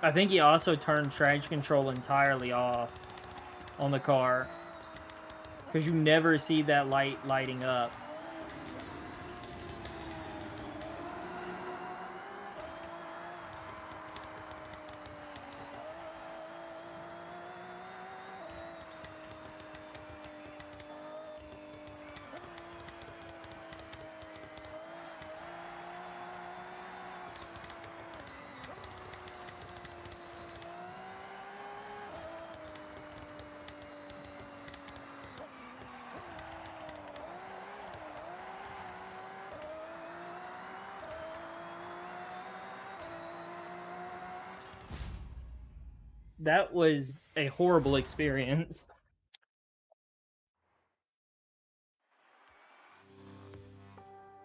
I think he also turned traction control entirely off on the car, because you never see that light lighting up. That was a horrible experience.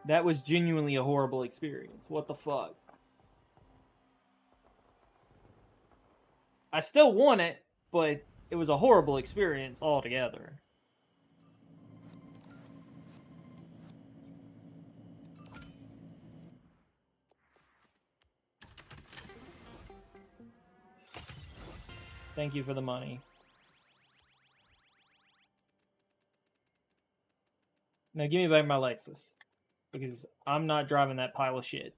That was genuinely a horrible experience. What the fuck? I still won it, but it was a horrible experience altogether. Thank you for the money. Now give me back my Lexus, because I'm not driving that pile of shit.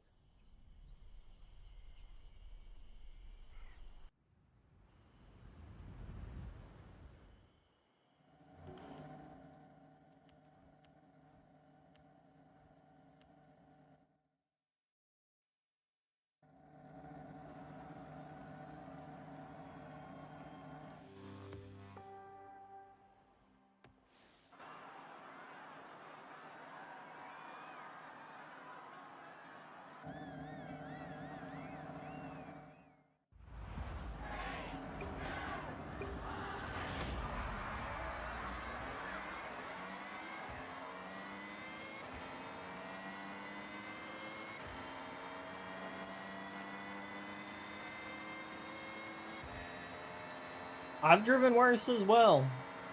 I've driven worse as well,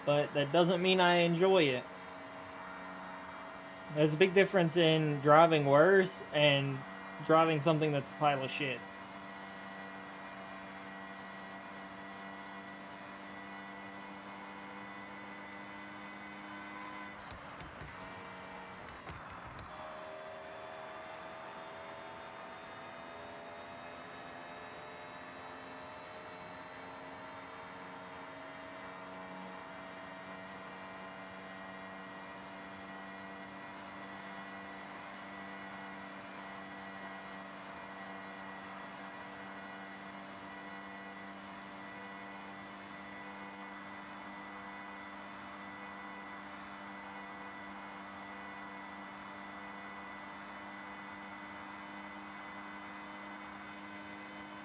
but that doesn't mean I enjoy it. There's a big difference in driving worse and driving something that's a pile of shit.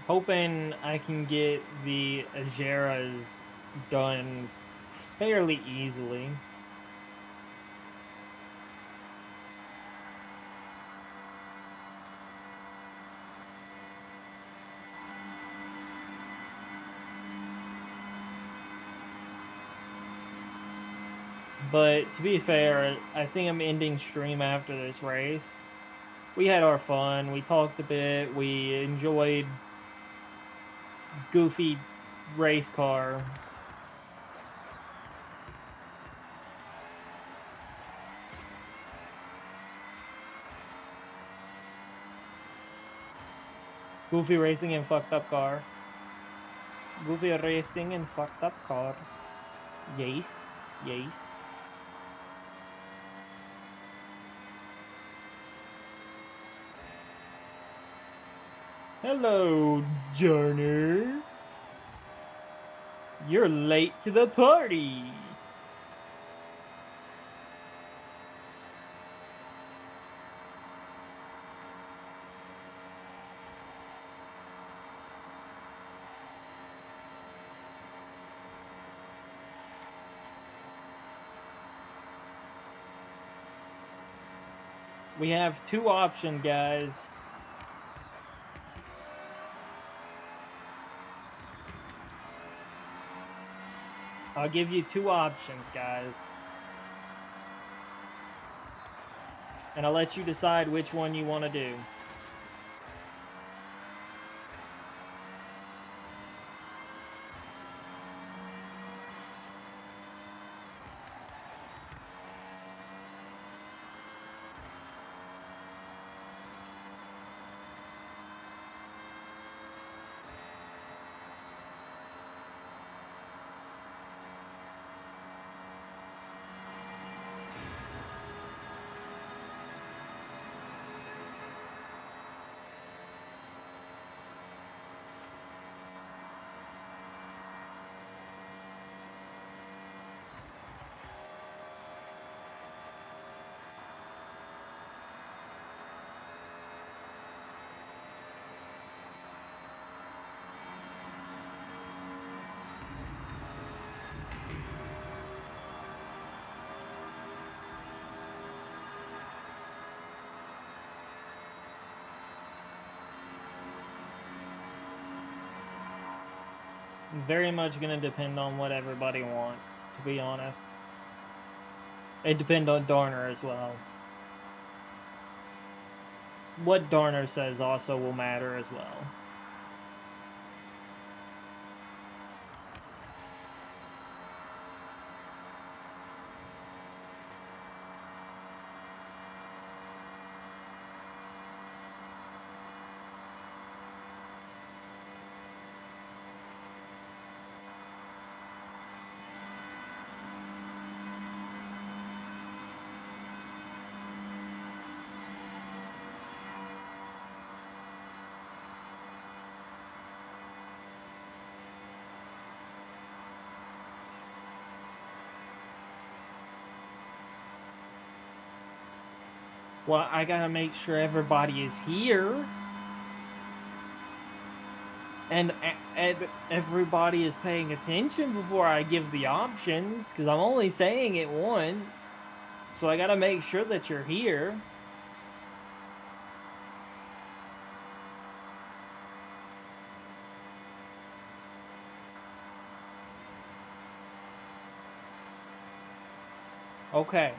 Hoping I can get the Ajeras done fairly easily. But to be fair, I think I'm ending stream after this race. We had our fun, we talked a bit, we enjoyed goofy race car. Goofy racing and fucked up car. Goofy racing and fucked up car. Yes, yes. Hello, Journey. You're late to the party. We have two options, guys. I'll give you two options, guys. And I'll let you decide which one you want to do. Very much going to depend on what everybody wants, to be honest. It depends on Darner as well. What Darner says also will matter as well. Well, I gotta make sure everybody is here. And everybody is paying attention before I give the options, because I'm only saying it once. So I gotta make sure that you're here. Okay.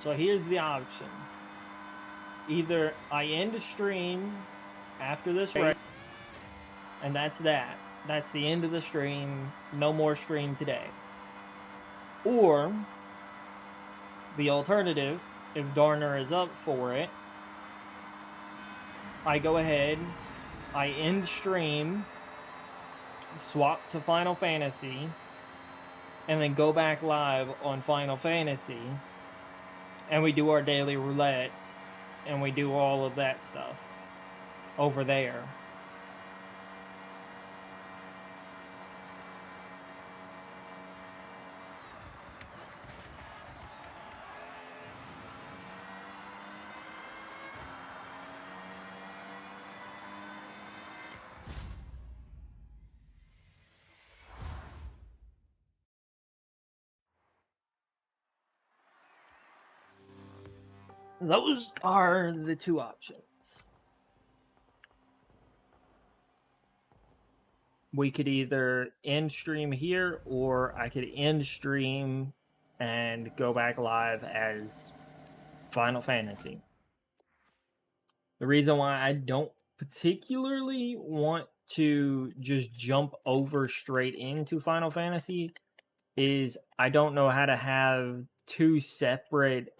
So here's the options. Either I end the stream after this race, and that's that. That's the end of the stream. No more stream today. Or the alternative, if Darner is up for it, I go ahead, I end stream, swap to Final Fantasy, and then go back live on Final Fantasy, and we do our daily roulettes, and we do all of that stuff over there. Those are the two options. We could either end stream here, or I could end stream and go back live as Final Fantasy. The reason why I don't particularly want to just jump over straight into Final Fantasy is I don't know how to have two separate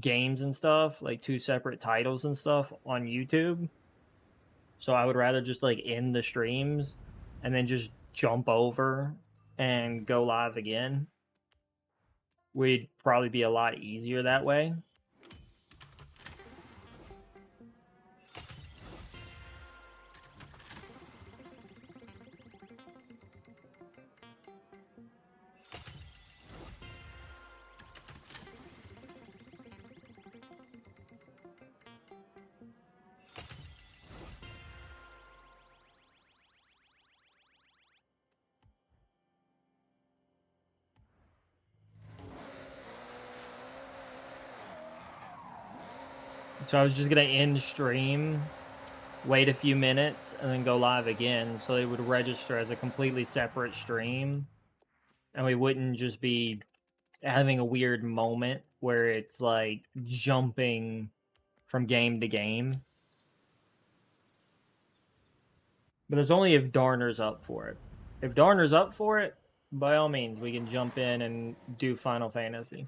games and stuff, like two separate titles and stuff on YouTube. So I would rather just like end the streams and then just jump over and go live again. Would probably be a lot easier that way. So I was just gonna end stream, wait a few minutes, and then go live again, so it would register as a completely separate stream, and we wouldn't just be having a weird moment where it's like jumping from game to game. But it's only if Darner's up for it. If Darner's up for it, by all means, we can jump in and do Final Fantasy.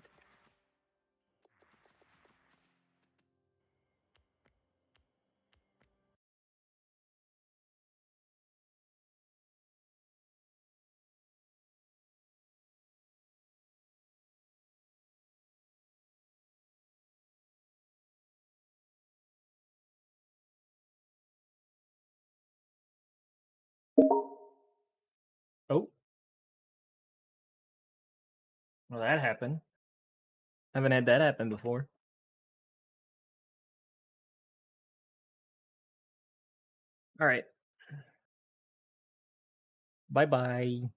Oh, well, that happened. Haven't had that happen before. All right. Bye bye.